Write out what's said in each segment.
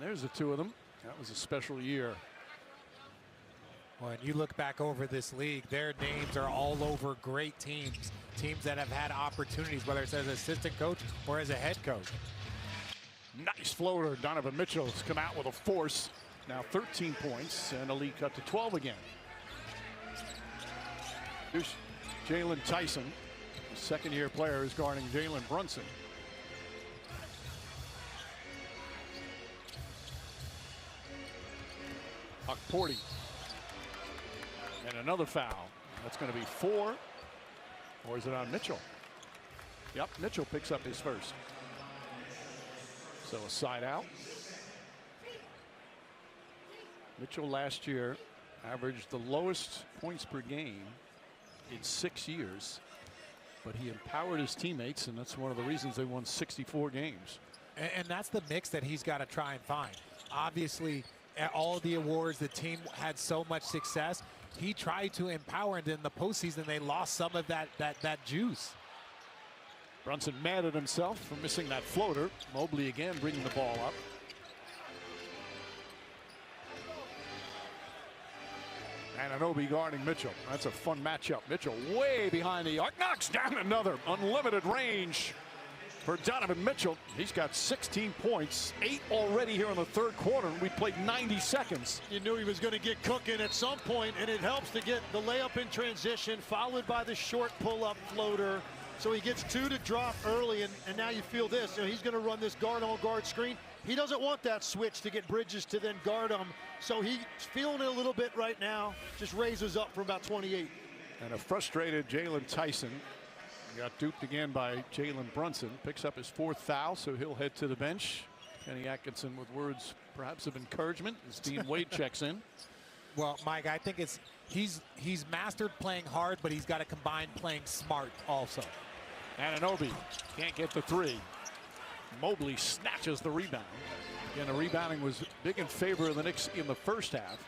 there's the two of them. That was a special year. When you look back over this league, their names are all over great teams. Teams that have had opportunities, whether it's as an assistant coach or as a head coach. Nice floater. Donovan Mitchell has come out with a force. Now 13 points and a lead cut to 12 again. Here's Jalen Tyson. The second-year player is guarding Jalen Brunson. Porty. And another foul. That's going to be 4. Or is it on Mitchell? Yep, Mitchell picks up his first. So a side out. Mitchell last year averaged the lowest points per game in 6 years. But he empowered his teammates, and that's one of the reasons they won 64 games. And that's the mix that he's got to try and find. Obviously, at all the awards, the team had so much success. He tried to empower, and in the postseason, they lost some of that juice. Brunson mad at himself for missing that floater. Mobley again bringing the ball up. Anunoby guarding Mitchell. That's a fun matchup. Mitchell way behind the arc. Knocks down another. Unlimited range for Donovan Mitchell. He's got 16 points, 8 already here in the third quarter, and we played 90 seconds. You knew he was going to get cooking at some point, and it helps to get the layup in transition, followed by the short pull-up floater. So he gets 2 to drop early, and now you feel this. You know, he's going to run this guard-on-guard screen. He doesn't want that switch to get Bridges to then guard him. So he's feeling it a little bit right now. Just raises up from about 28. And a frustrated Jalen Tyson. Got duped again by Jalen Brunson. Picks up his 4th foul, so he'll head to the bench. Kenny Atkinson with words perhaps of encouragement as Dean Wade checks in. Well, Mike, I think it's he's mastered playing hard, but he's got to combine playing smart also. Anunoby can't get the 3. Mobley snatches the rebound. Again, the rebounding was big in favor of the Knicks in the first half.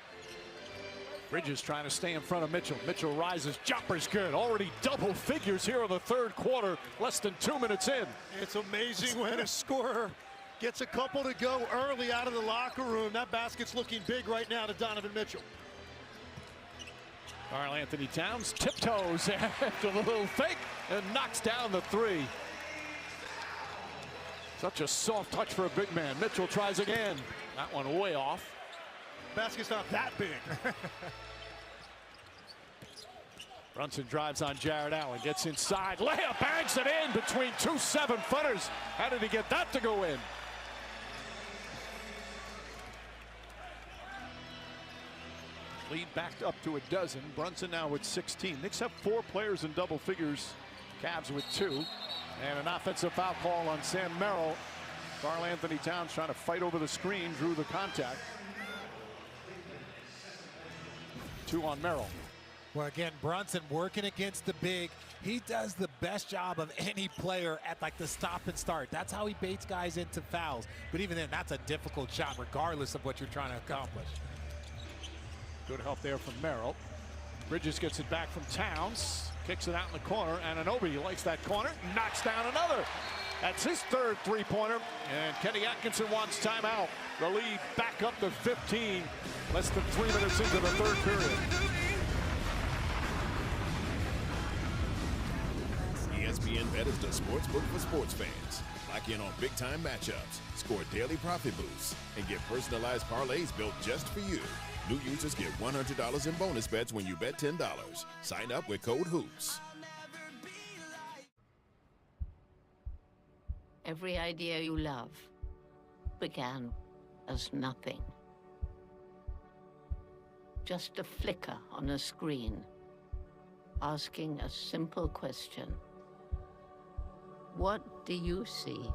Bridges trying to stay in front of Mitchell. Mitchell rises, jumper's good. Already double figures here in the third quarter, less than 2 minutes in. It's amazing when a scorer gets a couple to go early out of the locker room. That basket's looking big right now to Donovan Mitchell. Karl Anthony Towns tiptoes after the little fake and knocks down the 3. Such a soft touch for a big man. Mitchell tries again. That one way off. Basket's not that big. Brunson drives on Jared Allen, gets inside, layup, bangs it in between 2 7-footers. How did he get that to go in? Lead backed up to a dozen. Brunson now with 16. Knicks have 4 players in double figures. Cavs with 2. And an offensive foul call on Sam Merrill. Karl Anthony Towns trying to fight over the screen, drew the contact. 2 on Merrill. Well, again, Brunson working against the big. He does the best job of any player at like the stop and start. That's how he baits guys into fouls. But even then, that's a difficult shot regardless of what you're trying to accomplish. Good help there from Merrill. Bridges gets it back from Towns. Kicks it out in the corner. Anunoby likes that corner. Knocks down another. That's his 3rd three-pointer. And Kenny Atkinson wants timeout. The lead back up to 15. Less than 3 minutes into the third period. ESPN Bet is the sportsbook for sports fans. Lock in on big-time matchups, score daily profit boosts, and get personalized parlays built just for you. New users get $100 in bonus bets when you bet $10. Sign up with code HOOPS. Every idea you love began as nothing. Just a flicker on a screen, asking a simple question. What do you see?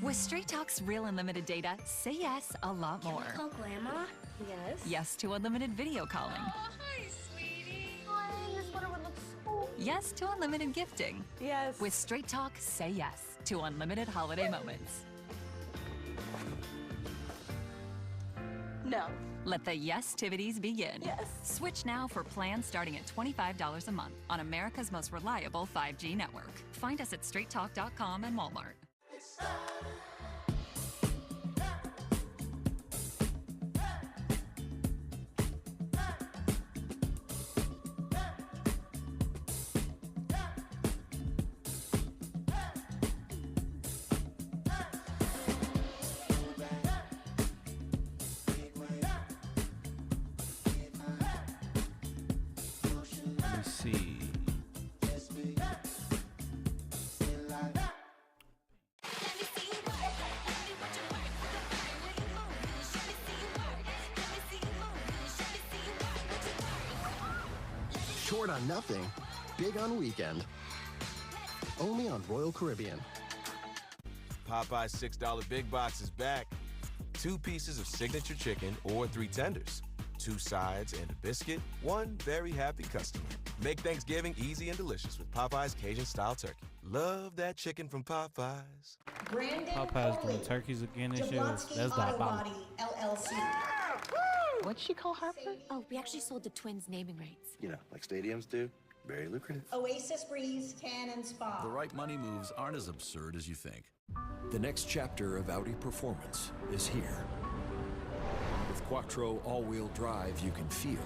With Straight Talk's real unlimited data, say yes a lot more. Can I call Grandma? Yes. Yes to unlimited video calling. Oh, hi, sweetie. Hi, your sweater would look so cute. Yes to unlimited gifting. Yes. With Straight Talk, say yes to unlimited holiday moments. No. Let the yes-tivities begin. Yes. Switch now for plans starting at $25 a month on America's most reliable 5G network. Find us at straighttalk.com and Walmart. See. Short on nothing, big on weekend. Only on Royal Caribbean. Popeye's $6 Big Box is back. 2 pieces of signature chicken or 3 tenders. 2 sides and a biscuit. 1 very happy customer. Make Thanksgiving easy and delicious with Popeye's Cajun-style turkey. Love that chicken from Popeyes. Popeye's doing turkeys again this year. That's not bad. LLC. What'd she call Harper? Oh, we actually sold the Twins naming rights. You know, like stadiums do. Very lucrative. Oasis Breeze Tan and Spa. The right money moves aren't as absurd as you think. The next chapter of Audi performance is here. With Quattro all-wheel drive, you can feel.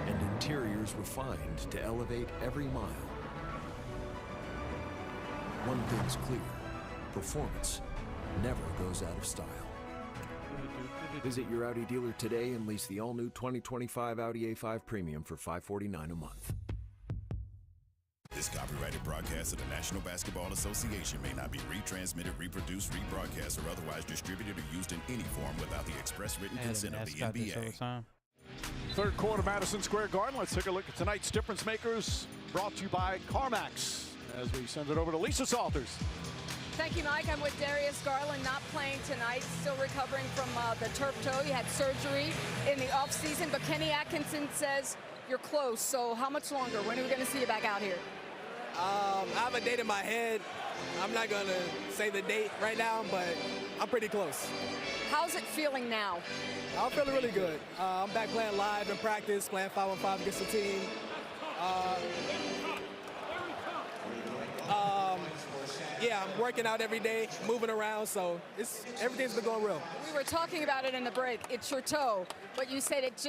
And interiors refined to elevate every mile. One thing's clear: performance never goes out of style. Visit your Audi dealer today and lease the all-new 2025 Audi A5 Premium for $549 a month. This copyrighted broadcast of the National Basketball Association may not be retransmitted, reproduced, rebroadcast, or otherwise distributed or used in any form without the express written consent of the NBA. Third quarter, Madison Square Garden. Let's take a look at tonight's difference makers, brought to you by CarMax, as we send it over to Lisa Salters. Thank you, Mike. I'm with Darius Garland, not playing tonight, still recovering from the turf toe. He had surgery in the offseason, but Kenny Atkinson says you're close. So how much longer? When are we going to see you back out here? I have a date in my head. I'm not going to say the date right now, but I'm pretty close. How's it feeling now? I'm feeling really good. I'm back playing live in practice, playing 5-on-5 against the team. Yeah, I'm working out every day, moving around, so everything's been going real. We were talking about it in the break. It's your toe, but you said it's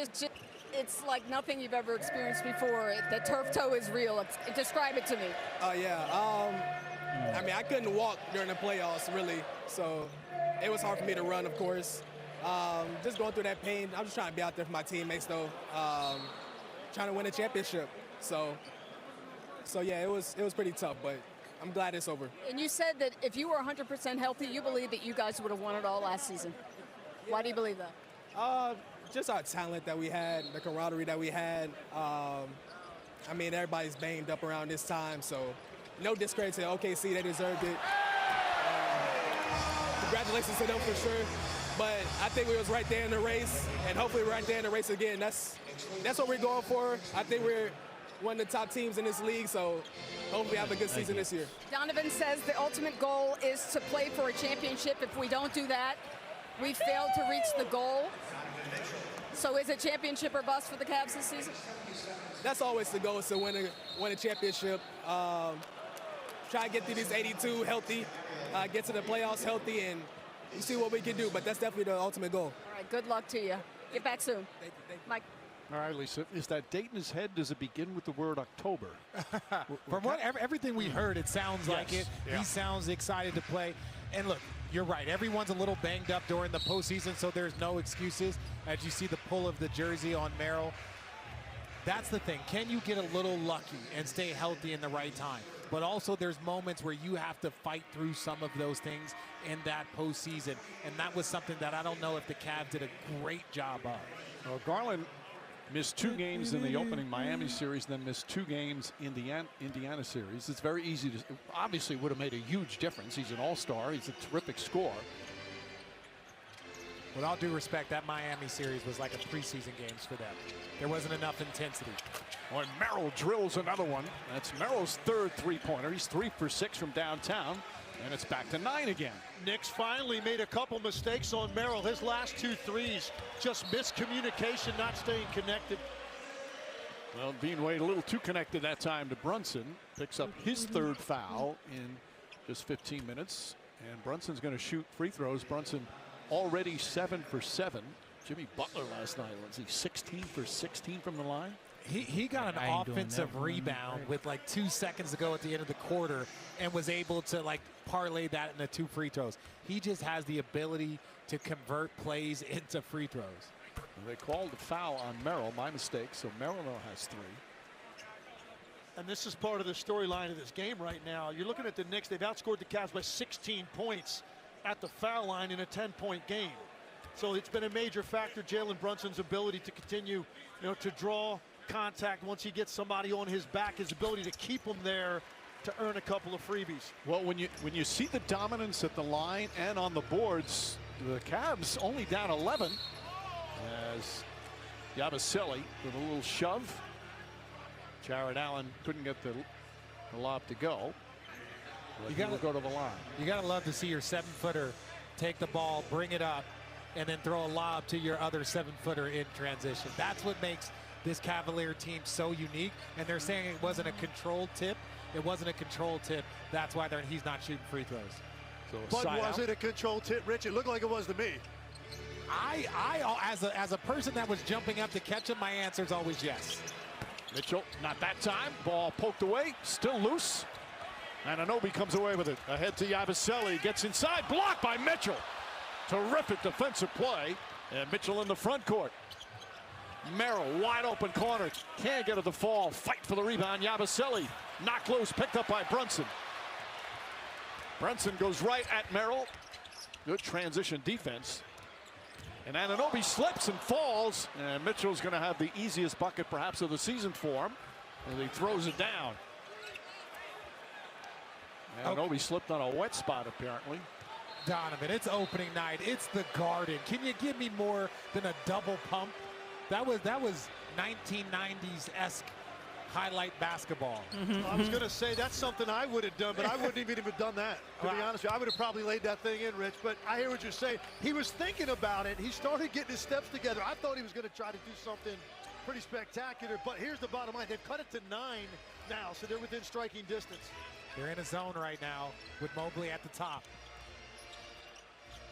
it's like nothing you've ever experienced before. The turf toe is real. Describe it to me. Oh, yeah. I mean, I couldn't walk during the playoffs, really, so it was hard for me to run, of course. Just going through that pain. I'm just trying to be out there for my teammates, though, trying to win a championship. So yeah, it was pretty tough, but I'm glad it's over. And you said that if you were 100% healthy, you believe that you guys would have won it all last season. Why do you believe that? Just our talent that we had, the camaraderie that we had. I mean, everybody's banged up around this time, so no discredit to OKC. They deserved it. Congratulations to them for sure. But I think we was right there in the race, and hopefully we're right there in the race again. That's what we're going for. I think we're one of the top teams in this league, so hopefully have a good season this year. Donovan says the ultimate goal is to play for a championship. If we don't do that, we failed to reach the goal. So is it championship or bust for the Cavs this season? That's always the goal, is to win a championship. Try to get through these 82 healthy, get to the playoffs healthy, and you see what we can do, but that's definitely the ultimate goal. All right, good luck to you. Get back soon. Thank you. Mike. All right, Lisa, is that date in his head, does it begin with the word October? From everything we heard, it sounds like it. Yeah. He sounds excited to play. And look, you're right. Everyone's a little banged up during the postseason, so there's no excuses. As you see the pull of the jersey on Merrill, that's the thing. Can you get a little lucky and stay healthy in the right time? But also there's moments where you have to fight through some of those things in that postseason. And that was something that I don't know if the Cavs did a great job of. Well, Garland missed 2 games in the opening Miami series, then missed 2 games in the Indiana series. It's very easy to, obviously would have made a huge difference. He's an all-star. He's a terrific scorer. With all due respect, that Miami series was like a preseason games for them. There wasn't enough intensity. Well, Merrill drills another one. That's Merrill's 3rd three-pointer. He's 3 for 6 from downtown. And it's back to 9 again. Knicks finally made a couple mistakes on Merrill. His last 2 threes, just miscommunication, not staying connected. Well, Dean Wade a little too connected that time to Brunson. Picks up his 3rd foul in just 15 minutes. And Brunson's going to shoot free throws. Brunson already 7 for 7. Jimmy Butler last night, was he 16 for 16 from the line? He got an offensive rebound with like 2 seconds to go at the end of the quarter and was able to like parlay that into 2 free throws. He just has the ability to convert plays into free throws. Well, they called the foul on Merrill, my mistake, so Merrill now has 3. And this is part of the storyline of this game right now. You're looking at the Knicks, they've outscored the Cavs by 16 points at the foul line in a 10-point game. So it's been a major factor, Jalen Brunson's ability to continue, to draw contact once he gets somebody on his back, his ability to keep them there to earn a couple of freebies. Well, when you see the dominance at the line and on the boards, the Cavs only down 11 as Yabusele with a little shove. Jared Allen couldn't get the lob to go. You got to go to the line. You got to love to see your 7-footer take the ball, bring it up, and then throw a lob to your other 7-footer in transition. That's what makes this Cavalier team so unique. And they're saying it wasn't a controlled tip. It wasn't a controlled tip. That's why he's not shooting free throws. So but was it a controlled tip, Rich? It looked like it was to me. As a person that was jumping up to catch him, my answer is always yes. Mitchell, not that time. Ball poked away, still loose. And Anunoby comes away with it. Ahead to Yabusele, gets inside, blocked by Mitchell. Terrific defensive play. And Mitchell in the front court. Merrill, wide open corner. Can't get it to fall. Fight for the rebound. Yabusele, knocked loose, picked up by Brunson. Brunson goes right at Merrill. Good transition defense. And Anunoby slips and falls. And Mitchell's going to have the easiest bucket perhaps of the season for him. And he throws it down. Anunoby slipped on a wet spot apparently. Donovan, it's opening night. It's the Garden. Can you give me more than a double pump? That was 1990s-esque highlight basketball. I was going to say that's something I would have done, but I wouldn't even have done that. To be honest with you, I would have probably laid that thing in, Rich. But I hear what you're saying. He was thinking about it. He started getting his steps together. I thought he was going to try to do something pretty spectacular. But here's the bottom line: they've cut it to 9 now, so they're within striking distance. They're in a zone right now with Mobley at the top.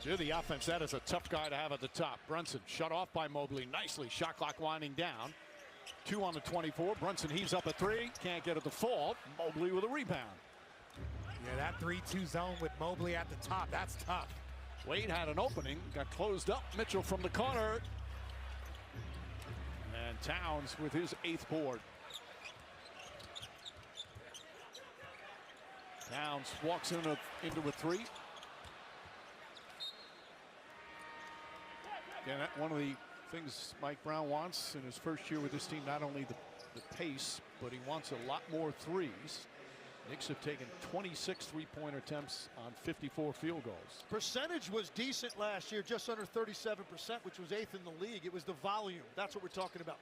To the offense, that is a tough guy to have at the top. Brunson shut off by Mobley nicely. Shot clock winding down. 2 on the 24. Brunson heaves up a 3. Can't get it to fall. Mobley with a rebound. Yeah, that 3-2 zone with Mobley at the top, that's tough. Wade had an opening, got closed up. Mitchell from the corner. And Towns with his 8th board. Towns walks into a 3. Again, one of the things Mike Brown wants in his first year with this team, not only the pace, but he wants a lot more threes. Knicks have taken 26 three-pointer attempts on 54 field goals. Percentage was decent last year, just under 37%, which was 8th in the league. It was the volume. That's what we're talking about.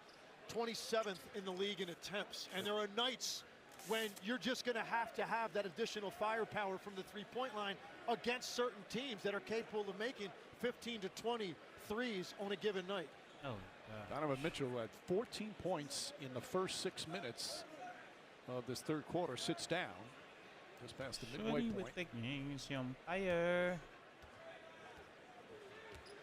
27th in the league in attempts. And there are nights when you're just going to have that additional firepower from the three-point line against certain teams that are capable of making 15 to 20 threes on a given night. Donovan Mitchell had 14 points in the first 6 minutes of this third quarter. Sits down just past the midway point.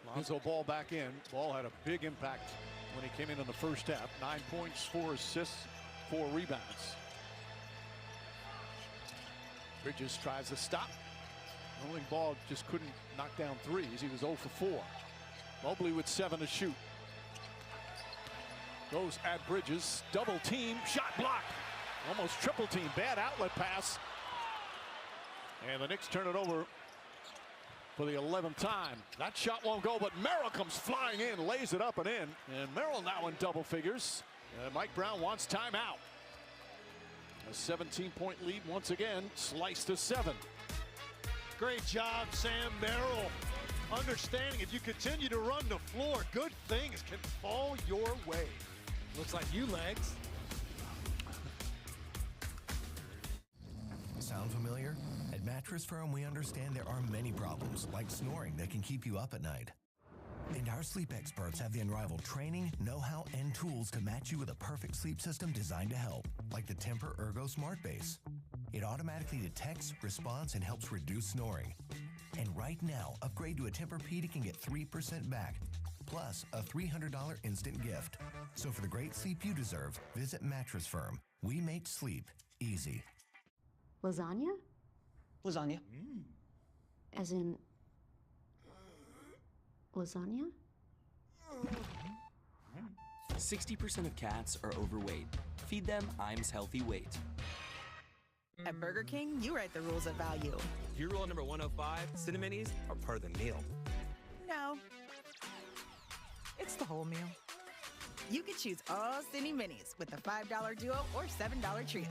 Lonzo Ball back in. Ball had a big impact when he came in the first half. 9 points, 4 assists, 4 rebounds. Bridges tries to stop. Only Ball just couldn't knock down threes. He was 0 for 4. Mobley with 7 to shoot. Goes at Bridges. Double team. Shot blocked. Almost triple team. Bad outlet pass. And the Knicks turn it over for the 11th time. That shot won't go, but Merrill comes flying in, lays it up and in. And Merrill now in double figures. Mike Brown wants timeout. A 17-point lead once again, sliced to 7. Great job, Sam Merrill. Understanding if you continue to run the floor, good things can fall your way. Looks like you, Legs. Sound familiar? At Mattress Firm, we understand there are many problems, like snoring, that can keep you up at night. And our sleep experts have the unrivaled training, know-how, and tools to match you with a perfect sleep system designed to help, like the Tempur Ergo Smart Base. It automatically detects, responds, and helps reduce snoring. And right now, upgrade to a Tempur-Pedic and get 3% back, plus a $300 instant gift. So for the great sleep you deserve, visit Mattress Firm. We make sleep easy. Lasagna? Lasagna. As in lasagna? 60% of cats are overweight. Feed them Iams Healthy Weight. At Burger King, you write the rules of value. Your rule number 105, Cineminis are part of the meal. No. It's the whole meal. You can choose all Cine Minis with the $5 duo or $7 trio.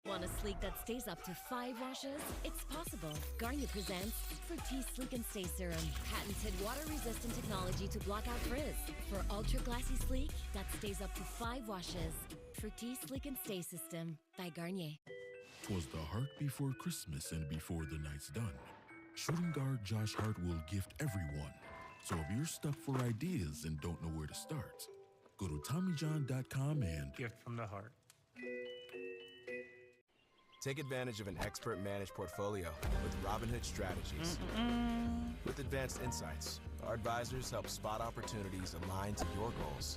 Want a sleek that stays up to 5 washes? It's possible. Garnier presents Fructis Sleek and Stay Serum. Patented water-resistant technology to block out frizz. For ultra-glassy sleek that stays up to 5 washes. Fructis Sleek and Stay System by Garnier. 'Twas the heart before Christmas and before the night's done. Shooting guard Josh Hart will gift everyone. So if you're stuck for ideas and don't know where to start, go to TommyJohn.com and Gift from the heart. Take advantage of an expert-managed portfolio with Robinhood Strategies. With advanced insights, our advisors help spot opportunities aligned to your goals.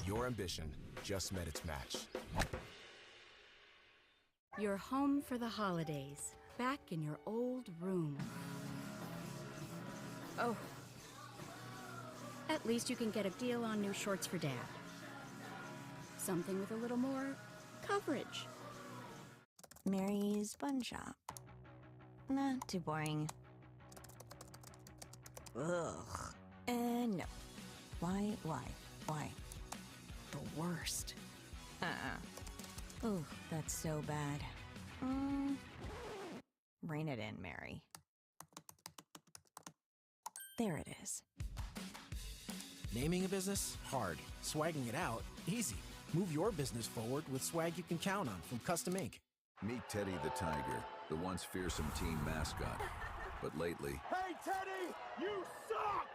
Your ambition just met its match. You're home for the holidays, back in your old room. Oh. At least you can get a deal on new shorts for Dad. Something with a little more coverage. Mary's Bun Shop. Nah, too boring. Ugh. No. Why? The worst. Ooh, that's so bad. Rein it in, Mary. There it is. Naming a business? Hard. Swagging it out? Easy. Move your business forward with swag you can count on from Custom Ink. Meet Teddy the Tiger, the once fearsome team mascot. But lately, Hey, Teddy! You suck!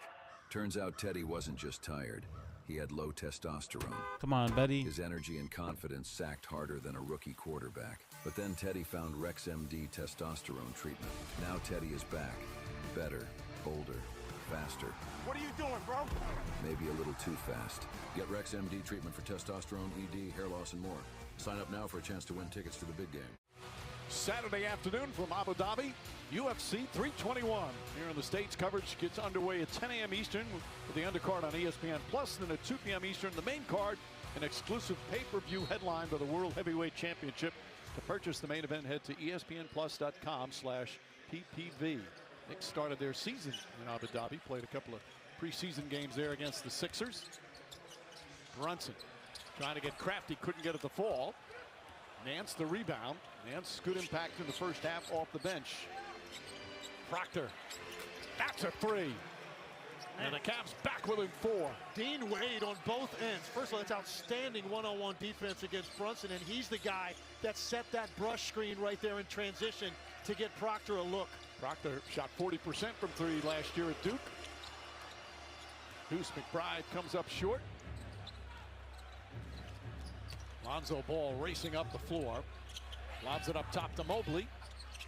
turns out Teddy wasn't just tired. He had low testosterone. Come on, buddy. His energy and confidence sacked harder than a rookie quarterback. But then Teddy found Rex MD testosterone treatment. Now Teddy is back. Better, bolder, faster. What are you doing, bro? Maybe a little too fast. Get Rex MD treatment for testosterone, ED, hair loss, and more. Sign up now for a chance to win tickets to the big game. Saturday afternoon from Abu Dhabi, UFC 321. Here in the States, coverage gets underway at 10 a.m. Eastern with the undercard on ESPN+. Then at 2 p.m. Eastern, the main card, an exclusive pay-per-view headline for the World Heavyweight Championship. To purchase the main event, head to ESPNplus.com/PPV. Knicks started their season in Abu Dhabi, played a couple of preseason games there against the Sixers. Brunson trying to get crafty, couldn't get it to fall. Nance the rebound. Nance, good impact in the first half off the bench. Proctor, that's a three. And the Cavs back within 4. Dean Wade on both ends. First of all, that's outstanding one-on-one defense against Brunson, and he's the guy that set that brush screen right there in transition to get Proctor a look. Proctor shot 40% from 3 last year at Duke. Deuce McBride comes up short. Lonzo Ball racing up the floor. Lobs it up top to Mobley.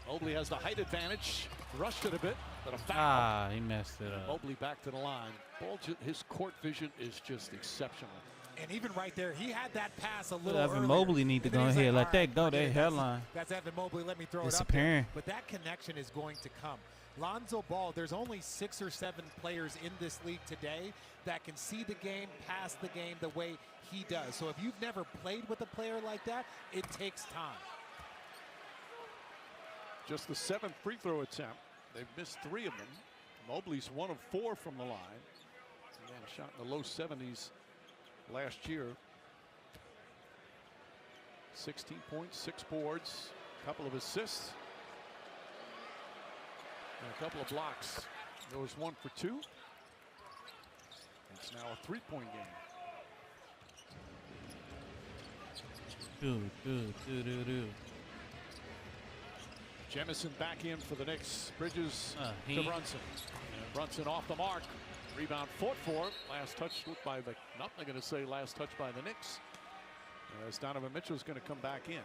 Mobley has the height advantage. Rushed it a bit, but a foul. He messed it up. Mobley back to the line. Ball, his court vision is just exceptional. And even right there, he had that pass a little Evan earlier. Mobley need to go ahead, let that go. That hairline. That's Evan Mobley. Let me throw it up Disappearing. there. But that connection is going to come. Lonzo Ball, there's only 6 or 7 players in this league today that can see the game, pass the game the way he does. So if you've never played with a player like that, it takes time. Just the 7th free throw attempt. They've missed 3 of them. Mobley's 1 of 4 from the line. Again, shot in the low 70s last year. 16 points, 6 boards, a couple of assists, and a couple of blocks. Goes 1 for 2. It's now a 3-point game. Dude. Jemison back in for the Knicks. Bridges to Brunson. And Brunson off the mark. Rebound fought for. Last touch by the, not going to say last touch by the Knicks. As Donovan Mitchell's going to come back in.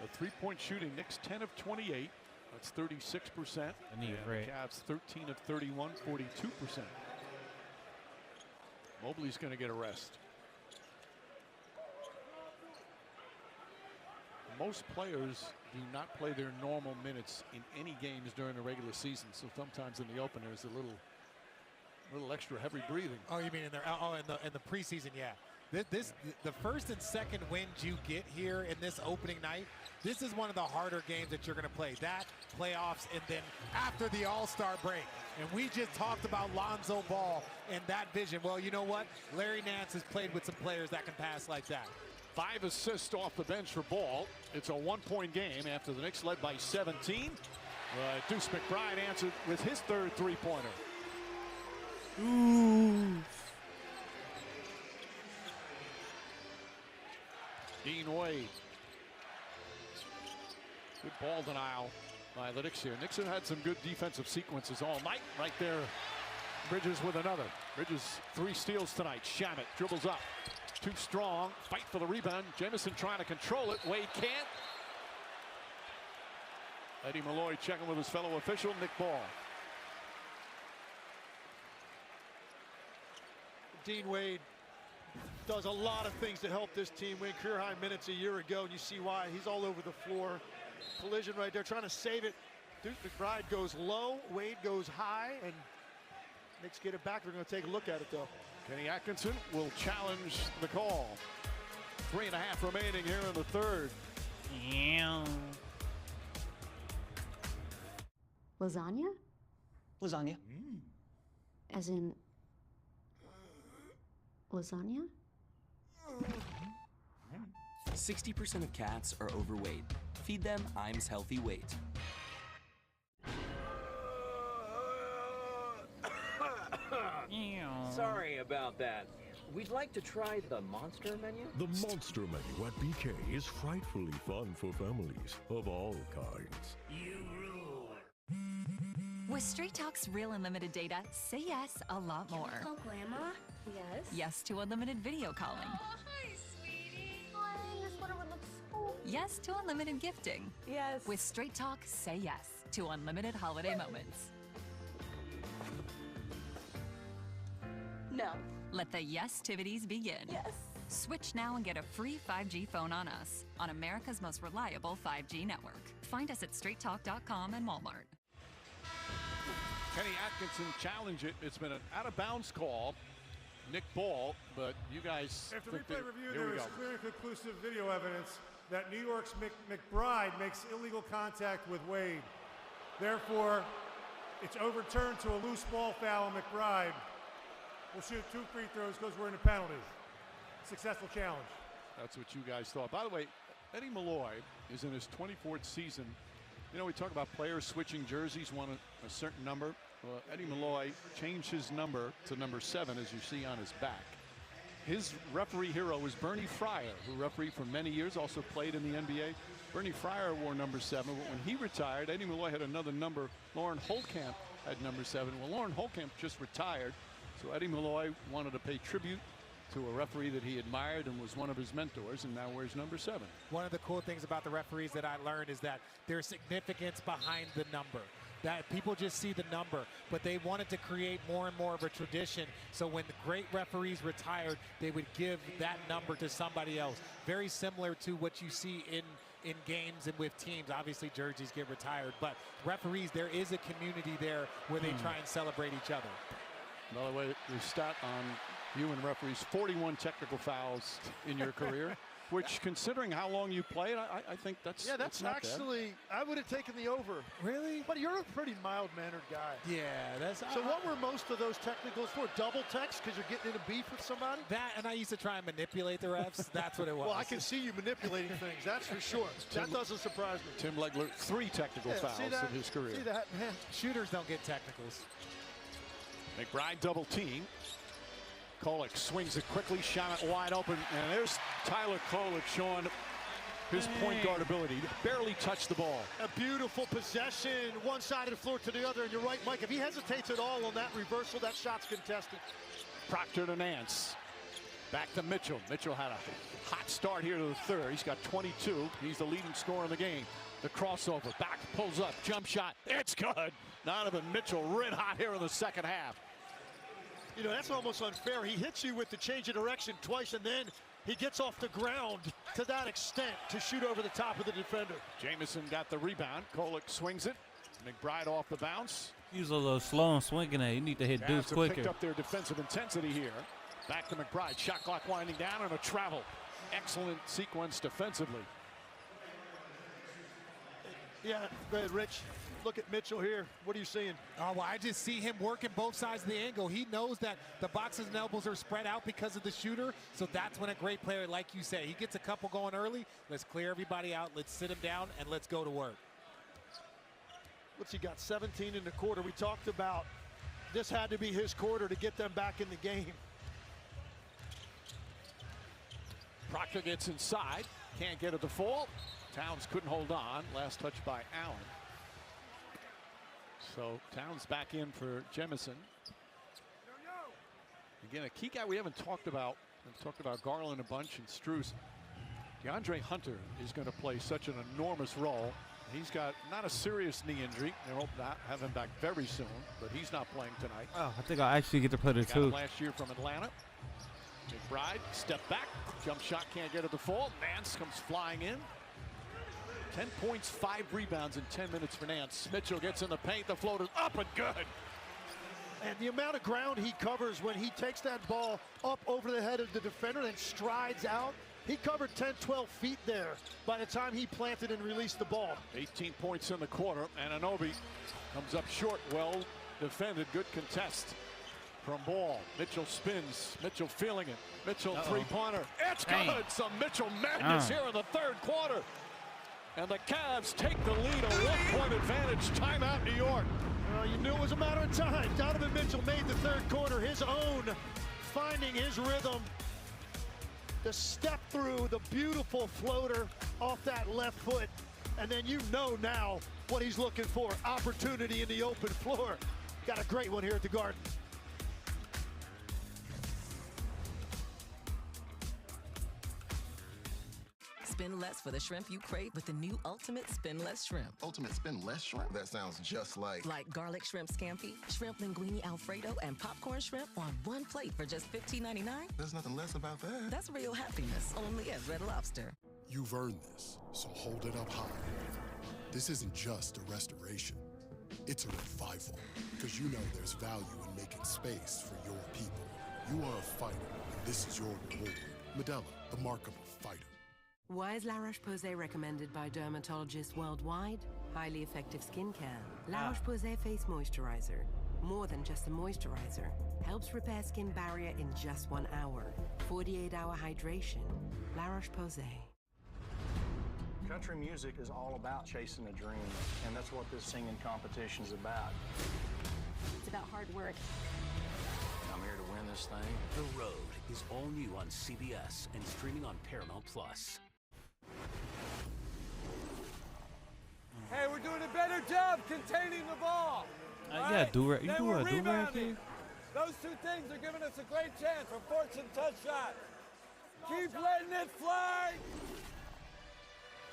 The three-point shooting, Knicks 10 of 28. That's 36%. And the Cavs 13 of 31, 42%. Mobley's going to get a rest. Most players do not play their normal minutes in any games during the regular season. So sometimes in the opener there's a little extra heavy breathing. Oh, you mean in the preseason? Yeah. The first and second wins you get here in this opening night, this is one of the harder games that you're going to play. That, playoffs, and then after the All-Star break. And we just talked about Lonzo Ball and that vision. Well, you know what? Larry Nance has played with some players that can pass like that. 5 assists off the bench for Ball. It's a one-point game after the Knicks led by 17. Deuce McBride answered with his third three-pointer. Ooh. Dean Wade. Good ball denial by the Knicks here. Knicks have had some good defensive sequences all night. Right there, Bridges with another. Bridges 3 steals tonight. Shamet dribbles up. Too strong. Fight for the rebound. Jamison trying to control it. Wade can't. Eddie Malloy checking with his fellow official, Nick Ball. Dean Wade does a lot of things to help this team win career high minutes a year ago, and you see why. He's all over the floor. Collision right there, trying to save it. Deuce McBride goes low, Wade goes high, and Knicks get it back. They're going to take a look at it, though. Kenny Atkinson will challenge the call. 3.5 remaining here in the third. Yeah. Lasagna? Lasagna. As in lasagna? 60% of cats are overweight. Feed them Iams Healthy Weight. Sorry about that. We'd like to try the monster menu. The monster menu at BK is frightfully fun for families of all kinds. You rule. With Straight Talk's real unlimited data, say yes a lot more. Call Grandma? Yes. Yes to unlimited video calling. Oh, hi, sweetie. Hi, this sweater would look so Yes to unlimited gifting. Yes. With Straight Talk, say yes to unlimited holiday moments. No. Let the yes-tivities begin. Yes. Switch now and get a free 5G phone on us, on America's most reliable 5G network. Find us at straighttalk.com and Walmart. Kenny Atkinson challenge it. It's been an out-of-bounds call. Nick Ball, but you guys. After replay review, there is clear and conclusive video evidence that New York's McBride makes illegal contact with Wade. Therefore, it's overturned to a loose ball foul on McBride. We'll shoot 2 free throws because we're in the penalties. Successful challenge. That's what you guys thought. By the way, Eddie Malloy is in his 24th season. You know, we talk about players switching jerseys, one a certain number. Well, Eddie Malloy changed his number to number 7, as you see on his back. His referee hero was Bernie Fryer, who refereed for many years, also played in the NBA. Bernie Fryer wore number 7, but when he retired, Eddie Malloy had another number. Lauren Holtkamp had number 7. Well, Lauren Holtkamp just retired, so Eddie Malloy wanted to pay tribute to a referee that he admired and was one of his mentors, and now wears number 7. One of the cool things about the referees that I learned is that there's significance behind the number. That people just see the number, but they wanted to create more and more of a tradition. So when the great referees retired, they would give that number to somebody else. Very similar to what you see in games and with teams. Obviously, jerseys get retired, but referees, there is a community there where they try and celebrate each other. By the way, the stat on you and referees, 41 technical fouls in your career, which, considering how long you played, I think that's that's not actually bad. I would have taken the over. Really? But you're a pretty mild-mannered guy. Yeah, that's. So what were most of those technicals for? Double text because you're getting in a beef with somebody? That, and I used to try and manipulate the refs. That's what it was. Well, I can see you manipulating things. That's for sure. That doesn't surprise me. Tim Legler, 3 technical fouls in his career. See that? Man. Shooters don't get technicals. McBride double team. Kolek swings it quickly, shot it wide open, and there's Tyler Kolek showing his point guard ability. Barely touched the ball. A beautiful possession, one side of the floor to the other, and you're right, Mike. If he hesitates at all on that reversal, that shot's contested. Proctor to Nance. Back to Mitchell. Mitchell had a hot start here to the third. He's got 22. He's the leading scorer in the game. The crossover, back, pulls up, jump shot. It's good. Donovan Mitchell red hot here in the second half. You know, that's almost unfair. He hits you with the change of direction twice, and then he gets off the ground to that extent to shoot over the top of the defender. Jamison got the rebound. Kolek swings it. McBride off the bounce. He was a little slow on swinging it. You need to hit Deuce quicker. Picked up their defensive intensity here. Back to McBride. Shot clock winding down and a travel. Excellent sequence defensively. Yeah, go ahead, Rich. Look at Mitchell here. What are you seeing? Oh, well, I just see him working both sides of the angle. He knows that the boxes and elbows are spread out because of the shooter. So that's when a great player, like you say, he gets a couple going early. Let's clear everybody out. Let's sit him down and let's go to work. What's he got? 17 in the quarter. We talked about this had to be his quarter to get them back in the game. Proctor gets inside. Can't get a default. Towns couldn't hold on. Last touch by Allen. So Towns back in for Jemison. Again, a key guy we haven't talked about. We've talked about Garland a bunch and Strus. DeAndre Hunter is going to play such an enormous role. He's got not a serious knee injury. They hope to have him back very soon, but he's not playing tonight. Oh, I think I'll actually get to play the Got two. him last year from Atlanta. McBride, step back. Jump shot can't get a default. Nance comes flying in. 10 points, 5 rebounds in 10 minutes for Nance. Mitchell gets in the paint. The floater's up and good. And the amount of ground he covers when he takes that ball up over the head of the defender and strides out. He covered 10, 12 feet there by the time he planted and released the ball. 18 points in the quarter. And Anunoby comes up short. Well defended. Good contest from Ball. Mitchell spins. Mitchell feeling it. Mitchell three-pointer. It's good. Some Mitchell madness here in the third quarter. And the Cavs take the lead, a one-point advantage. Timeout, New York. Well, you knew it was a matter of time. Donovan Mitchell made the third quarter his own, finding his rhythm. The step through, the beautiful floater off that left foot. And then you know now what he's looking for. Opportunity in the open floor. Got a great one here at the Garden. Spend less for the shrimp you crave with the new Ultimate Spend Less Shrimp. Ultimate Spend Less Shrimp? That sounds just like garlic shrimp scampi, shrimp linguine Alfredo, and popcorn shrimp on one plate for just $15.99. There's nothing less about that. That's real happiness, only at Red Lobster. You've earned this, so hold it up high. This isn't just a restoration. It's a revival, because you know there's value in making space for your people. You are a fighter, and this is your reward. Medela, the mark of a fighter. Why is La Roche-Posay recommended by dermatologists worldwide? Highly effective skincare. La Roche-Posay Face Moisturizer. More than just a moisturizer. Helps repair skin barrier in just 1 hour. 48-hour hydration. La Roche-Posay. Country music is all about chasing a dream, and that's what this singing competition is about. It's about hard work. I'm here to win this thing. The Road is all new on CBS and streaming on Paramount+. Hey, we're doing a better job containing the ball. Yeah, do-rag. You do a do-rag here? Those two things are giving us a great chance for fortune touch shots. Keep letting it fly.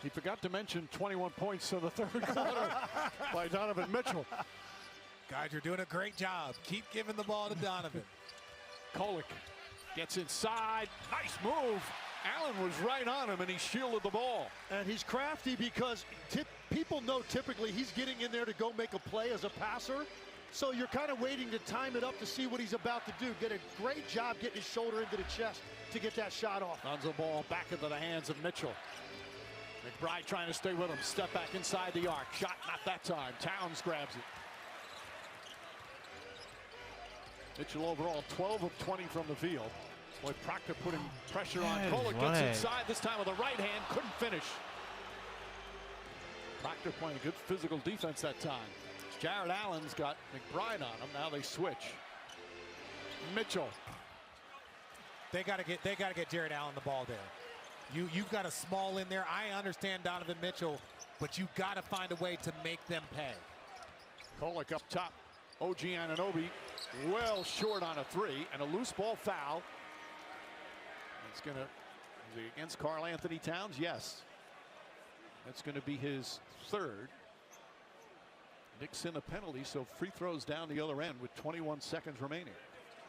He forgot to mention 21 points in the third quarter by Donovan Mitchell. Guys, you're doing a great job. Keep giving the ball to Donovan. Kolek gets inside. Nice move. Allen was right on him, and he shielded the ball. And he's crafty because people know typically he's getting in there to go make a play as a passer. So you're kind of waiting to time it up to see what he's about to do. Get a great job getting his shoulder into the chest to get that shot off. Runs the ball back into the hands of Mitchell. McBride trying to stay with him. Step back inside the arc. Shot not that time. Towns grabs it. Mitchell overall 12 of 20 from the field. Boy, Proctor putting pressure on. Kolek gets inside this time with the right hand. Couldn't finish. Proctor playing good physical defense that time. Jared Allen's got McBride on him. Now they switch. Mitchell. They gotta get Jared Allen the ball there. You've got a small in there. I understand Donovan Mitchell, but you've got to find a way to make them pay. Kolek up top. OG Anunoby well short on a three, and a loose ball foul. It's going to, is it against Karl Anthony Towns? Yes. That's going to be his third. Knicks in a penalty, so free throws down the other end with 21 seconds remaining.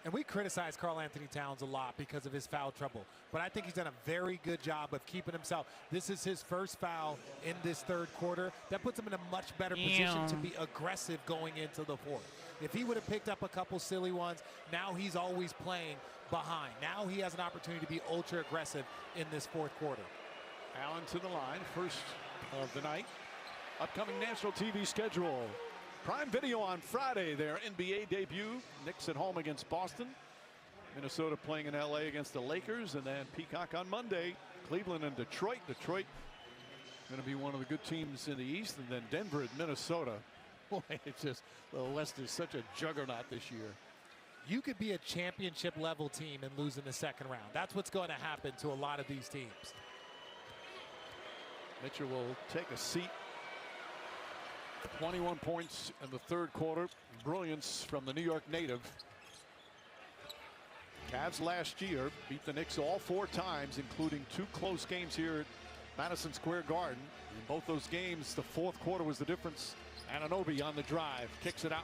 And we criticize Karl Anthony Towns a lot because of his foul trouble, but I think he's done a very good job of keeping himself. This is his first foul in this third quarter. That puts him in a much better position to be aggressive going into the fourth. If he would have picked up a couple silly ones, now he's always playing behind. Now he has an opportunity to be ultra aggressive in this fourth quarter. Allen to the line, first of the night. Upcoming national TV schedule. Prime Video on Friday, their NBA debut. Knicks at home against Boston. Minnesota playing in LA against the Lakers. And then Peacock on Monday, Cleveland and Detroit. Detroit going to be one of the good teams in the East. And then Denver at Minnesota. Boy, it's just, the West is such a juggernaut this year. You could be a championship level team and lose in the second round. That's what's going to happen to a lot of these teams. Mitchell will take a seat. 21 points in the third quarter. Brilliance from the New York native. Cavs last year beat the Knicks all 4 times, including 2 close games here at Madison Square Garden. In both those games, the fourth quarter was the difference. Anunoby on the drive, kicks it out.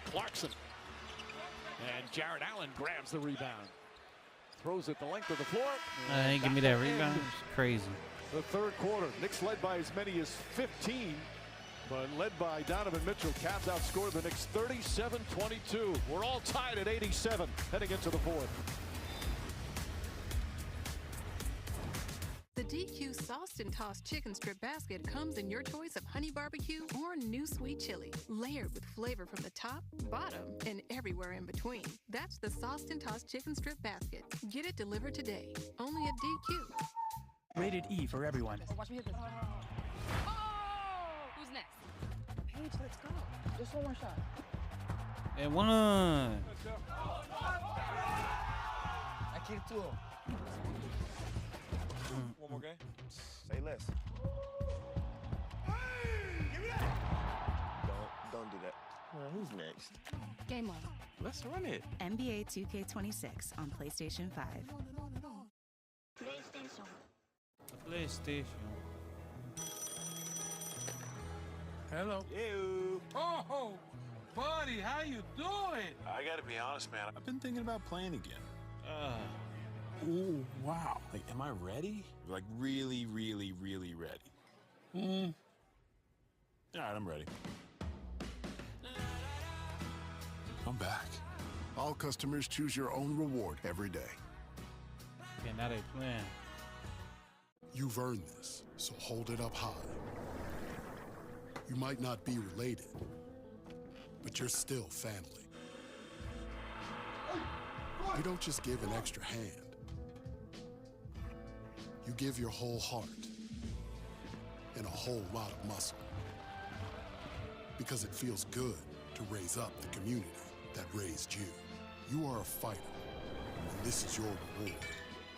Clarkson. And Jarrett Allen grabs the rebound. Throws it the length of the floor. Give me that rebound. It's crazy. The third quarter, Knicks led by as many as 15, but led by Donovan Mitchell. Cavs outscored the Knicks 37-22. We're all tied at 87 heading into the fourth. The DQ Sauced and Tossed Chicken Strip Basket comes in your choice of honey barbecue or new sweet chili, layered with flavor from the top, bottom, and everywhere in between. That's the Sauced and Tossed Chicken Strip Basket. Get it delivered today, only at DQ. Rated E for everyone. Watch me hit this. Oh! Who's next? Paige, let's go. Just one more shot. And one. Let's go. I keep 2. One more game. Say less. Give me that. Don't do that. Who's next? Game on. Let's run it. NBA 2K26 on PlayStation 5. PlayStation. Hello. Ew. Oh, buddy, how you doing? I gotta be honest, man. I've been thinking about playing again. Ooh, wow. Like, am I ready? Like, really, really, really ready? All right, I'm ready. I'm back. All customers choose your own reward every day. Okay, now they playing. You've earned this, so hold it up high. You might not be related, but you're still family. You don't just give an extra hand. You give your whole heart and a whole lot of muscle. Because it feels good to raise up the community that raised you. You are a fighter, and this is your reward.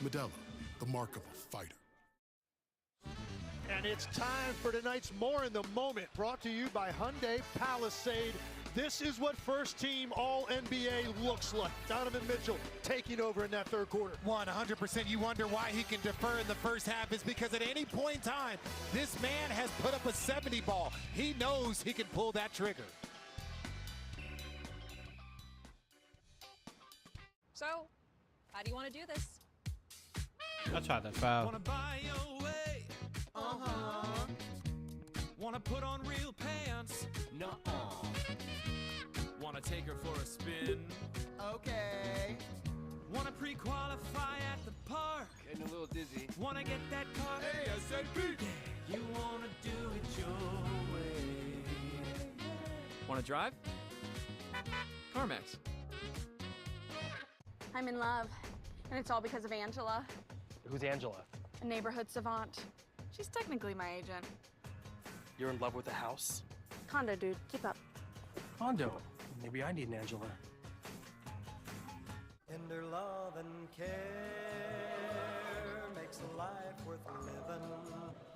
Modelo, the mark of a fighter. And it's time for tonight's More in the Moment, brought to you by Hyundai Palisade. This is what first team All-NBA looks like. Donovan Mitchell taking over in that third quarter. 100%. You wonder why he can defer in the first half is because at any point in time, this man has put up a 70 ball. He knows he can pull that trigger. So, how do you want to do this? I tried that foul. Wanna buy your way? Wanna put on real pants? Nuh-uh. Wanna take her for a spin? Okay. Wanna pre-qualify at the park? Getting a little dizzy. Wanna get that car ASAP? Yeah, you wanna do it your way. Want to drive? CarMax. I'm in love, and it's all because of Angela, Who's Angela? a neighborhood savant. She's technically my agent. You're in love with the house? Condo, dude, keep up. Condo. Maybe I need an Angela. Tender love and care make makes life worth living.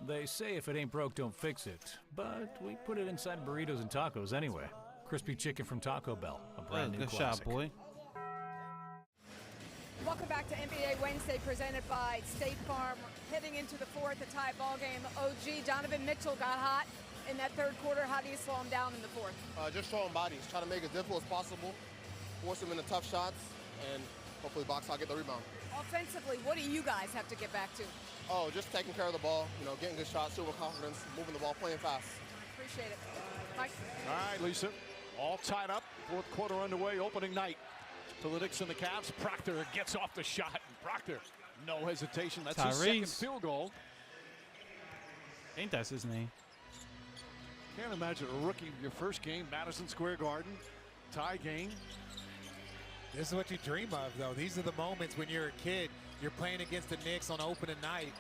They say if it ain't broke, don't fix it. But we put it inside burritos and tacos anyway. Crispy chicken from Taco Bell, a brand new good classic. shot, boy. Welcome back to NBA Wednesday, presented by State Farm. Heading into the fourth, a tie ball game. OG, Donovan Mitchell got hot in that third quarter. How do you slow him down in the fourth? Just showing bodies, try to make it as difficult as possible, force him into tough shots, and hopefully box out, get the rebound. Offensively, what do you guys have to get back to? Oh, just taking care of the ball, getting good shots, shooting with confidence, moving the ball, playing fast. Appreciate it. Mike? All right, Lisa. All tied up. Fourth quarter underway, opening night. To the Knicks and the Cavs. Proctor gets off the shot. And Proctor, no hesitation. That's his second field goal. Ain't that his name? Can't imagine a rookie, your first game, Madison Square Garden, tie game. This is what you dream of, though. These are the moments when you're a kid. You're playing against the Knicks on opening night.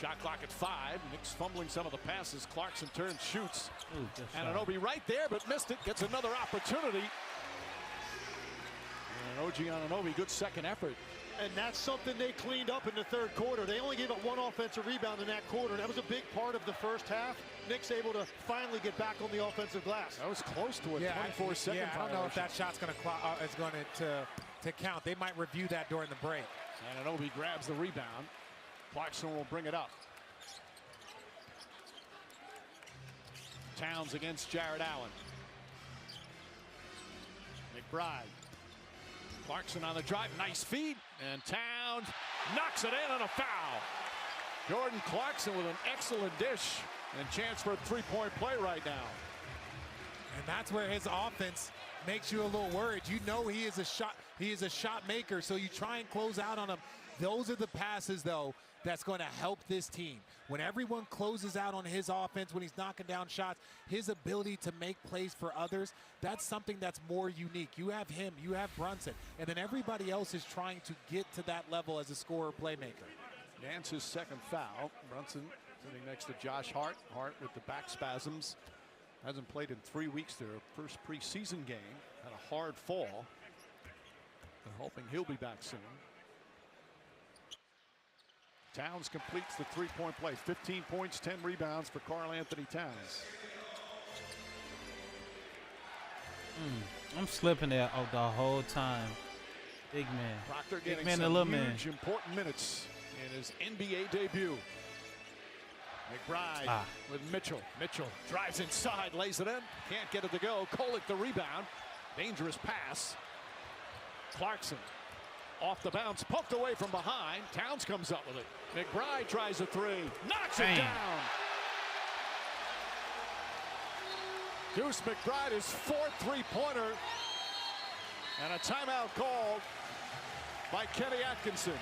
Shot clock at 5. Knicks fumbling some of the passes. Clarkson turns, shoots. Ooh, Anunoby right there, but missed it. Gets another opportunity. And OG Anunoby, good second effort. And that's something they cleaned up in the third quarter. They only gave up one offensive rebound in that quarter. That was a big part of the first half. Knicks able to finally get back on the offensive glass. That was close to a 24-second Yeah, I don't know if that shot's going to count. They might review that during the break. Anunoby grabs the rebound. Clarkson will bring it up. Towns against Jared Allen. McBride. Clarkson on the drive, nice feed, and Towns knocks it in on a foul. Jordan Clarkson with an excellent dish and chance for a three-point play right now. And that's where his offense makes you a little worried. You know he is a shot maker, so you try and close out on him. Those are the passes, though, that's going to help this team. When everyone closes out on his offense, when he's knocking down shots, his ability to make plays for others, that's something that's more unique. You have him, you have Brunson, and then everybody else is trying to get to that level as a scorer playmaker. Nance's second foul. Brunson sitting next to Josh Hart. Hart with the back spasms. Hasn't played in 3 weeks. Their first preseason game. Had a hard fall. They're hoping he'll be back soon. Towns completes the three-point play. 15 points, 10 rebounds for Karl Anthony Towns. I'm slipping there the whole time. Big man. Proctor Big getting man, some a little huge, man. important minutes in his NBA debut. McBride with Mitchell. Mitchell drives inside, lays it in. Can't get it to go. Kolek the rebound. Dangerous pass. Clarkson off the bounce, poked away from behind. Towns comes up with it. McBride tries a three. Knocks it down. Deuce McBride, his fourth three-pointer. And a timeout called by Kenny Atkinson.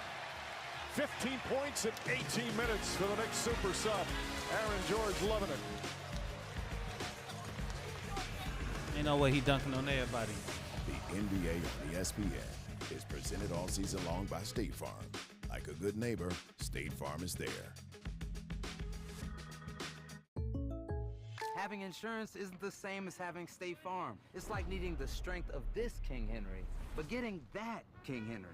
15 points in 18 minutes for the next super sub. Aaron George loving it. Ain't no way he dunking on everybody. The NBA on ESPN is presented all season long by State Farm. Like a good neighbor, State Farm is there. Having insurance isn't the same as having State Farm. It's like needing the strength of this King Henry, but getting that King Henry.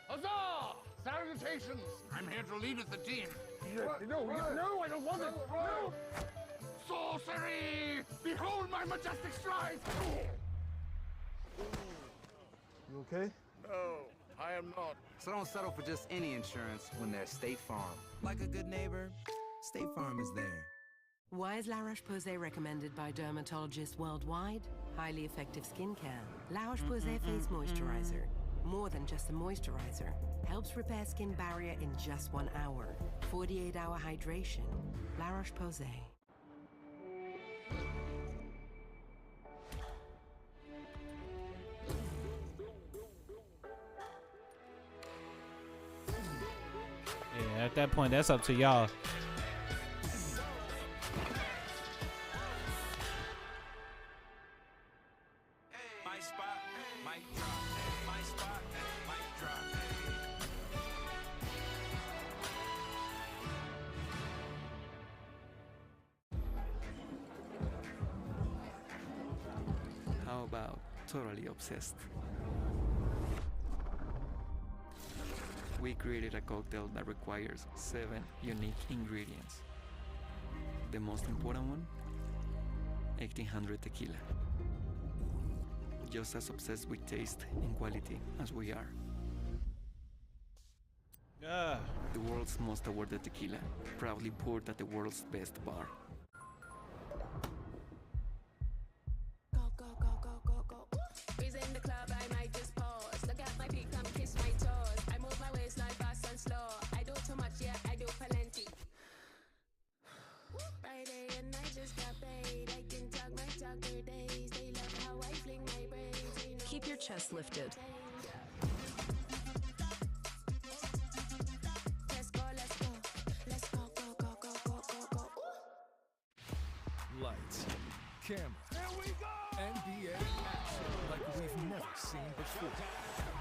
Huzzah! Salutations! I'm here to lead the team. No, I don't want it. No! Sorcery! Behold my majestic strides! You okay? No, I am not. So don't settle for just any insurance when there's State Farm. Like a good neighbor, State Farm is there. Why is La Roche-Posay recommended by dermatologists worldwide? Highly effective skin care. La Roche-Posay Face Moisturizer. More than just a moisturizer. Helps repair skin barrier in just 1 hour. 48-hour hydration. La Roche-Posay. Yeah, at that point, that's up to y'all. My spot, mic drop. My spot, mic drop. How about totally obsessed? we created a cocktail that requires 7 unique ingredients. The most important one, 1800 tequila. Just as obsessed with taste and quality as we are. The world's most awarded tequila, proudly poured at the world's best bar. Raising the club, I might just pause. Look at my feet, come kiss my toes. I move my waistline fast and slow. I do too much, yeah, I do plenty. Friday and I just got paid. I can talk my talker days. They love how I fling my braids. Keep your chest lifted. Let's go, let's go. Let's go, go, go, go, go, go, go. Lights, camera, here we go! NBA action like we've never seen before.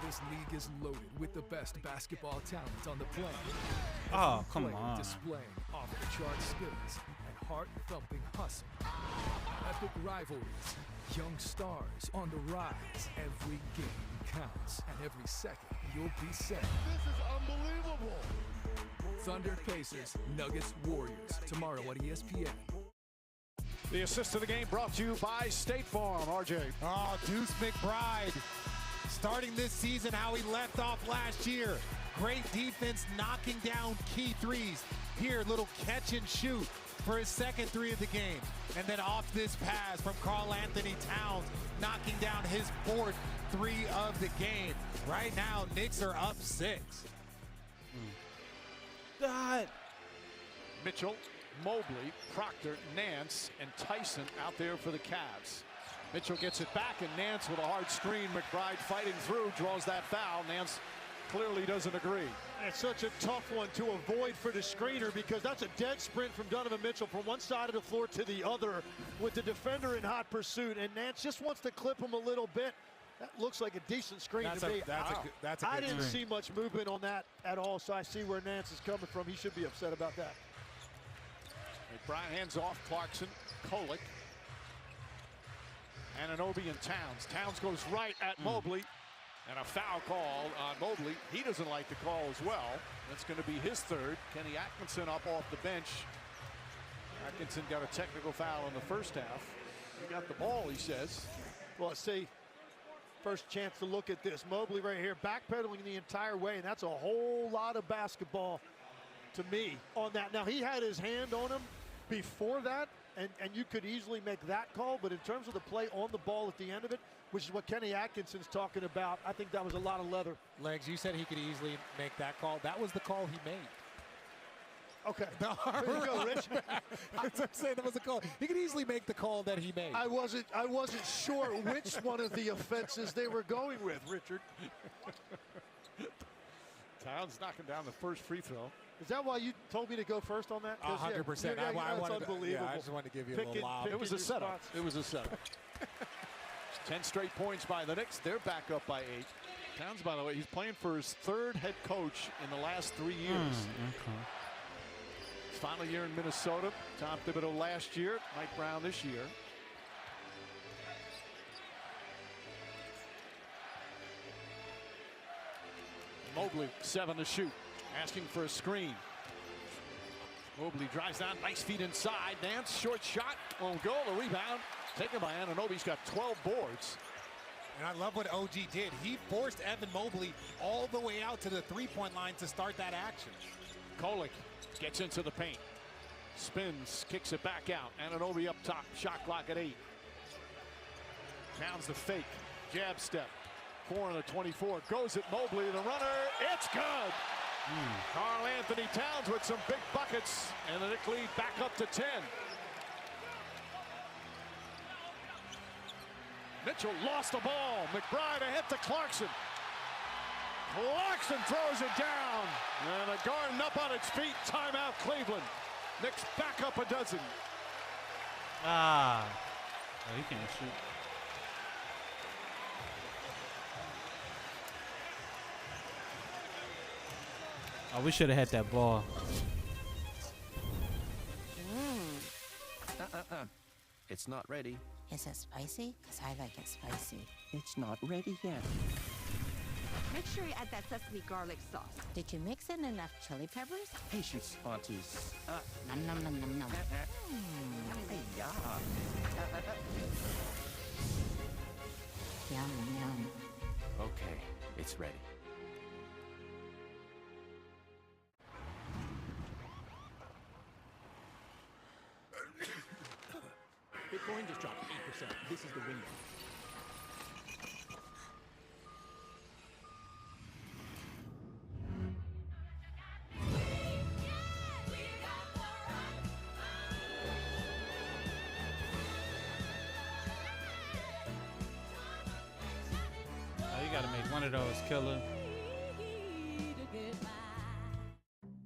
This league is loaded with the best basketball talent on the planet. Oh, come Player on. Displaying off-the-chart skills and heart-thumping hustle. Epic rivalries, young stars on the rise. Every game counts, and every second you'll be set. This is unbelievable. Thunder Pacers, Nuggets Warriors, tomorrow on ESPN. The assist of the game brought to you by State Farm. RJ. Oh, Deuce McBride. Starting this season how he left off last year. Great defense, knocking down key threes. Here, little catch and shoot for his second 3 of the game. And then off this pass from Karl Anthony Towns, knocking down his 4th 3 of the game. Right now, Knicks are up 6. God. Mitchell, Mobley, Proctor, Nance, and Tyson out there for the Cavs. Mitchell gets it back, and Nance with a hard screen. McBride fighting through, draws that foul. Nance clearly doesn't agree. It's such a tough one to avoid for the screener because that's a dead sprint from Donovan Mitchell from one side of the floor to the other with the defender in hot pursuit, and Nance just wants to clip him a little bit. That looks like a decent screen to me. That's a I good didn't screen. see much movement on that at all, so I see where Nance is coming from. He should be upset about that. McBride hands off Clarkson, Kolek, Anunoby, and Towns. Towns goes right at Mobley, and a foul call on Mobley. He doesn't like the call as well. That's going to be his 3rd. Kenny Atkinson up off the bench. Atkinson got a technical foul in the first half. He got the ball, he says. Well, see, first chance to look at this. Mobley right here, backpedaling the entire way, and that's a whole lot of basketball to me on that. Now, he had his hand on him before that, and you could easily make that call, but in terms of the play on the ball at the end of it, which is what Kenny Atkinson's talking about, I think that was a lot of leather. Legs, you said he could easily make that call. That was the call he made. Okay. No, there you go, Rich. That's what I'm saying. That was a call. He could easily make the call that he made. I wasn't sure which one of the offenses they were going with, Richard. Towns knocking down the first free throw. Is that why you told me to go first on that? 100%. Yeah, I wanted that's unbelievable. I just wanted to give you a little lob. It was a setup. It was a setup. 10 straight points by the Knicks. They're back up by 8. Towns, by the way, he's playing for his 3rd head coach in the last 3 years. His final year in Minnesota. Tom Thibodeau last year. Mike Brown this year. Mobley, 7 to shoot. Asking for a screen. Mobley drives down, nice feet inside. Nance, short shot, won't go. The rebound taken by Anunoby. He's got 12 boards. And I love what OG did. He forced Evan Mobley all the way out to the 3-point line to start that action. Kolek gets into the paint. Spins, kicks it back out. Anunoby up top, shot clock at 8. Towns the fake, jab step. 4 on the 24, goes at Mobley, the runner, it's good! Karl Anthony Towns with some big buckets, and the Knicks lead back up to 10. Mitchell lost the ball. McBride ahead to Clarkson. Clarkson throws it down. And the Garden up on its feet. Timeout Cleveland. Knicks back up a dozen. Oh, he can't shoot. Oh, we should have had that ball. It's not ready. Is it spicy? Because I like it spicy. It's not ready yet. Make sure you add that sesame garlic sauce. Did you mix in enough chili peppers? Patience, aunties. Nom nom nom nom nom. Hey, yeah. Yum yum. Okay, it's ready. Bitcoin just dropped 8%. This is the window. Oh, you gotta make one of those, killer.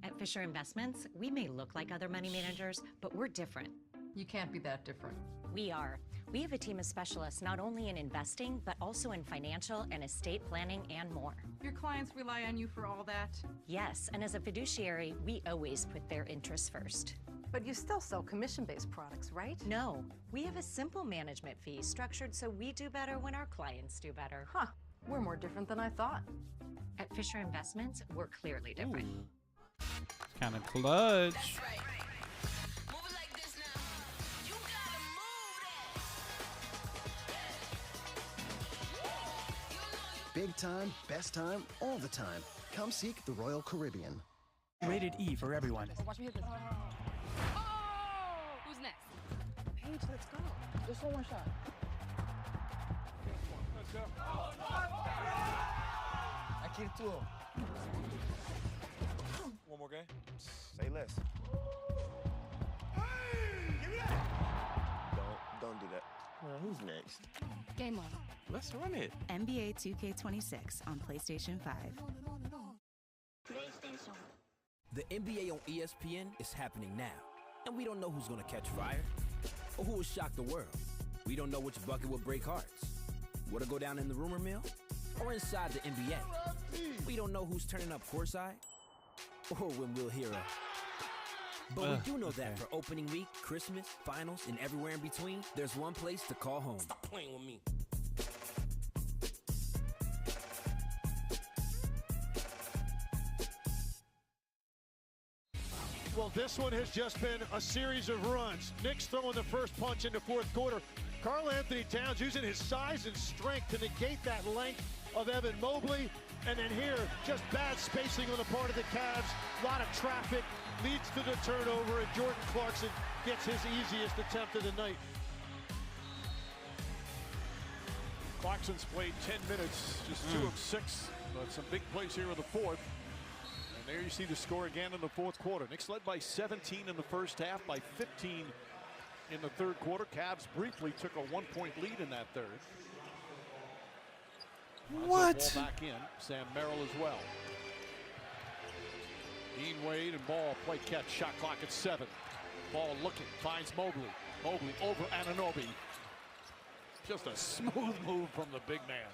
At Fisher Investments, we may look like other money managers, but we're different. You can't be that different. We are. We have a team of specialists not only in investing, but also in financial and estate planning and more. Your clients rely on you for all that? Yes, and as a fiduciary, we always put their interests first. But you still sell commission-based products, right? No, we have a simple management fee structured so we do better when our clients do better. Huh, we're more different than I thought. At Fisher Investments, we're clearly different. Kind of clutch. Big time, best time, all the time. Come seek the Royal Caribbean. Rated E for everyone. Watch me hit this. Oh! Who's next? Paige, let's go. Just one shot. Let's go. Aqui tu. One more game. Say less. Give me that. Don't do that. Who's next? Game on. Let's run it. NBA 2K26 on PlayStation 5. The NBA on ESPN is happening now, and we don't know who's gonna catch fire or who will shock the world. We don't know which bucket will break hearts. What'll go down in the rumor mill or inside the NBA. We don't know who's turning up courtside or when we'll hear a. But we do know that for opening week, Christmas, finals, and everywhere in between, there's one place to call home. Stop playing with me. Well, this one has just been a series of runs. Knicks throwing the first punch in the fourth quarter. Karl Anthony Towns using his size and strength to negate that length of Evan Mobley. And then here, just bad spacing on the part of the Cavs. A lot of traffic leads to the turnover, and Jordan Clarkson gets his easiest attempt of the night. Clarkson's played 10 minutes, just 2 of 6, but some big plays here in the fourth. And there you see the score again in the fourth quarter. Knicks led by 17 in the first half, by 15 in the third quarter. Cavs briefly took a 1-point lead in that third. What? Ball back in. Sam Merrill as well. Dean Wade and Ball play catch. Shot clock at 7. Ball looking, finds Mobley. Mobley over Anunoby. Just a smooth move from the big man.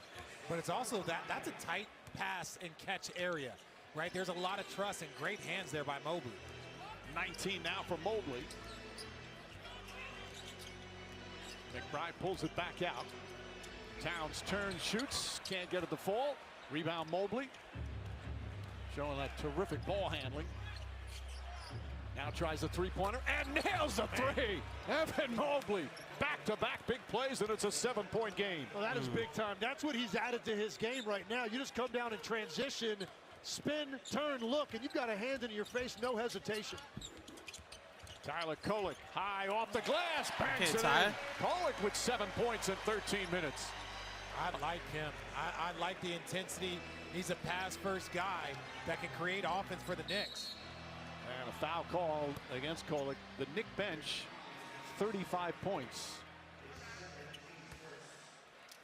But it's also that's a tight pass and catch area, right? There's a lot of trust and great hands there by Mobley. 19 now for Mobley. McBride pulls it back out. Towns turns, shoots, can't get it to fall. Rebound Mobley. Showing that terrific ball handling. Now tries a three-pointer and nails the three. Evan Mobley, back-to-back big plays, and it's a 7-point game. Well, that is big time. That's what he's added to his game right now. You just come down in transition, spin, turn, look, and you've got a hand in your face, no hesitation. Tyler Kolek, high off the glass, banks it in. Kolek with 7 points in 13 minutes. I like him. I like the intensity. He's a pass-first guy that can create offense for the Knicks. And a foul call against Kolek. The Knick bench, 35 points.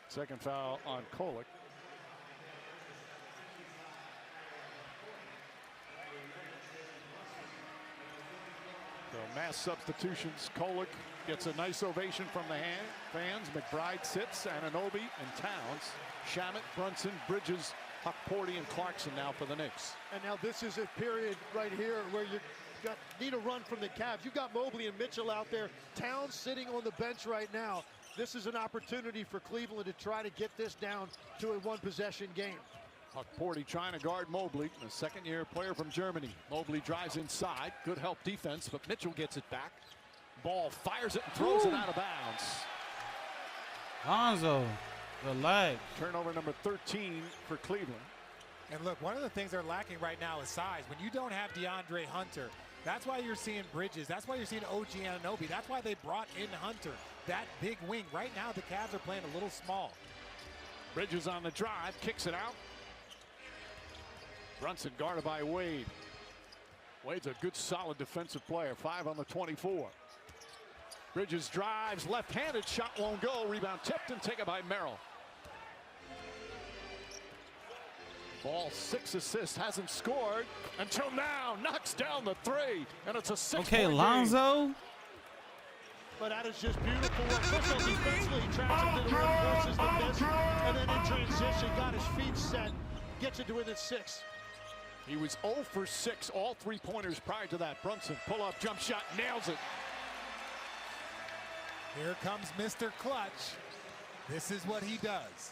Second foul on Kolek. So mass substitutions. Kolek gets a nice ovation from the fans. McBride sits, Anunoby and Towns. Shamet, Brunson, Bridges, Hukporty, and Clarkson now for the Knicks. And now this is a period right here where you need a run from the Cavs. You've got Mobley and Mitchell out there. Towns sitting on the bench right now. This is an opportunity for Cleveland to try to get this down to a one-possession game. Huckporty trying to guard Mobley, a second-year player from Germany. Mobley drives inside. Good help defense, but Mitchell gets it back. Ball fires it and throws it out of bounds. Lonzo, relax. Turnover number 13 for Cleveland. And look, one of the things they're lacking right now is size. When you don't have DeAndre Hunter, that's why you're seeing Bridges. That's why you're seeing OG Anunoby. That's why they brought in Hunter, that big wing. Right now, the Cavs are playing a little small. Bridges on the drive, kicks it out. Brunson guarded by Wade. Wade's a good, solid defensive player. 5 on the 24. Bridges drives, left-handed shot won't go. Rebound tipped and taken by Merrill. Ball 6 assists, hasn't scored until now. Knocks down the 3, and it's a 6-point Okay, Lonzo. game. But that is just beautiful work. First of all, defensively, he traps him to the rim, forces the miss, and then in transition, got his feet set, gets it to within 6. He was 0 for 6, all 3-pointers prior to that. Brunson, pull-up, jump shot, nails it. Here comes Mr. Clutch. This is what he does.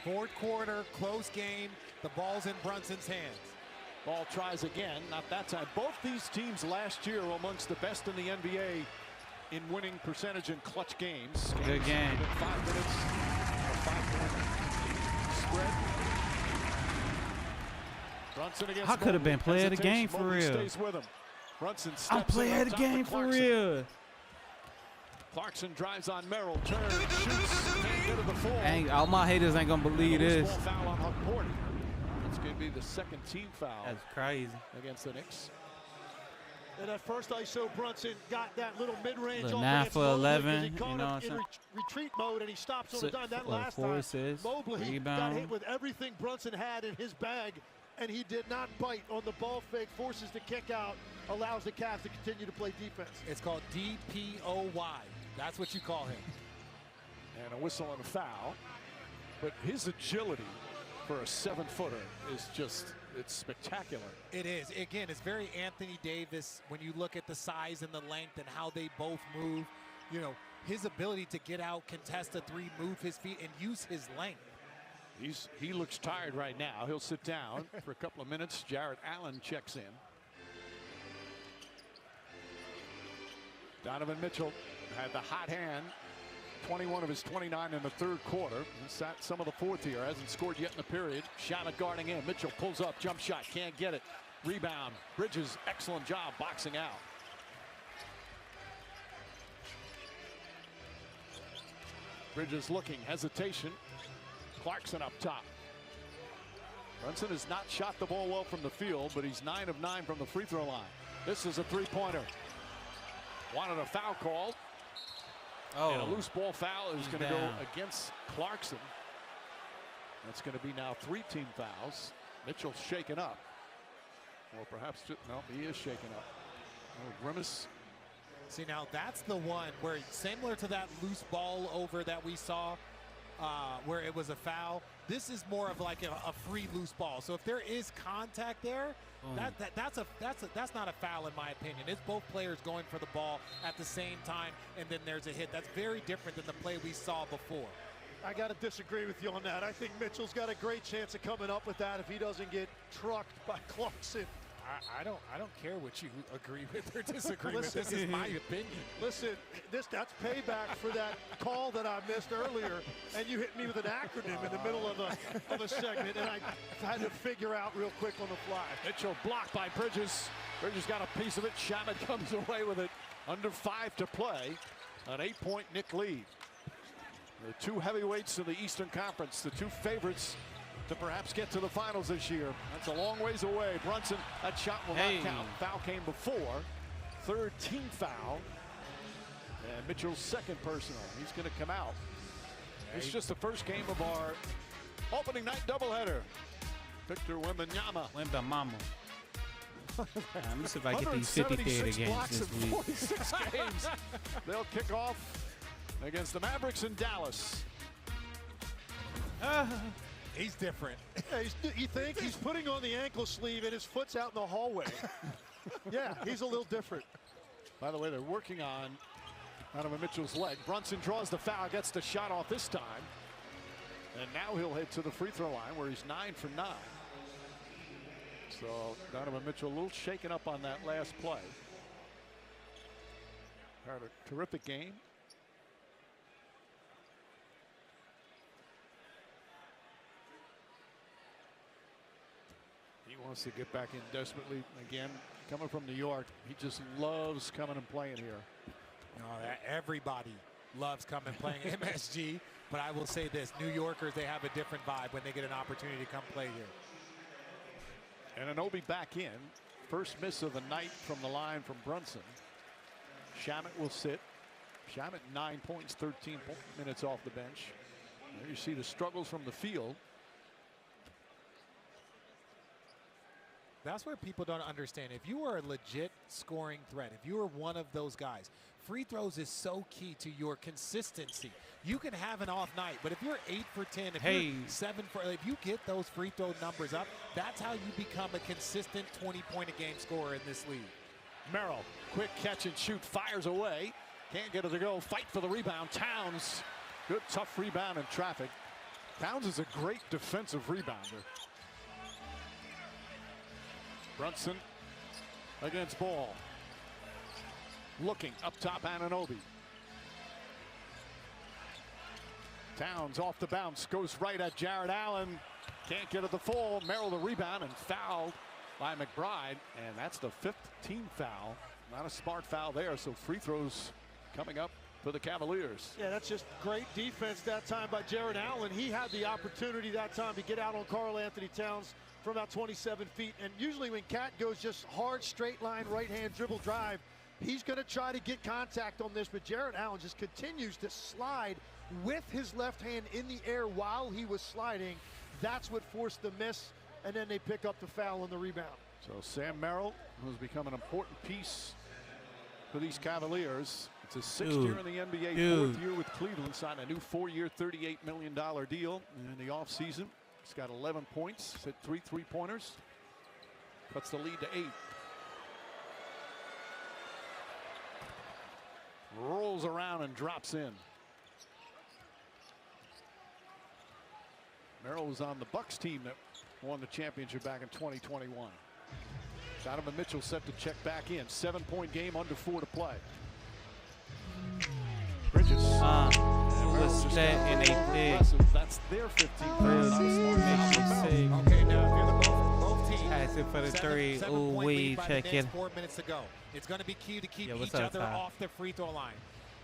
Fourth quarter, close game. The ball's in Brunson's hands. Ball tries again, not that time. Both these teams last year were amongst the best in the NBA in winning percentage in clutch games. Good game. Within 5 minutes, a 5-point spread. Brunson against I could have been player of the hesitation. game for Mobley real. Stays with him. Brunson steps I'm player in of the on top game for Clarkson. real. Clarkson drives on Merrill, turns, shoots, can't get to the floor. All my haters ain't gonna believe this. Ball foul on Huckporty. That's going to be the second team foul. That's crazy. Against the Knicks. And at first ISO, Brunson got that little mid-range Look, off 9 against for Mobley 11, because he caught you know him what I'm in saying? retreat mode, and he stops on the dime. That last 4 time, assists, Mobley got rebound. hit with everything Brunson had in his bag, and he did not bite on the ball fake, forces the kick out, allows the Cavs to continue to play defense. It's called DPOY. That's what you call him. And a whistle and a foul. But his agility for a 7-footer is just, it's spectacular. It is. Again, it's very Anthony Davis when you look at the size and the length and how they both move. You know, his ability to get out, contest a 3, move his feet, and use his length. He looks tired right now. He'll sit down for a couple of minutes. Jarrett Allen checks in. Donovan Mitchell had the hot hand. 21 of his 29 in the third quarter. He sat some of the fourth here. Hasn't scored yet in the period. Shot at guarding in. Mitchell pulls up. Jump shot. Can't get it. Rebound. Bridges. Excellent job boxing out. Bridges looking. Hesitation. Clarkson up top. Brunson has not shot the ball well from the field, but he's 9 of 9 from the free throw line. This is a 3-pointer. Wanted a foul call. Oh, and a loose ball foul is going to go down. against Clarkson. That's going to be now 3 team fouls. Mitchell's shaken up. Or perhaps, no, he is shaken up. Oh, grimace. See, now that's the one where, similar to that loose ball over that we saw, where it was a foul, this is more of like a free loose ball. So if there is contact there, that's not a foul in my opinion. It's both players going for the ball at the same time, and then there's a hit. That's very different than the play we saw before. I got to disagree with you on that. I think Mitchell's got a great chance of coming up with that if he doesn't get trucked by Clarkson. I don't care what you agree with or disagree with. This is my opinion. Listen, that's payback for that call that I missed earlier, and you hit me with an acronym in the middle of a segment, and I had to figure out real quick on the fly. Mitchell blocked by Bridges. Bridges got a piece of it. Shaman comes away with it. Under 5 to play. An 8-point Knick lead. The 2 heavyweights in the Eastern Conference, the 2 favorites to perhaps get to the finals this year. That's a long ways away. Brunson, that shot will not count. Foul came before. 3rd team foul. And Mitchell's 2nd personal. He's going to come out. It's just the first game of our opening night doubleheader. Victor Wembanyama. Wembanyama. Let me see if I get these 50 data games this week. 46 games. They'll kick off against the Mavericks in Dallas. He's different. Yeah, you think he's putting on the ankle sleeve and his foot's out in the hallway. Yeah, he's a little different. By the way, they're working on Donovan Mitchell's leg. Brunson draws the foul, gets the shot off this time. And now he'll head to the free throw line where he's 9 for 9. So Donovan Mitchell a little shaken up on that last play. Had a terrific game. He wants to get back in desperately. Again, coming from New York, he just loves coming and playing here. Everybody loves coming and playing MSG. But I will say this, New Yorkers, they have a different vibe when they get an opportunity to come play here. And Anunoby back in. First miss of the night from the line from Brunson. Shamet will sit. Shamet 9 points, 13 minutes off the bench. There you see the struggles from the field. That's where people don't understand. If you are a legit scoring threat, if you are one of those guys, free throws is so key to your consistency. You can have an off night, but if you're 8 for 10, if you're 7 for, if you get those free throw numbers up, that's how you become a consistent 20-point-a-game scorer in this league. Merrill, quick catch and shoot, fires away. Can't get it to go. Fight for the rebound. Towns, good tough rebound in traffic. Towns is a great defensive rebounder. Brunson against Ball. Looking up top, Anunoby. Towns off the bounce, goes right at Jared Allen. Can't get it to fall. Merrill the rebound and fouled by McBride. And that's the 5th team foul. Not a smart foul there, so free throws coming up for the Cavaliers. Yeah, that's just great defense that time by Jared Allen. He had the opportunity that time to get out on Karl Anthony Towns from about 27 feet. And usually when Cat goes just hard, straight line, right-hand dribble drive, he's going to try to get contact on this, but Jared Allen just continues to slide with his left hand in the air while he was sliding. That's what forced the miss, and then they pick up the foul on the rebound. So Sam Merrill, who's become an important piece for these Cavaliers. It's his 6th year in the NBA, 4th year with Cleveland, signed a new 4-year, $38 million deal in the offseason. He's got 11 points, hit 3 3-pointers, cuts the lead to 8. Rolls around and drops in. Merrill was on the Bucks team that won the championship back in 2021. Donovan Mitchell set to check back in. 7-point game, under 4 to play. Bridges. That's their 15 points. Okay, now if you're both teams. Pass it for the 3. Ooh, we check it. 4 minutes to go. It's going to be key to keep each other off the free throw line.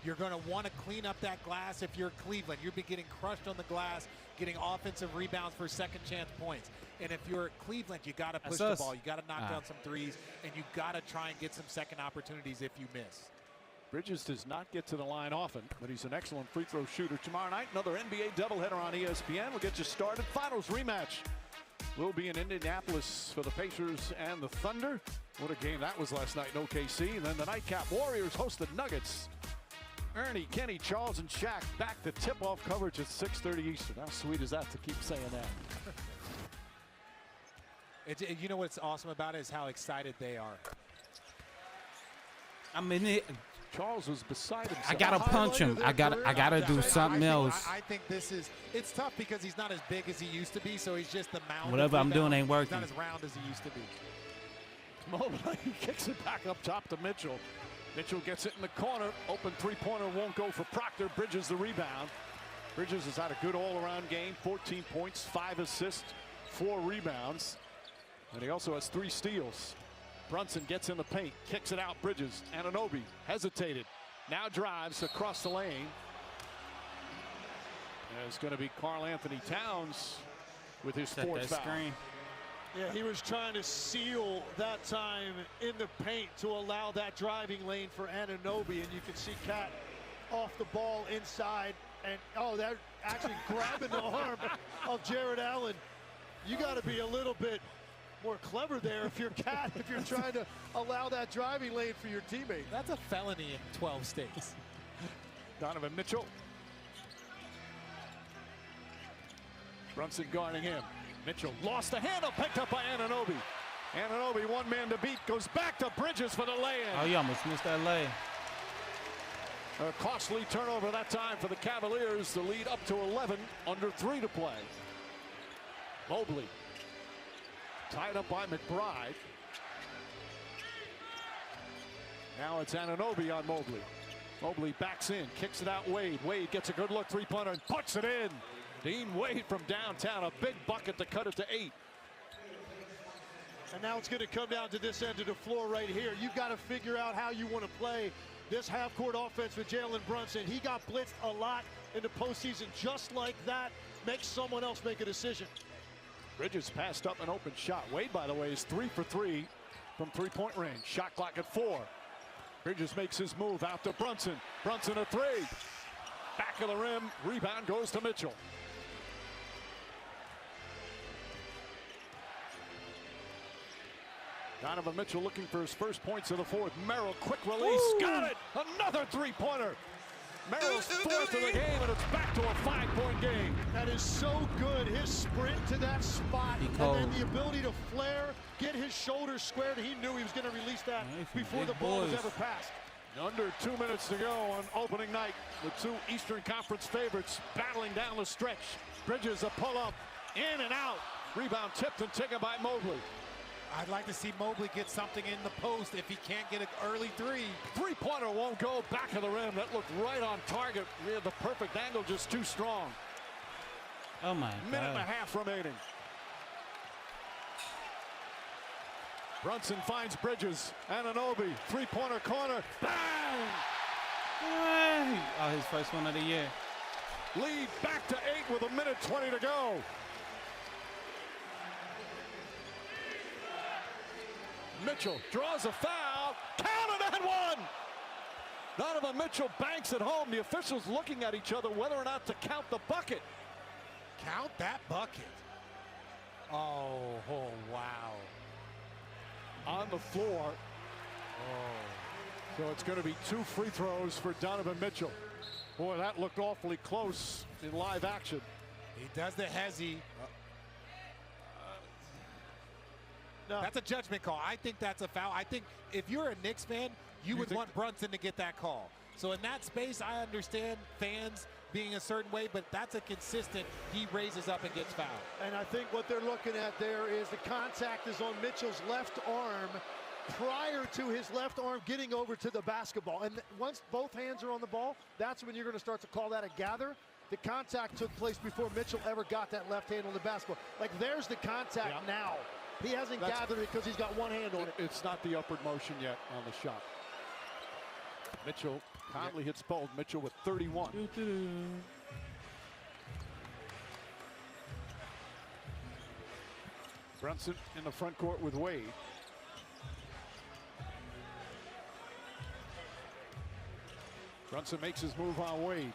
You're going to want to clean up that glass if you're Cleveland. You'll be getting crushed on the glass, getting offensive rebounds for second chance points. And if you're Cleveland, you got to push the ball. You got to knock down some threes, and you got to try and get some second opportunities if you miss. Bridges does not get to the line often, but he's an excellent free throw shooter. Tomorrow night, another NBA doubleheader on ESPN. We'll get you started. Finals rematch will be in Indianapolis for the Pacers and the Thunder. What a game that was last night in OKC. And then the nightcap, Warriors host the Nuggets. Ernie, Kenny, Charles, and Shaq back to tip-off coverage at 6:30 Eastern. How sweet is that to keep saying that? You know what's awesome about it is how excited they are. I mean, Charles was beside himself. I gotta punch him. I gotta do something else. I think it's tough because he's not as big as he used to be, so he's just the mound. Whatever I'm doing ain't working. He's not as round as he used to be. Mobley kicks it back up top to Mitchell. Mitchell gets it in the corner. Open three-pointer won't go for Proctor. Bridges the rebound. Bridges has had a good all-around game. 14 points, 5 assists, 4 rebounds. And he also has 3 steals. Brunson gets in the paint, kicks it out. Bridges. Anunoby hesitated. Now drives across the lane. And it's going to be Karl Anthony Towns with his 4th foul. Screen. Yeah, he was trying to seal that time in the paint to allow that driving lane for Anunoby, and you can see Cat off the ball inside, and that actually grabbing the arm of Jared Allen. You got to be a little bit more clever there if you're Cat, if you're trying to allow that driving lane for your teammate. That's a felony in 12 states. Donovan Mitchell. Brunson guarding him. Mitchell lost the handle, picked up by Anunoby. Anunoby, one man to beat, goes back to Bridges for the lay-in. Oh, you almost missed that lay. A costly turnover that time for the Cavaliers. The lead up to 11, under 3 to play. Mobley Tied up by McBride. Now it's Anunoby on Mobley. Mobley backs in, kicks it out Wade. Wade gets a good look, three-pointer, and puts it in. Dean Wade from downtown, a big bucket to cut it to 8. And now it's going to come down to this end of the floor right here. You've got to figure out how you want to play this half-court offense with Jalen Brunson. He got blitzed a lot in the postseason. Just like that, makes someone else make a decision. Bridges passed up an open shot. Wade, by the way, is 3 for 3 from three-point range. Shot clock at 4. Bridges makes his move out to Brunson. Brunson a 3. Back of the rim. Rebound goes to Mitchell. Donovan Mitchell looking for his first points of the fourth. Merrill, quick release. Ooh. Got it. Another three-pointer. Merrill's fourth of the game, and it's back to a 5-point game. That is so good. His sprint to that spot, and then the ability to flare, get his shoulders squared. He knew he was going to release that before the ball was ever passed. Under 2 minutes to go on opening night. The two Eastern Conference favorites battling down the stretch. Bridges a pull-up, in and out. Rebound tipped and taken by Mobley. I'd like to see Mobley get something in the post if he can't get an early 3. Three-pointer won't go. Back of the rim. That looked right on target. We had the perfect angle, just too strong. Oh my God. Minute and a half remaining. Brunson finds Bridges. Anunoby, three-pointer corner. Bang! Oh, his first one of the year. Lead back to 8 with a minute 20 to go. Mitchell draws a foul. Counted and one. Donovan Mitchell banks it home. The officials looking at each other whether or not to count the bucket. Count that bucket. Oh wow. On the floor. So it's going to be 2 free throws for Donovan Mitchell. Boy, that looked awfully close in live action. He does the hezzy. No. That's a judgment call. I think that's a foul. I think if you're a Knicks fan, you would want Brunson to get that call. So in that space, I understand fans being a certain way, but that's a consistent, he raises up and gets fouled. And I think what they're looking at there is the contact is on Mitchell's left arm prior to his left arm getting over to the basketball. And once both hands are on the ball, that's when you're going to start to call that a gather. The contact took place before Mitchell ever got that left hand on the basketball. Like, there's the contact now. He hasn't gathered it because he's got one hand on it. It's not the upward motion yet on the shot. Mitchell Conley hits both. Mitchell with 31. Brunson in the front court with Wade. Brunson makes his move on Wade.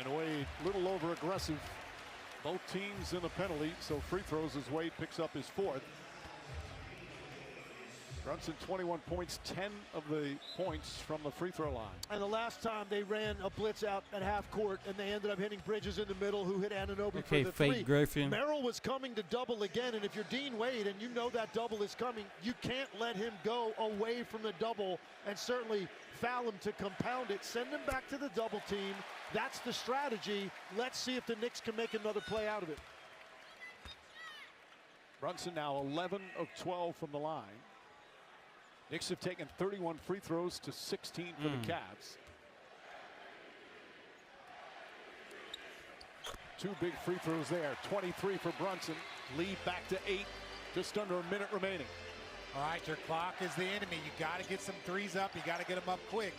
And Wade a little over aggressive. Both teams in the penalty, so free throws as Wade picks up his 4th. Brunson 21 points, 10 of the points from the free throw line. And the last time they ran a blitz out at half court and they ended up hitting Bridges in the middle, who hit Anunoby for the 3. Griffin. Merrill was coming to double again, and if you're Dean Wade and you know that double is coming, you can't let him go away from the double and certainly foul him to compound it. Send him back to the double team. That's the strategy. Let's see if the Knicks can make another play out of it. Brunson now 11 of 12 from the line. Knicks have taken 31 free throws to 16 for the Cavs. 2 big free throws there. 23 for Brunson. Lead back to 8. Just under a minute remaining. All right, your clock is the enemy. You got to get some threes up. You got to get them up quick.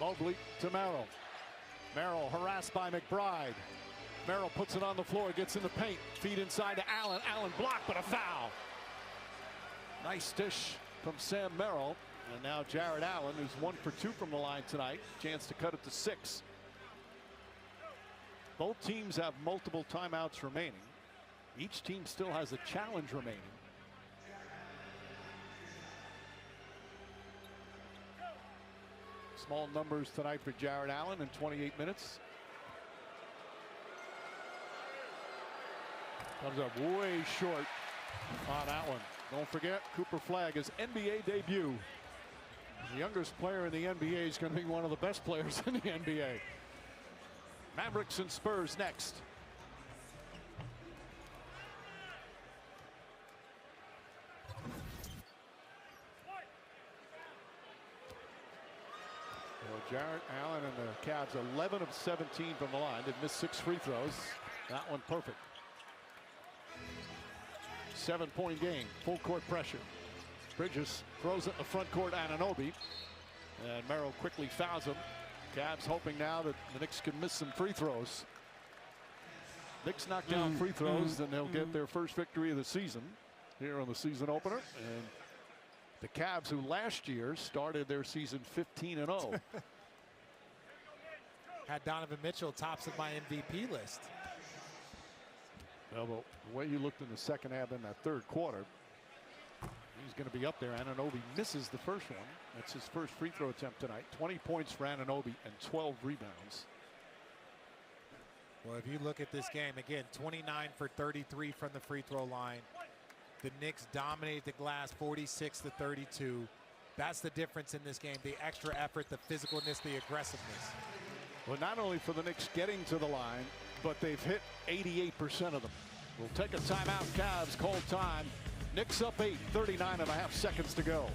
Mobley to Merrill. Merrill harassed by McBride. Merrill puts it on the floor, gets in the paint. Feed inside to Allen. Allen blocked, but a foul. Nice dish from Sam Merrill. And now Jared Allen, who's 1 for 2 from the line tonight. Chance to cut it to 6. Both teams have multiple timeouts remaining. Each team still has a challenge remaining. Small numbers tonight for Jared Allen in 28 minutes. Comes up way short on that one. Don't forget, Cooper Flagg, his NBA debut. The youngest player in the NBA is going to be one of the best players in the NBA. Mavericks and Spurs next. Jarrett Allen and the Cavs 11 of 17 from the line. They've missed 6 free throws. That one perfect. 7-point game. Full court pressure. Bridges throws it in the front court. Anunoby. And Merrill quickly fouls him. Cavs hoping now that the Knicks can miss some free throws. Knicks knock down free throws, then they'll get their first victory of the season here on the season opener. And the Cavs, who last year started their season 15-0. Had Donovan Mitchell tops of my MVP list. Well, the way you looked in the second half in that third quarter, he's going to be up there. Anunoby misses the first one. That's his first free throw attempt tonight. 20 points for Anunoby and 12 rebounds. Well, if you look at this game, again, 29 for 33 from the free throw line. The Knicks dominated the glass 46-32. That's the difference in this game. The extra effort, the physicalness, the aggressiveness. Well, not only for the Knicks getting to the line, but they've hit 88% of them. We'll take a timeout. Cavs call time. Knicks up 8, 39.5 seconds to go.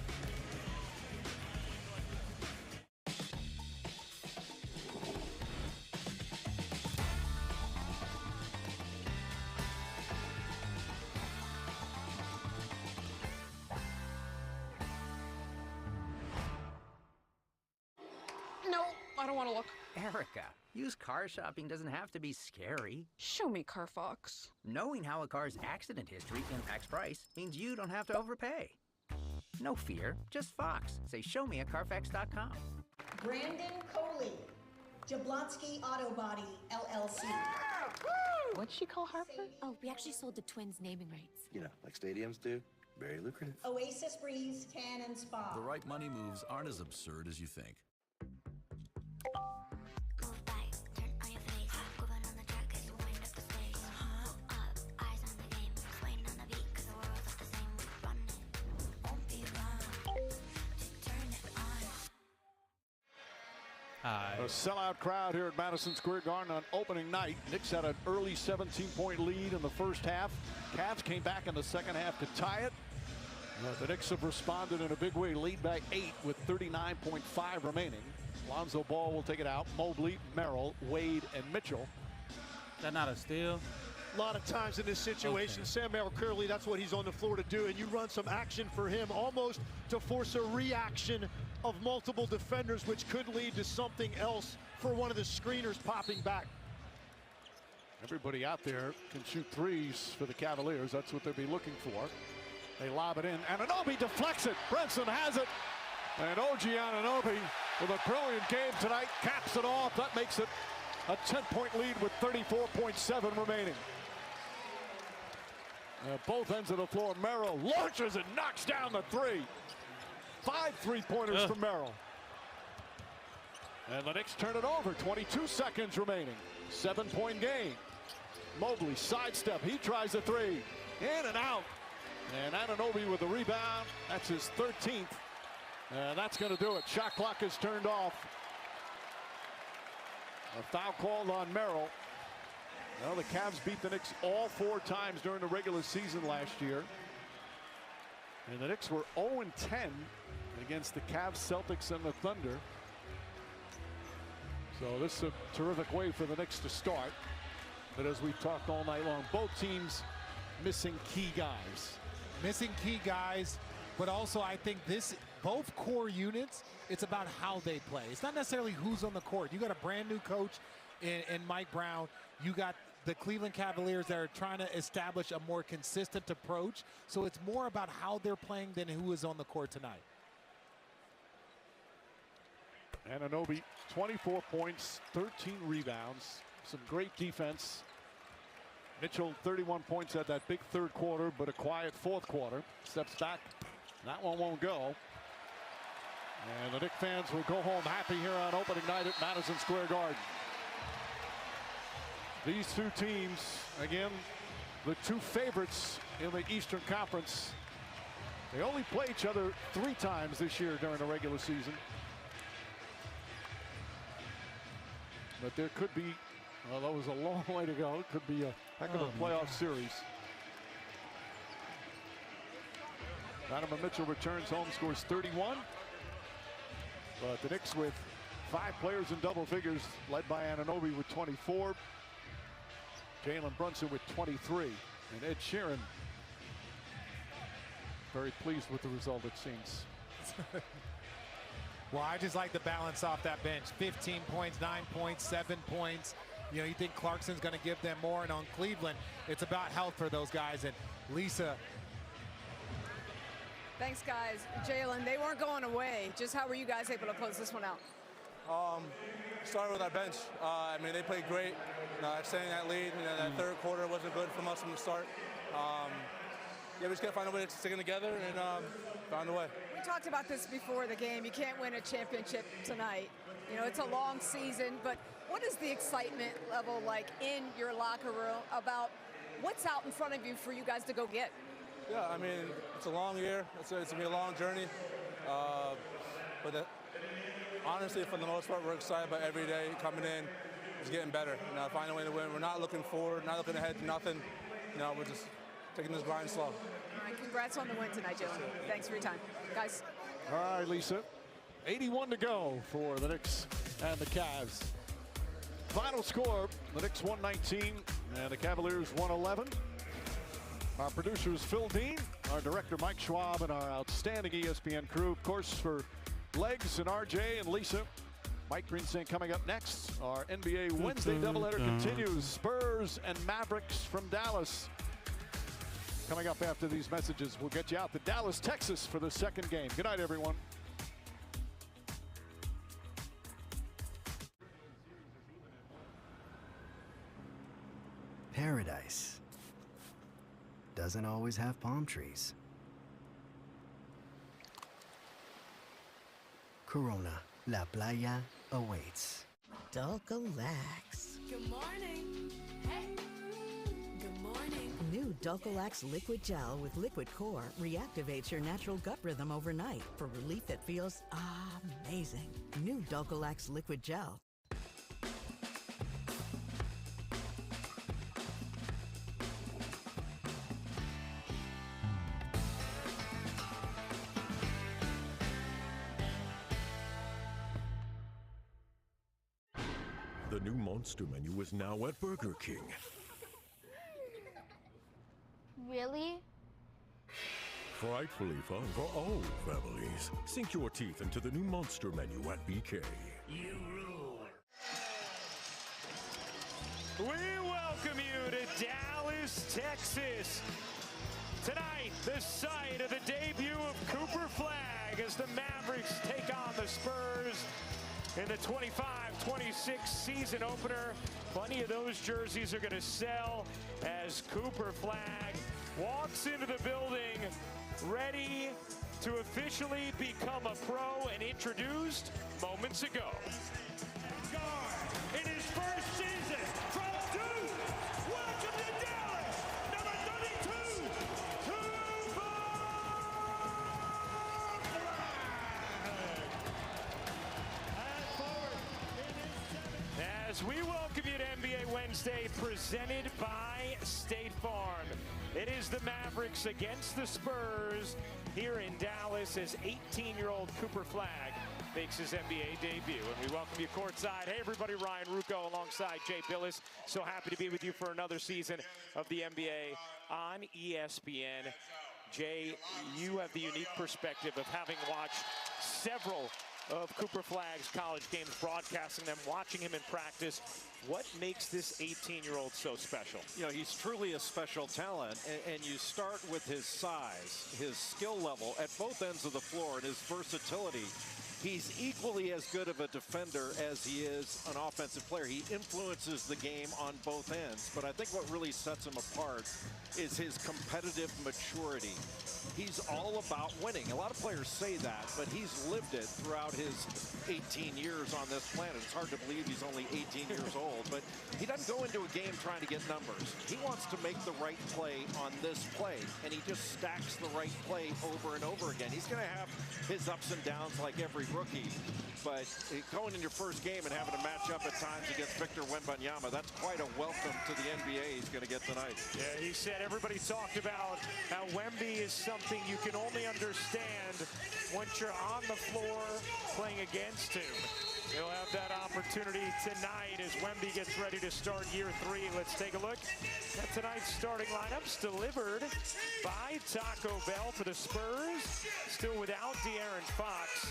No, I don't want to look. Erica, used car shopping doesn't have to be scary. Show me Carfax. Knowing how a car's accident history impacts price means you don't have to overpay. No fear, just Fox. Say show me at Carfax.com. Brandon Coley, Jablonski Auto Body, LLC. What'd she call Harper? Oh, we actually sold the Twins naming rights. You know, like stadiums do. Very lucrative. Oasis Breeze Tan and Spa. The right money moves aren't as absurd as you think. A sellout crowd here at Madison Square Garden on opening night. Knicks had an early 17-point lead in the first half. Cavs came back in the second half to tie it. The Knicks have responded in a big way, lead by 8 with 39.5 remaining. Lonzo Ball will take it out. Mobley, Merrill, Wade, and Mitchell. That not a steal? A lot of times in this situation, okay. Sam Merrill Curley, that's what he's on the floor to do, and you run some action for him almost to force a reaction of multiple defenders, which could lead to something else for one of the screeners popping back. Everybody out there can shoot threes for the Cavaliers. That's what they'll be looking for. They lob it in. Anunoby deflects it. Brunson has it. And OG Anunoby with a brilliant game tonight caps it off. That makes it a 10-point lead with 34.7 remaining. At both ends of the floor, Merrill launches and knocks down the three. 5 3-pointers for Merrill. And the Knicks turn it over. 22 seconds remaining. 7-point game. Mobley sidestep. He tries the three. In and out. And Anunoby with the rebound. That's his 13th. And that's going to do it. Shot clock is turned off. A foul called on Merrill. Well, the Cavs beat the Knicks all 4 times during the regular season last year. And the Knicks were 0-10 against the Cavs, Celtics, and the Thunder. So this is a terrific way for the Knicks to start. But as we've talked all night long, both teams missing key guys. Missing key guys, but also I think both core units, it's about how they play. It's not necessarily who's on the court. You got a brand new coach in Mike Brown. You got the Cleveland Cavaliers that are trying to establish a more consistent approach. So it's more about how they're playing than who is on the court tonight. Anunoby, 24 points, 13 rebounds, some great defense. Mitchell, 31 points at that big third quarter, but a quiet fourth quarter. Steps back. That one won't go. And the Knicks fans will go home happy here on opening night at Madison Square Garden. These two teams, again, the two favorites in the Eastern Conference. They only play each other 3 times this year during the regular season. But there could be, well, that was a long way to go. It could be a heck of a playoff series. Donovan Mitchell returns home, scores 31. But the Knicks with 5 players in double figures, led by Anunoby with 24. Jalen Brunson with 23. And Ed Sheeran very pleased with the result, it seems. Well, I just like the balance off that bench. 15 points, 9 points, 7 points. You know, you think Clarkson's going to give them more, and on Cleveland, it's about health for those guys. And Lisa. Thanks, guys. Jalen, they weren't going away. Just how were you guys able to close this one out? Started with our bench. I mean, they played great. Extending that lead. That third quarter wasn't good from us from the start. Yeah, we just got to find a way to stick it together and find a way. We talked about this before the game. You can't win a championship tonight. You know, it's a long season, but what is the excitement level like in your locker room about what's out in front of you for you guys to go get? Yeah, I mean, it's a long year. It's going to be a long journey. But honestly, for the most part, we're excited about every day coming in. It's getting better. You know, finding a way to win. We're not looking forward, not looking ahead to nothing. You know, we're just taking this grind slow. All right, congrats on the win tonight, Jalen. Thanks for your time. Guys. All right, Lisa. 81 to go for the Knicks and the Cavs. Final score, the Knicks 119 and the Cavaliers 111. Our producer is Phil Dean, our director Mike Schwab, and our outstanding ESPN crew. Of course, for Legs and RJ and Lisa. Mike Greensand coming up next. Our NBA Wednesday doubleheader continues. Spurs and Mavericks from Dallas. Coming up after these messages, we'll get you out to Dallas, Texas for the second game. Good night, everyone. Paradise doesn't always have palm trees. Corona, La Playa awaits. Dulcolax. Good morning. Hey. Good morning. New Dulcolax Liquid Gel with Liquid Core reactivates your natural gut rhythm overnight for relief that feels amazing. New Dulcolax Liquid Gel. The new Monster Menu is now at Burger King. Really? Frightfully fun for all families. Sink your teeth into the new Monster Menu at BK. You rule. We welcome you to Dallas, Texas. Tonight, the site of the debut of Cooper Flag as the Mavericks take on the Spurs in the 25-26 season opener. Plenty of those jerseys are going to sell as Cooper Flag walks into the building ready to officially become a pro and introduced moments ago. In his first season from Duke, welcome to Dallas, number 32, Cooper As we welcome you to NBA Wednesday, presented by State Farm. It is the Mavericks against the Spurs here in Dallas as 18-year-old Cooper Flag makes his NBA debut. And we welcome you courtside. Hey, everybody, Ryan Rucco alongside Jay Billis. So happy to be with you for another season of the NBA on ESPN. Jay, you have the unique perspective of having watched several of Cooper Flag's college games, broadcasting them, watching him in practice. What makes this 18-year-old so special? You know, he's truly a special talent, and you start with his size, his skill level at both ends of the floor, and his versatility. He's equally as good of a defender as he is an offensive player. He influences the game on both ends, but I think what really sets him apart is his competitive maturity. He's all about winning. A lot of players say that, but he's lived it throughout his 18 years on this planet. It's hard to believe he's only 18 years old, but he doesn't go into a game trying to get numbers. He wants to make the right play on this play, and he just stacks the right play over and over again. He's going to have his ups and downs like every rookie, but going in your first game and having to match up at times against Victor Wembanyama, that's quite a welcome to the NBA he's going to get tonight. Yeah, he said everybody talked about how Wemby is something you can only understand once you're on the floor playing against him. He'll have that opportunity tonight as Wemby gets ready to start year 3. Let's take a look at tonight's starting lineups delivered by Taco Bell for the Spurs. Still without De'Aaron Fox,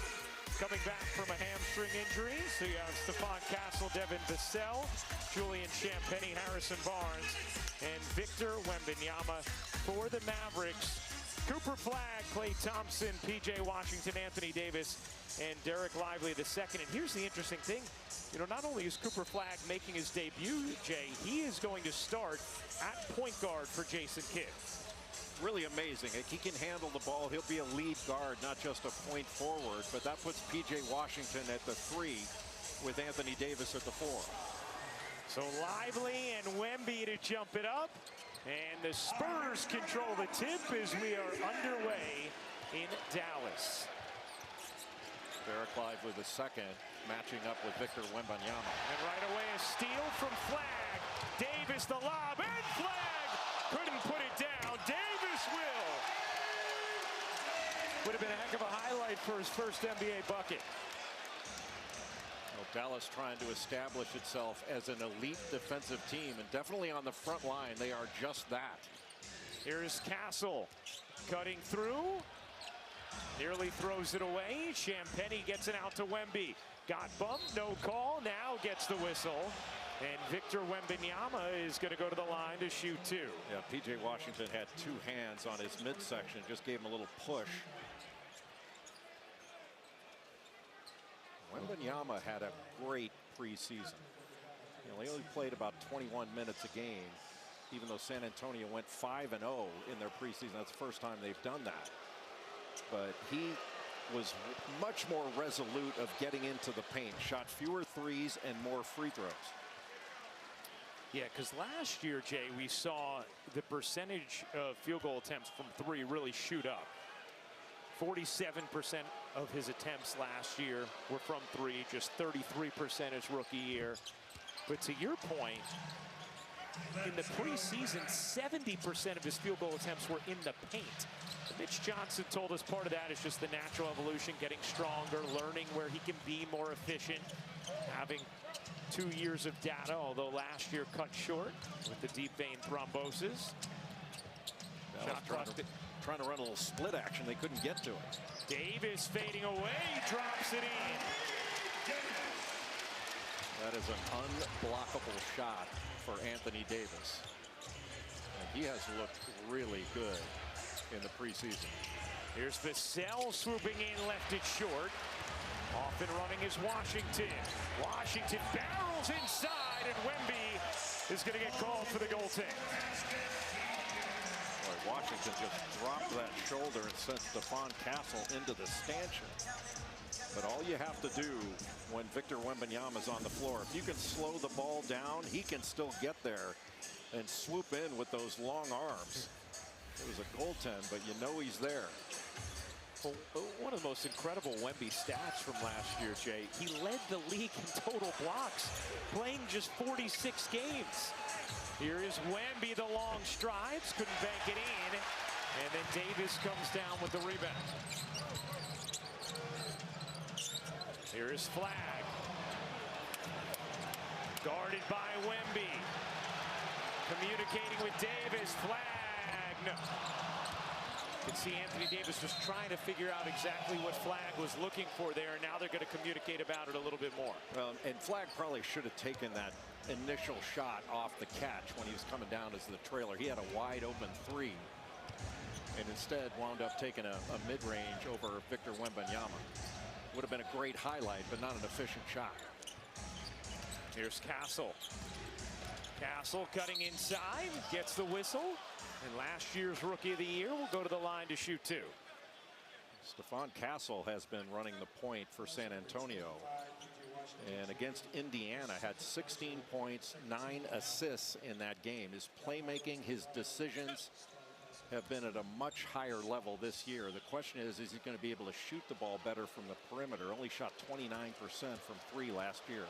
coming back from a hamstring injury. So you have Stephon Castle, Devin Vassell, Julian Champagnie, Harrison Barnes, and Victor Wembanyama for the Mavericks. Cooper Flagg, Klay Thompson, P.J. Washington, Anthony Davis, and Derek Lively II. And here's the interesting thing. You know, not only is Cooper Flagg making his debut, Jay, he is going to start at point guard for Jason Kidd. Really amazing. If he can handle the ball, he'll be a lead guard, not just a point forward. But that puts P.J. Washington at the 3 with Anthony Davis at the 4. So Lively and Wemby to jump it up. And the Spurs control the tip as we are underway in Dallas. Derek Lively II matching up with Victor Wembanyama. And right away a steal from Flagg. Davis the lob, and Flagg couldn't put it down. Davis will. Would have been a heck of a highlight for his first NBA bucket. Well, Dallas trying to establish itself as an elite defensive team, and definitely on the front line they are just that. Here's Castle cutting through. Nearly throws it away. Champagnie gets it out to Wemby. Got bumped, no call, now gets the whistle. And Victor Wembanyama is going to go to the line to shoot 2. Yeah, P.J. Washington had 2 hands on his midsection, just gave him a little push. Wembanyama had a great preseason. You know, he only played about 21 minutes a game, even though San Antonio went 5-0 in their preseason. That's the first time they've done that. But he was much more resolute of getting into the paint, shot fewer threes and more free throws. Yeah, because last year, Jay, we saw the percentage of field goal attempts from 3 really shoot up. 47% of his attempts last year were from 3, just 33% his rookie year. But to your point, in the preseason, 70% of his field goal attempts were in the paint. Mitch Johnson told us part of that is just the natural evolution, getting stronger, learning where he can be more efficient, having 2 years of data, although last year cut short with the deep vein thrombosis. Trying to run a little split action. They couldn't get to it. Davis fading away, drops it in. That is an unblockable shot for Anthony Davis. And he has looked really good in the preseason. Here's Vassell swooping in, left it short. Off and running is Washington. Washington barrels inside, and Wemby is going to get called for the goaltend. Boy, Washington just dropped that shoulder and sent Stephon Castle into the stanchion. But all you have to do when Victor Wembanyama is on the floor, if you can slow the ball down, he can still get there and swoop in with those long arms. It was a goaltend, but you know he's there. Well, one of the most incredible Wemby stats from last year, Jay. He led the league in total blocks, playing just 46 games. Here is Wemby, the long strides, couldn't bank it in, and then Davis comes down with the rebound. Here is Flagg. Guarded by Wemby. Communicating with Davis. Flagg, no. You can see Anthony Davis was trying to figure out exactly what Flagg was looking for there. Now they're going to communicate about it a little bit more. Well, and Flagg probably should have taken that initial shot off the catch when he was coming down as the trailer. He had a wide open 3 and instead wound up taking a mid-range over Victor Wembanyama. Would have been a great highlight, but not an efficient shot. Here's Castle. Castle cutting inside, gets the whistle. And last year's Rookie of the Year will go to the line to shoot 2. Stephon Castle has been running the point for San Antonio. And against Indiana, had 16 points, 9 assists in that game. His playmaking, his decisions have been at a much higher level this year. The question is he going to be able to shoot the ball better from the perimeter? Only shot 29% from 3 last year.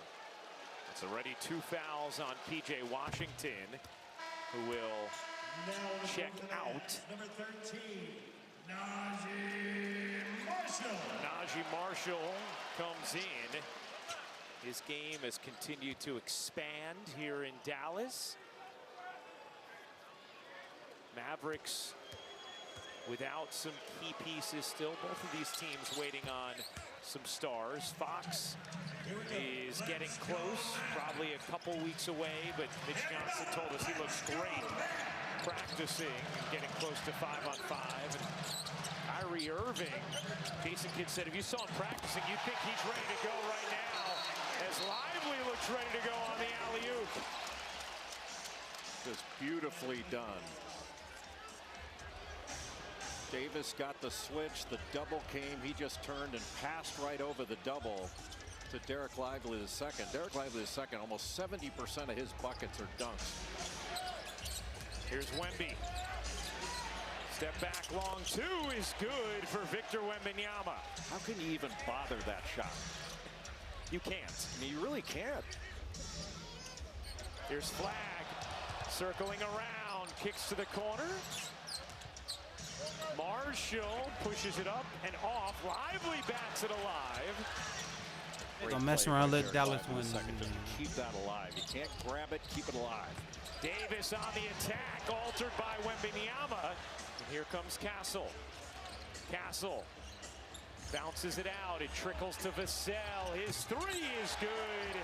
It's already 2 fouls on P.J. Washington, who will check out. Number 13, Najee Marshall. Najee Marshall comes in. His game has continued to expand here in Dallas. Mavericks without some key pieces still. Both of these teams waiting on some stars. Fox is getting close, probably a couple weeks away, but Mitch Johnson told us he looks great practicing and getting close to 5-on-5. And Kyrie Irving, Jason Kidd said, if you saw him practicing, you'd think he's ready to go right now. As Lively looks ready to go on the alley-oop. Just beautifully done. Davis got the switch, the double came, he just turned and passed right over the double to Derek Lively II. Derek Lively II, almost 70% of his buckets are dunks. Here's Wemby. Step back long two is good for Victor Wembanyama. How can you even bother that shot? You can't. I mean, you really can't. Here's Flag circling around, kicks to the corner. Marshall pushes it up and off. Lively bats it alive. Don't mess around, let Dallas win. Keep that alive. You can't grab it, keep it alive. Davis on the attack, altered by Wembanyama. And here comes Castle. Castle bounces it out. It trickles to Vassell. His three is good.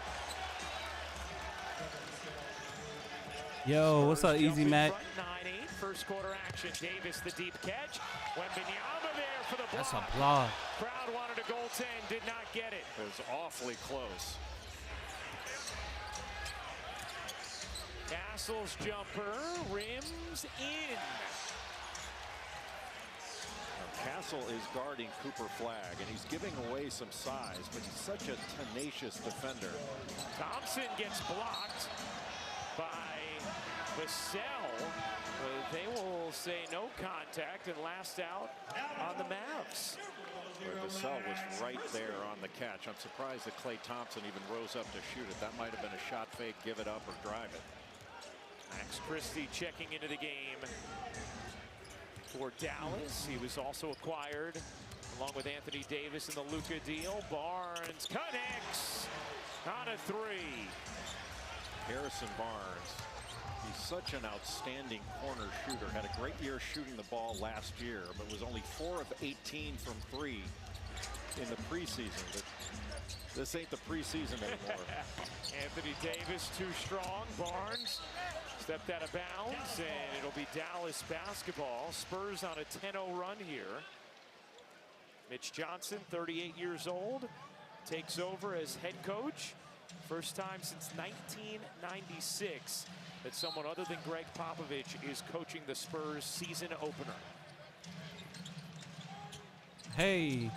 Yo, what's up, Easy Mac? 9-8, first quarter action. Davis, the deep catch. Wembanyama there for the block. That's a block. Crowd wanted a goaltend, did not get it. It was awfully close. Castle's jumper rims in. Castle is guarding Cooper Flag, and he's giving away some size, but he's such a tenacious defender. Thompson gets blocked by Vassell. They will say no contact and last out on the Mavs. Vassell was right there on the catch. I'm surprised that Klay Thompson even rose up to shoot it. That might have been a shot fake, give it up, or drive it. Max Christie checking into the game for Dallas. He was also acquired along with Anthony Davis in the Luka deal. Barnes connects on a three. Harrison Barnes, he's such an outstanding corner shooter. Had a great year shooting the ball last year, but was only 4 of 18 from 3 in the preseason. But this ain't the preseason anymore. Anthony Davis too strong. Barnes stepped out of bounds, and it'll be Dallas basketball. Spurs on a 10-0 run here. Mitch Johnson, 38 years old, takes over as head coach. First time since 1996 that someone other than Greg Popovich is coaching the Spurs season opener. Hey,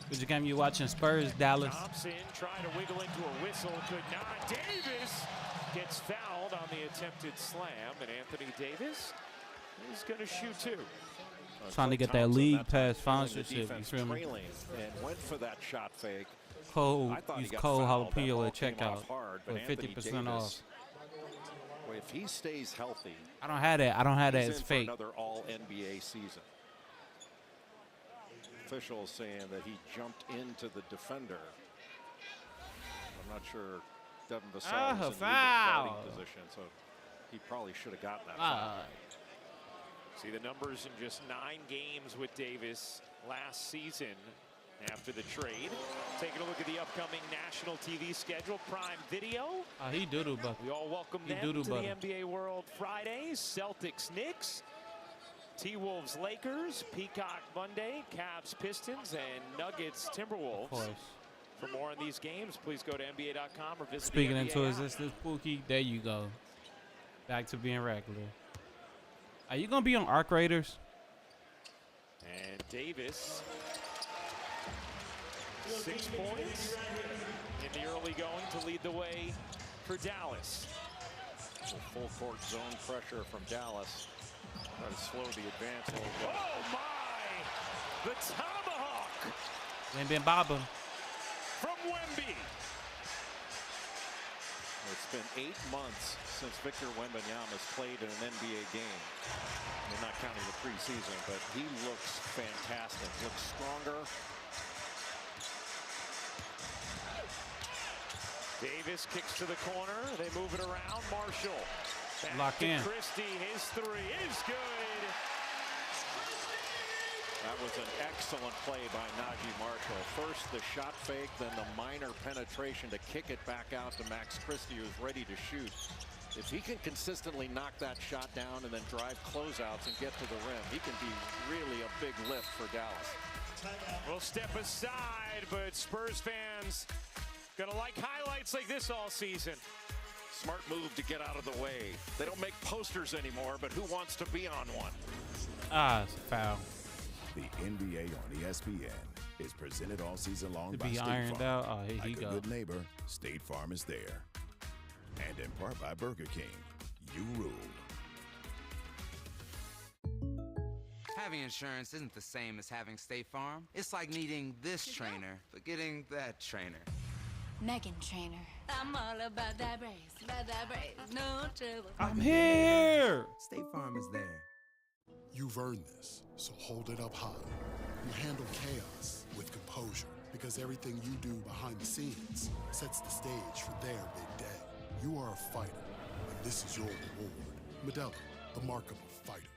good game you watching Spurs, Dallas. Thompson trying to wiggle into a whistle, could not. Davis gets fouled on the attempted slam, and Anthony Davis is going to shoot two. Trying to get that league pass sponsorship, you feel me? And went for that shot fake. Cold, use cold jalapeno at checkout for 50% off. Well, if he stays healthy, I don't have that. I don't have that. It's fake. Another All NBA season. Officials saying that he jumped into the defender. I'm not sure Devin Vassell was in the guarding position, so he probably should have gotten that foul. See the numbers in just 9 games with Davis last season after the trade. Taking a look at the upcoming national TV schedule, Prime Video. He doodle butter. We all welcome them to the NBA World Fridays. Celtics, Knicks, T-Wolves, Lakers, Peacock Monday, Cavs, Pistons, and Nuggets, Timberwolves. Of course. For more on these games, please go to NBA.com or visit Speaking the NBA into app. existence, Pookie, there you go. Back to being regular. Are you going to be on Arc Raiders? And Davis, 6 points in the early going to lead the way for Dallas. Full court zone pressure from Dallas. Try to slow the advance a little bit. Oh my! The tomahawk Ain't been bobbing. from Wemby. It's been 8 months since Victor Wembanyama's played in an NBA game. I mean, not counting the preseason, but he looks fantastic. Looks stronger. Davis kicks to the corner. They move it around. Marshall. Back Lock to in. Christie. His three is good. That was an excellent play by Najee Marshall. First the shot fake, then the minor penetration to kick it back out to Max Christie, who's ready to shoot. If he can consistently knock that shot down and then drive closeouts and get to the rim, he can be really a big lift for Dallas. We'll step aside, but Spurs fans gonna like highlights like this all season. Smart move to get out of the way. They don't make posters anymore, but who wants to be on one? Ah, it's a foul. The NBA on ESPN is presented all season long To by be State ironed Farm. out. Oh, here Like he a go. good neighbor, State Farm is there. And in part by Burger King. You rule. Having insurance isn't the same as having State Farm. It's like needing this trainer, but getting that trainer. Megan Trainer. I'm all about that brace, no trouble. I'm here. State Farm is there. You've earned this, so hold it up high. You handle chaos with composure, because everything you do behind the scenes sets the stage for their big day. You are a fighter, and this is your reward. Modelo, the mark of a fighter.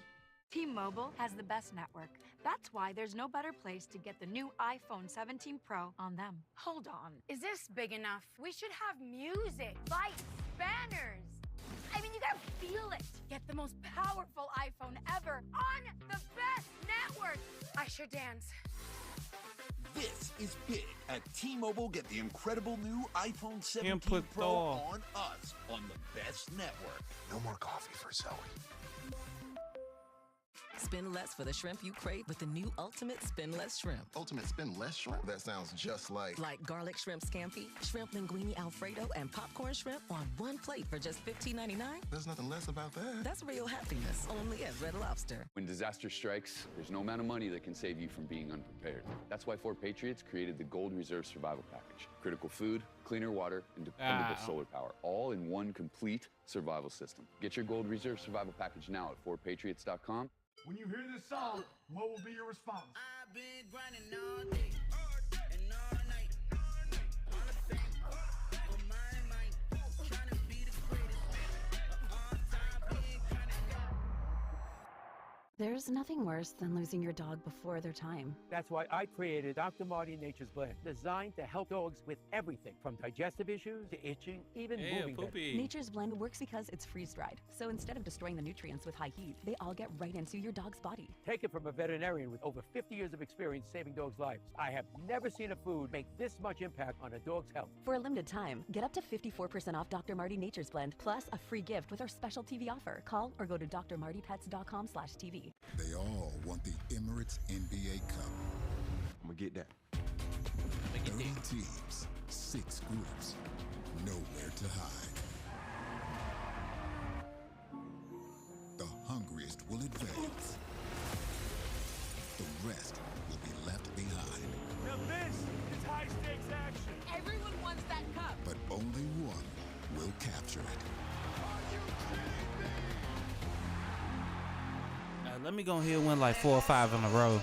T-Mobile has the best network. That's why there's no better place to get the new iPhone 17 Pro on them. Hold on. Is this big enough? We should have music, lights, banners. I mean, you gotta feel it. Get the most powerful iPhone ever on the best network. I sure dance. This is big. At T-Mobile, get the incredible new iPhone 17 Input Pro all. on us on the best network. No more coffee for Zoe. Spend less for the shrimp you crave with the new Ultimate Spend Less Shrimp. Ultimate spend less shrimp? That sounds just like Garlic shrimp scampi, shrimp linguine Alfredo, and popcorn shrimp on one plate for just $15.99. There's nothing less about that. That's real happiness, only at Red Lobster. When disaster strikes, there's no amount of money that can save you from being unprepared. That's why Fort Patriots created the Gold Reserve Survival Package. Critical food, cleaner water, and dependable solar power, all in one complete survival system. Get your Gold Reserve Survival Package now at fortpatriots.com. When you hear this song, what will be your response? I've been grinding all day and all night. All the fame on my mind. Trying to be the greatest of all time. Been grinding. There's nothing worse than losing your dog before their time. That's why I created Dr. Marty Nature's Blend, designed to help dogs with everything from digestive issues to itching, even moving better. Nature's Blend works because it's freeze-dried. So instead of destroying the nutrients with high heat, they all get right into your dog's body. Take it from a veterinarian with over 50 years of experience saving dogs' lives. I have never seen a food make this much impact on a dog's health. For a limited time, get up to 54% off Dr. Marty Nature's Blend, plus a free gift with our special TV offer. Call or go to drmartypets.com/TV. They all want the Emirates NBA Cup. I'm gonna get that. 30 teams, 6 groups, nowhere to hide. The hungriest will advance. The rest will be left behind. Now this is high-stakes action. Everyone wants that cup. But only one will capture it. Let me go ahead and win like 4 or 5 in a row.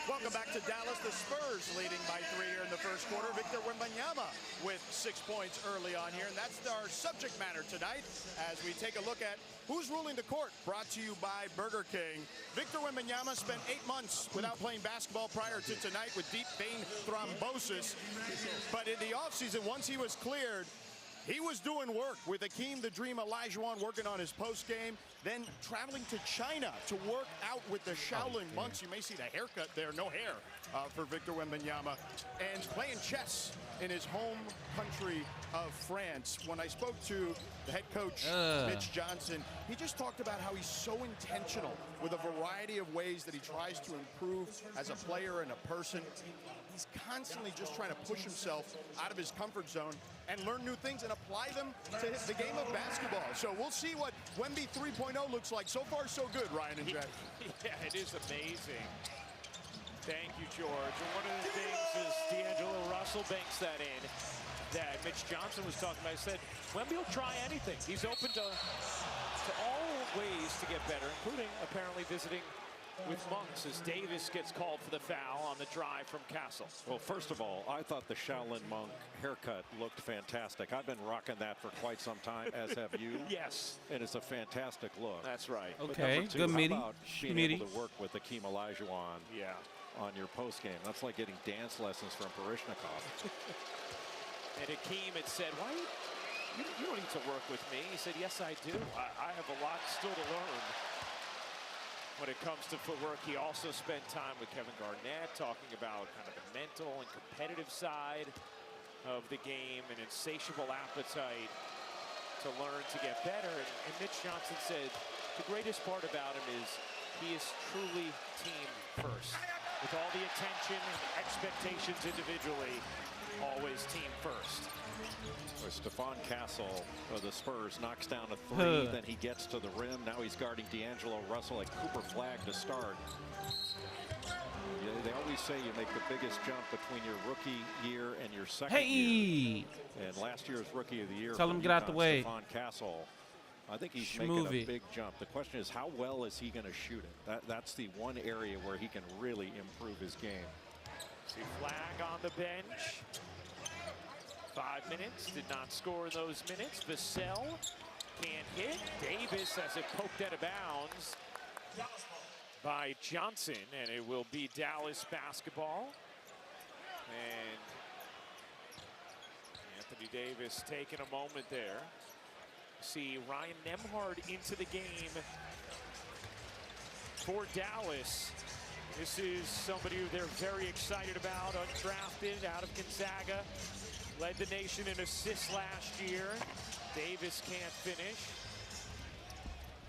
Welcome back to Dallas. The Spurs leading by 3 here in the first quarter. Victor Wembanyama with 6 points early on here. And that's our subject matter tonight as we take a look at who's ruling the court. Brought to you by Burger King. Victor Wembanyama spent 8 months without playing basketball prior to tonight with deep vein thrombosis. But in the offseason, once he was cleared, he was doing work with Akeem the Dream Olajuwon working on his post game, then traveling to China to work out with the Shaolin monks. You may see the haircut there, no hair for Victor Wembanyama, and playing chess in his home country of France. When I spoke to the head coach, Mitch Johnson, he just talked about how he's so intentional with a variety of ways that he tries to improve as a player and a person. He's constantly just trying to push himself out of his comfort zone and learn new things and apply them to the game of basketball. So we'll see what Wemby 3.0 looks like. So far, so good, Ryan and Jack. Yeah, it is amazing. Thank you, George. And one of the things is D'Angelo Russell banks that in that Mitch Johnson was talking about. I said, Wemby will try anything. He's open to all ways to get better, including apparently visiting with Monks as Davis gets called for the foul on the drive from Castle. Well, first of all, I thought the Shaolin Monk haircut looked fantastic. I've been rocking that for quite some time, as have you. Yes. And it's a fantastic look. That's right. But Okay, number two, good how meaty. about being able to work with Akeem Olajuwon on your post game? That's like getting dance lessons from Parishnikov. And Akeem had said, why you don't need to work with me. He said, yes, I do. I have a lot still to learn. When it comes to footwork, he also spent time with Kevin Garnett talking about kind of the mental and competitive side of the game, an insatiable appetite to learn to get better. And Mitch Johnson said the greatest part about him is he is truly team first. With all the attention and expectations individually, always team first. Where Stephon Castle of the Spurs knocks down a three, then he gets to the rim. Now he's guarding D'Angelo Russell at Cooper Flag to start. They always say you make the biggest jump between your rookie year and your second year. And last year's rookie of the year, Tell him get out the way. Stephon Castle. I think he's making a big jump. The question is, how well is he going to shoot it? That's the one area where he can really improve his game. See Flag on the bench. 5 minutes, did not score in those minutes. Vassell can't hit. Davis has it poked out of bounds by Johnson, and it will be Dallas basketball. And Anthony Davis taking a moment there. See Ryan Nembhard into the game for Dallas. This is somebody who they're very excited about, undrafted out of Gonzaga. Led the nation in assists last year. Davis can't finish.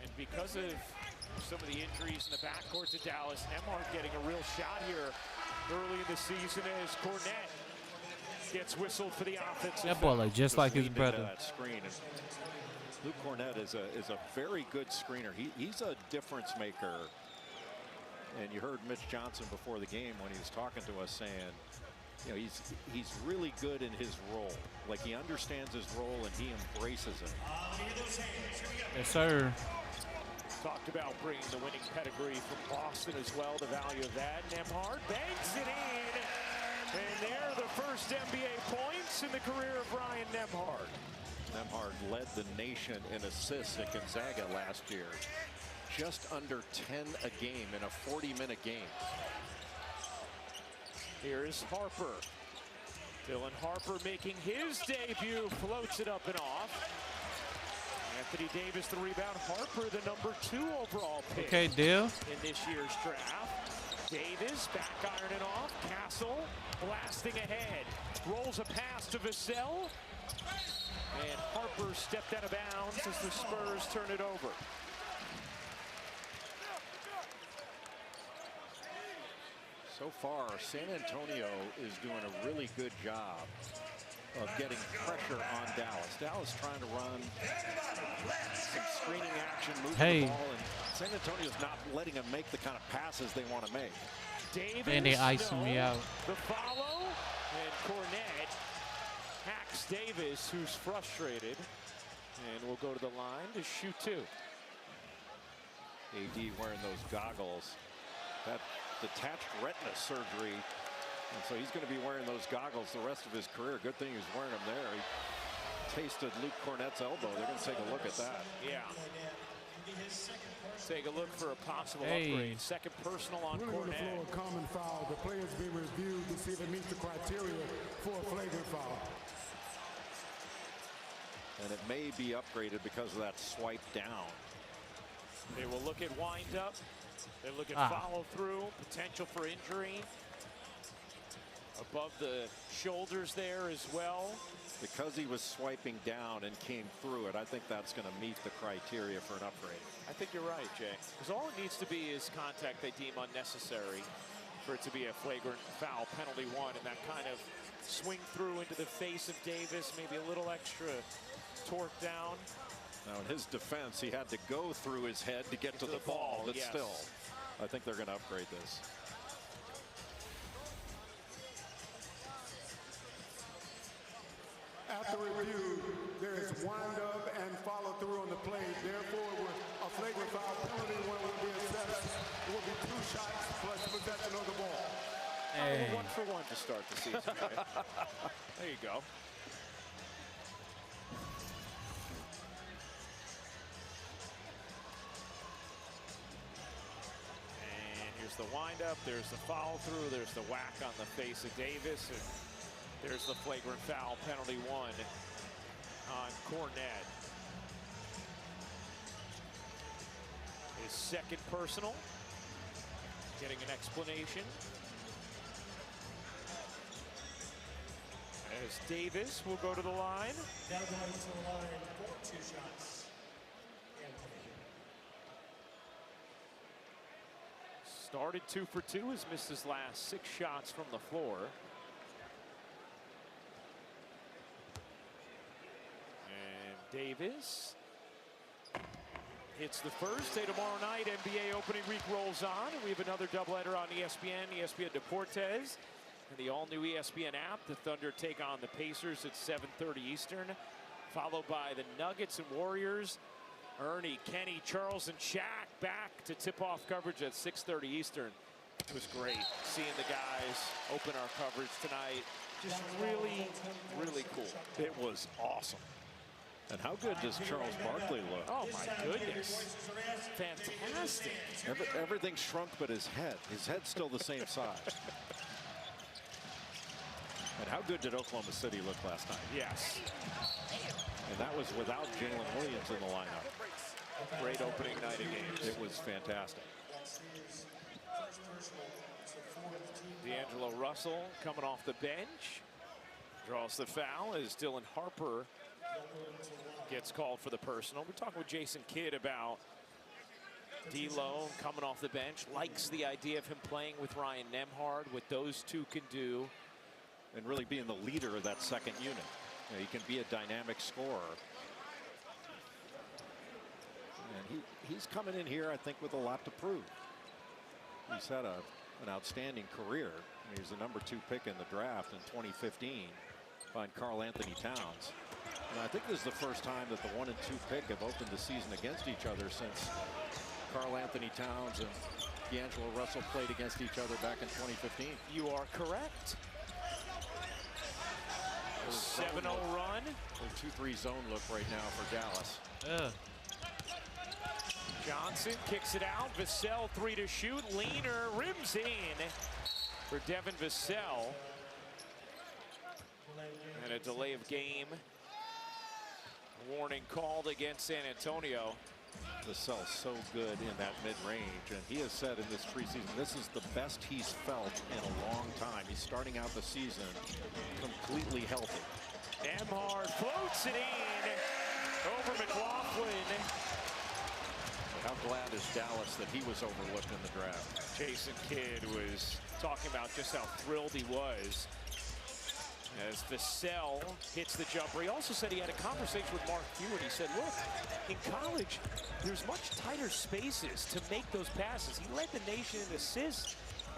And because of some of the injuries in the backcourt to Dallas, Nembhard getting a real shot here early in the season as Cornette gets whistled for the offensive. That boy look just like his brother. That screen. And Luke Cornette is a very good screener. He's a difference maker. And you heard Mitch Johnson before the game when he was talking to us saying, you know, he's really good in his role. Like, he understands his role and he embraces it. Yes, sir. Talked about bringing the winning pedigree from Boston as well, the value of that. Nembhard banks it in. And there are the first NBA points in the career of Ryan Nembhard. Nembhard led the nation in assists at Gonzaga last year. Just under 10 a game in a 40-minute game. Here is Harper. Dylan Harper making his debut, floats it up and off. Anthony Davis the rebound. Harper the #2 overall pick. Okay, deal. In this year's draft. Davis back ironing off. Castle blasting ahead. Rolls a pass to Vassell. And Harper stepped out of bounds as the Spurs turn it over. So far, San Antonio is doing a really good job of getting pressure on Dallas. Dallas trying to run some screening action, moving the ball, and San Antonio's not letting them make the kind of passes they want to make. Davis, and they icing me out. The follow, and Cornette hacks Davis, who's frustrated, and will go to the line to shoot two. AD wearing those goggles. That detached retina surgery, and so he's going to be wearing those goggles the rest of his career. Good thing he's wearing them there. He tasted Luke Cornette's elbow. They're going to take a look at that. Yeah. Take a look for a possible upgrade. Second personal on Cornette. On the floor, common foul. The player's being reviewed to see if it meets the criteria for a flagrant foul. And it may be upgraded because of that swipe down. They will look at wind up. They look at follow through, potential for injury. Above the shoulders there as well. Because he was swiping down and came through it, I think that's going to meet the criteria for an upgrade. I think you're right, Jay. Because all it needs to be is contact they deem unnecessary for it to be a flagrant foul, penalty one, and that kind of swing through into the face of Davis, maybe a little extra torque down. Now, in his defense, he had to go through his head to get to the ball, but still, I think they're going to upgrade this. After review, there is wind up and follow through on the play. Therefore, a flagrant foul penalty one will be assessed. It will be 2 Dang. 1-for-1 to start the season. Right? There you go. And here's the windup. There's the follow through. There's the whack on the face of Davis. And there's the flagrant foul, penalty 1 on Cornette. His second personal. Getting an explanation. As Davis will go to the line. Now going to the line for 2 shots. Started 2 for 2, has missed his last 6 shots from the floor. And Davis hits the first. Day tomorrow night, NBA opening week rolls on, and we have another doubleheader on ESPN Deportes, and the all-new ESPN app. The Thunder take on the Pacers at 7:30 Eastern, followed by the Nuggets and Warriors. Ernie, Kenny, Charles, and Shaq back to tip-off coverage at 6:30 Eastern. It was great seeing the guys open our coverage tonight. Just really, really cool. It was awesome. And how good does Charles Barkley look? Oh, my goodness. Fantastic. Everything shrunk but his head. His head's still the same size. And how good did Oklahoma City look last night? Yes. And that was without Jalen Williams in the lineup. Great opening night of games. It was fantastic. D'Angelo Russell coming off the bench. Draws the foul as Dylan Harper gets called for the personal. We're talking with Jason Kidd about D'Lo coming off the bench. Likes the idea of him playing with Ryan Nembhard, what those two can do. And really being the leader of that second unit. You know, he can be a dynamic scorer. And he's coming in here, I think, with a lot to prove. He's had an outstanding career. He was the #2 pick in the draft in 2015 behind Karl Anthony Towns. And I think this is the first time that the 1 and 2 pick have opened the season against each other since Karl Anthony Towns and D'Angelo Russell played against each other back in 2015. You are correct. 7-0 run. 2-3 zone look right now for Dallas. Johnson kicks it out. Vassell 3 to shoot. Leaner rims in for Devin Vassell. And a delay of game warning called against San Antonio. Vassell's so good in that mid-range, and he has said in this preseason this is the best he's felt in a long time. He's starting out the season completely healthy. Nembhard floats it in over McLaughlin. How glad is Dallas that he was overlooked in the draft? Jason Kidd was talking about just how thrilled he was as Vassell hits the jumper. He also said he had a conversation with Mark Hewitt. He said, look, in college, there's much tighter spaces to make those passes. He led the nation in assists,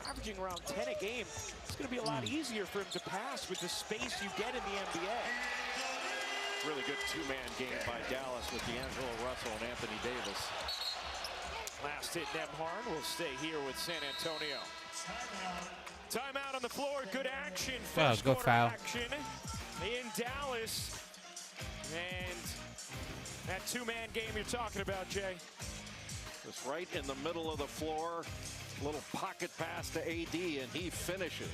averaging around 10 a game. It's going to be a lot easier for him to pass with the space you get in the NBA. Really good two-man game by Dallas with D'Angelo Russell and Anthony Davis. Last hit, Nembhard will stay here with San Antonio. Timeout on the floor. Good action. First good quarter foul. action in Dallas. And that two-man game you're talking about, Jay. It's right in the middle of the floor. Little pocket pass to AD, and he finishes.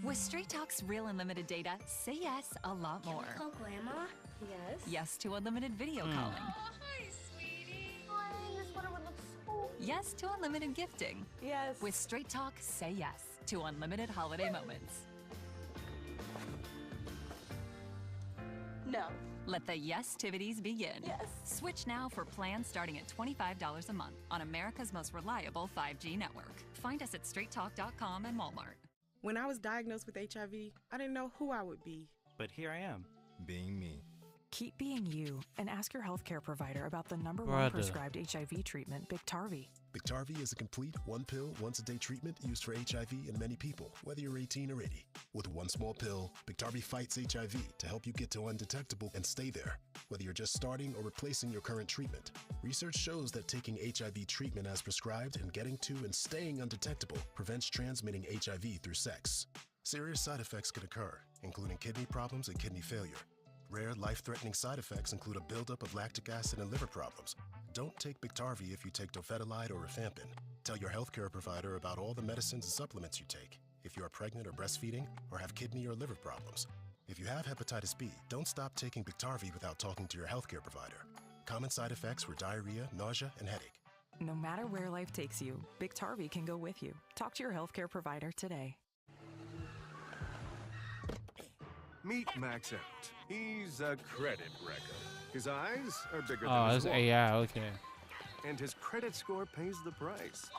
With Straight Talk's real unlimited data, say yes a lot more. Call Grandma? Yes. Yes to unlimited video calling. Hi, sweetie. Hi, your sweater would look so Yes to unlimited gifting. Yes. With Straight Talk, say yes to unlimited holiday moments. No. Let the yes-tivities begin. Yes. Switch now for plans starting at $25 a month on America's most reliable 5G network. Find us at straighttalk.com and Walmart. When I was diagnosed with HIV, I didn't know who I would be. But here I am, being me. Keep being you and ask your healthcare provider about the #1 Brother. prescribed HIV treatment, Biktarvy. Biktarvy is a complete one-pill, once-a-day treatment used for HIV in many people, whether you're 18 or 80. With one small pill, Biktarvy fights HIV to help you get to undetectable and stay there, whether you're just starting or replacing your current treatment. Research shows that taking HIV treatment as prescribed and getting to and staying undetectable prevents transmitting HIV through sex. Serious side effects can occur, including kidney problems and kidney failure. Rare, life-threatening side effects include a buildup of lactic acid and liver problems. Don't take Biktarvy if you take dofetilide or rifampin. Tell your healthcare provider about all the medicines and supplements you take if you are pregnant or breastfeeding or have kidney or liver problems. If you have hepatitis B, don't stop taking Biktarvy without talking to your healthcare provider. Common side effects were diarrhea, nausea, and headache. No matter where life takes you, Biktarvy can go with you. Talk to your healthcare provider today. Meet Max Out. He's a credit wrecker. His eyes are bigger Oh, than his that's wallet. AI. Okay. And his credit score pays the price.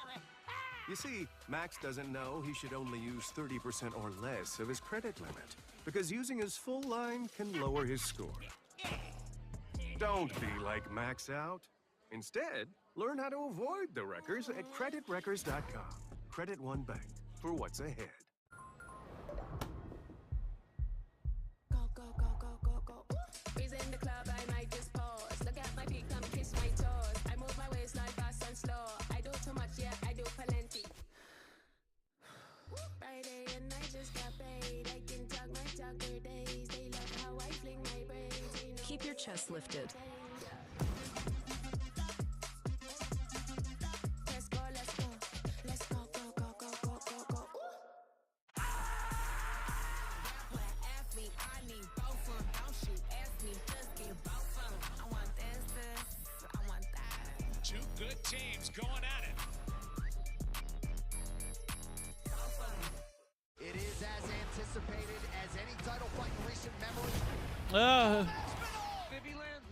You see, Max doesn't know he should only use 30% or less of his credit limit, because using his full line can lower his score. Don't be like Max Out. Instead, learn how to avoid the wreckers at creditwreckers.com. Credit One Bank for what's ahead. Freeze in the club, I might just pause. Look at my feet, come kiss my toes. I move my waistline fast and slow. I do too much, yeah, I do plenty. Friday and I just got paid. I can talk my talker days. They love how I fling my braids. They know Keep your chest lifted. Let's go, let's go. Let's go, go, go, go, go, go, go. Well, ask me, I need both of them. Don't shoot, ask me, just get both of them. I want this, I want that. Two good teams going at it. It is as anticipated as any title fight in recent memory. Land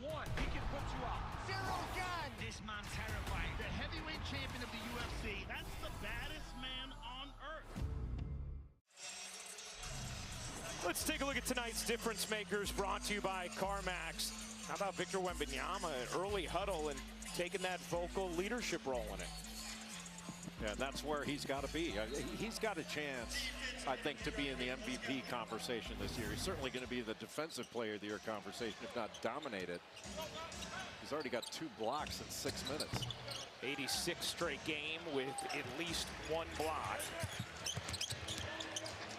one, he can put you out. Zero gun. This man terrifying. The heavyweight champion of the UFC. That's the baddest man on earth. Let's take a look at tonight's difference makers brought to you by CarMax. How about Victor Wembanyama, an early huddle and taking that vocal leadership role in it? Yeah, that's where he's got to be. He's got a chance, I think, to be in the MVP conversation this year. He's certainly going to be the Defensive Player of the Year conversation, if not dominate it. He's already got 2 blocks in 6 minutes. 86 straight game with at least 1 block.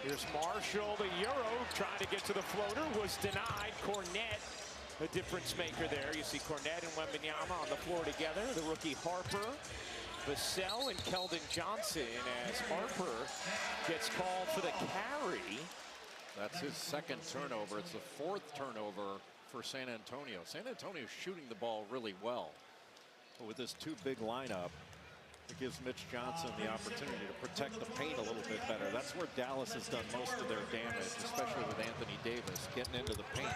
Here's Marshall, the Euro, trying to get to the floater, was denied. Cornette, the difference maker there. You see Cornette and Wembanyama on the floor together. The rookie Harper, Vassell, and Keldon Johnson as Harper gets called for the carry. That's his 2nd turnover. It's the 4th turnover for San Antonio. San Antonio shooting the ball really well. But with this 2 big lineup, it gives Mitch Johnson the opportunity to protect the paint a little bit better. That's where Dallas has done most of their damage, especially with Anthony Davis getting into the paint.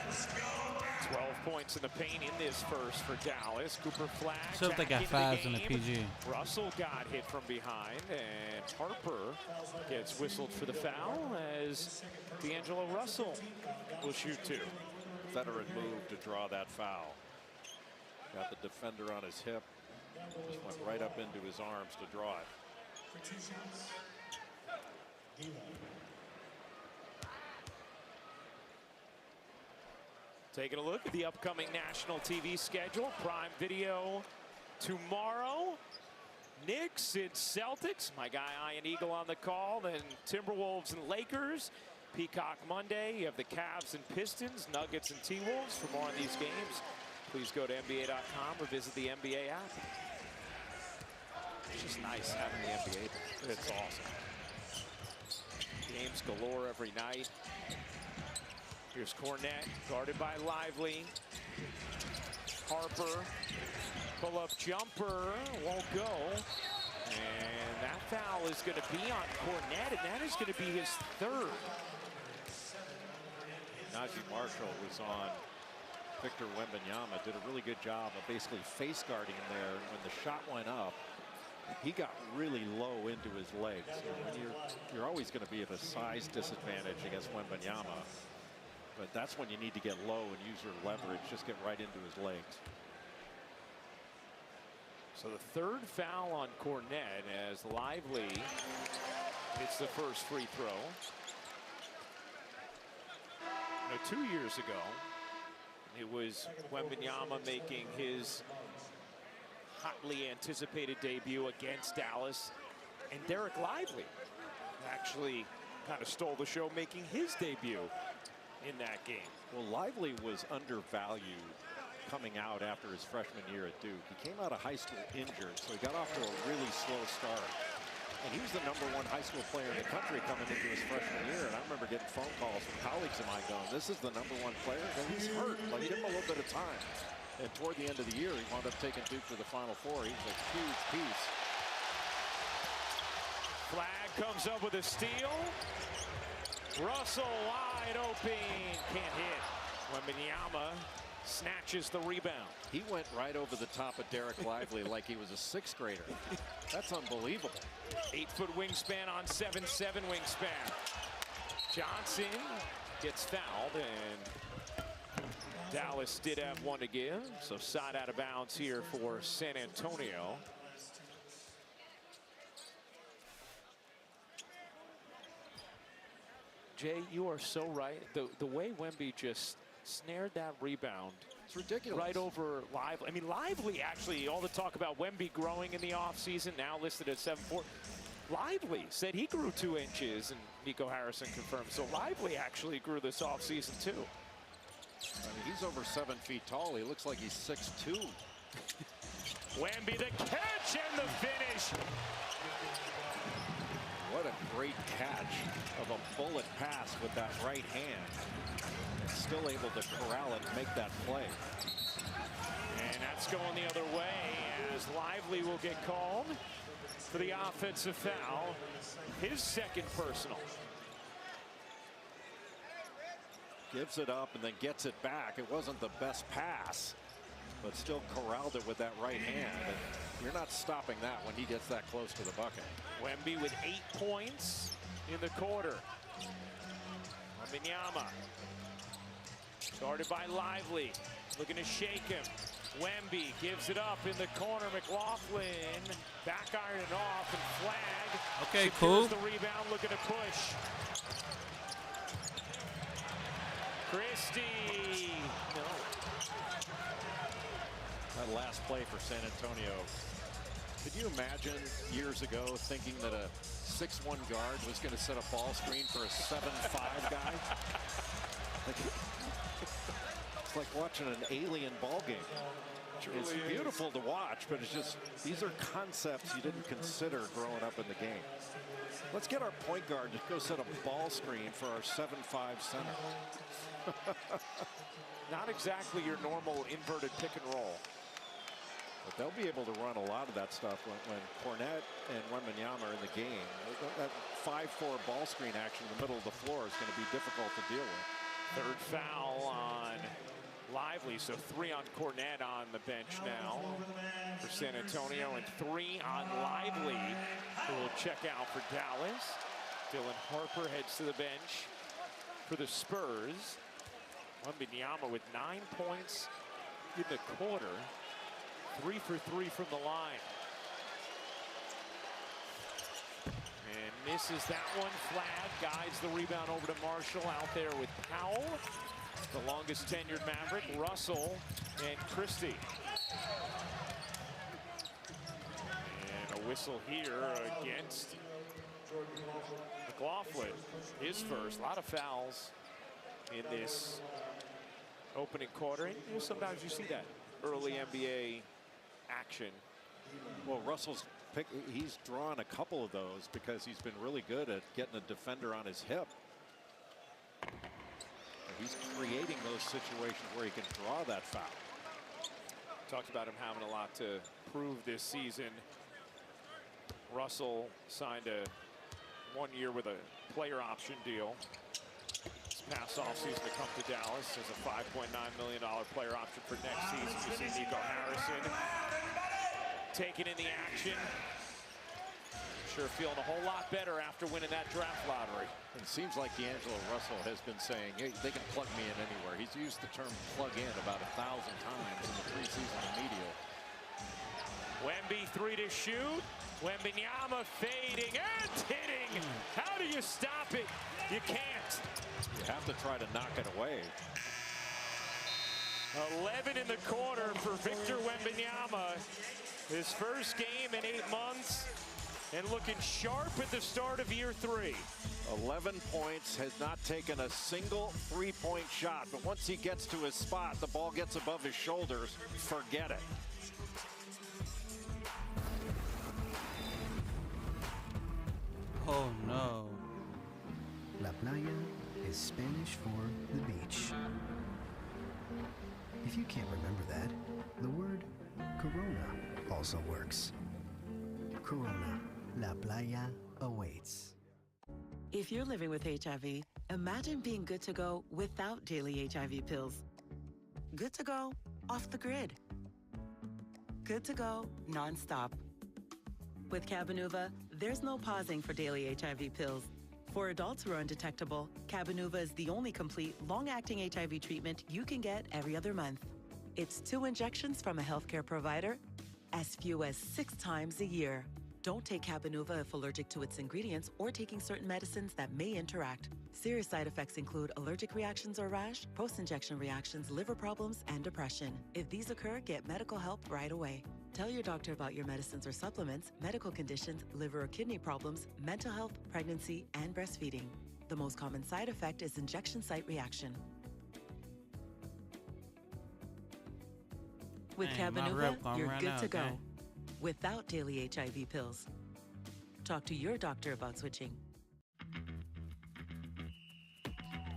12 points in the paint in this first for Dallas. Cooper Flag. So they got 5s in the PG. Russell got hit from behind, and Harper gets whistled for the foul as D'Angelo Russell will shoot 2. Veteran move to draw that foul. Got the defender on his hip. Just went right up into his arms to draw it. For 2 shots. Taking a look at the upcoming national TV schedule. Prime Video tomorrow. Knicks and Celtics. My guy Ian Eagle on the call. Then Timberwolves and Lakers. Peacock Monday. You have the Cavs and Pistons, Nuggets and T-Wolves. For more on these games, please go to NBA.com or visit the NBA app. It's just nice having the NBA. It's awesome. Games galore every night. Here's Cornette, guarded by Lively. Harper, pull-up jumper, won't go. And that foul is going to be on Cornette, and that is going to be his 3rd. Najee Marshall was on Victor Wembanyama, did a really good job of basically face guarding him there. When the shot went up, he got really low into his legs. When you're always going to be at a size disadvantage against Wembanyama. But that's when you need to get low and use your leverage. Just get right into his legs. So the third foul on Cornet as Lively hits the first free throw. Now, 2 years ago, it was Wembanyama making his hotly anticipated debut against Dallas, and Derek Lively actually kind of stole the show, making his debut in that game. Well, Lively was undervalued coming out after his freshman year at Duke. He came out of high school injured, so he got off to a really slow start. And he was the #1 high school player in the country coming into his freshman year. And I remember getting phone calls from colleagues of mine going, this is the #1 player? And he's hurt. Like, give him a little bit of time. And toward the end of the year, he wound up taking Duke to the Final Four. He was a huge piece. Flag comes up with a steal. Russell wide open. Can't hit. Wembanyama snatches the rebound. He went right over the top of Derek Lively like he was a 6th grader. That's unbelievable. 8-foot wingspan on 7'7" wingspan. Johnson gets fouled, and Dallas did have one to give. So side out of bounds here for San Antonio. Jay, you are so right. The way Wemby just snared that rebound. It's ridiculous. Right over Lively. I mean, Lively actually, all the talk about Wemby growing in the offseason, now listed at 7'4". Lively said he grew 2 inches, and Nico Harrison confirmed. So Lively actually grew this offseason too. I mean, he's over 7 feet tall. He looks like he's 6'2". Wemby the catch and the finish. What a great catch of a bullet pass with that right hand. And still able to corral it and make that play. And that's going the other way as Lively will get called for the offensive foul. His second personal. Gives it up and then gets it back. It wasn't the best pass, but still corralled it with that right hand. And you're not stopping that when he gets that close to the bucket. Wemby with 8 points in the quarter. Wembanyama. Started by Lively. Looking to shake him. Wemby gives it up in the corner. McLaughlin back iron it off and flag. Okay, secures cool. The rebound, looking to push. Christie. No. That last play for San Antonio. Could you imagine years ago thinking that a 6'1" guard was going to set a ball screen for a 7'5" guy? It's like watching an alien ball game. It's beautiful to watch, but it's just, these are concepts you didn't consider growing up in the game. Let's get our point guard to go set a ball screen for our 7'5" center. Not exactly your normal inverted pick and roll. But they'll be able to run a lot of that stuff when Cornet and Wembanyama are in the game. That 5-4 ball screen action in the middle of the floor is going to be difficult to deal with. Third foul on Lively, so 3 on Cornet on the bench now for San Antonio, and 3 on Lively, who will check out for Dallas. Dylan Harper heads to the bench for the Spurs. Wembanyama with 9 points in the quarter. 3 for 3 from the line. And misses that one. Flag guides the rebound over to Marshall. Out there with Powell, the longest tenured Maverick, Russell, and Christie. And a whistle here against McLaughlin. His first. A lot of fouls in this opening quarter. And sometimes you see that early NBA action. Well, Russell's pick, he's drawn a couple of those because he's been really good at getting a defender on his hip. He's creating those situations where he can draw that foul. Talked about him having a lot to prove this season. Russell signed a 1 year with a player option deal this past offseason to come to Dallas as a $5.9 million player option for next season. You see Nico Harrison taking in the action. Sure feeling a whole lot better after winning that draft lottery. It seems like D'Angelo Russell has been saying, hey, they can plug me in anywhere. He's used the term plug in about 1,000 times in the preseason media. Wemby 3 to shoot. Wembanyama fading and hitting. How do you stop it? You can't. You have to try to knock it away. 11 in the quarter for Victor Wembanyama. His first game in 8 months and looking sharp at the start of year 3. 11 points, has not taken a single three-point shot. But once he gets to his spot, the ball gets above his shoulders. Forget it. Oh no. La playa is Spanish for the beach. If you can't remember that, the word Corona also works. Corona, La Playa awaits. If you're living with HIV, imagine being good to go without daily HIV pills. Good to go off the grid. Good to go nonstop. With Cabenuva, there's no pausing for daily HIV pills. For adults who are undetectable, Cabenuva is the only complete, long-acting HIV treatment you can get every other month. It's 2 injections from a healthcare provider, as few as 6 times a year. Don't take Cabenuva if allergic to its ingredients or taking certain medicines that may interact. Serious side effects include allergic reactions or rash, post-injection reactions, liver problems, and depression. If these occur, get medical help right away. Tell your doctor about your medicines or supplements, medical conditions, liver or kidney problems, mental health, pregnancy, and breastfeeding. The most common side effect is injection site reaction. With Cabenuva, you're good to go. Without daily HIV pills. Talk to your doctor about switching.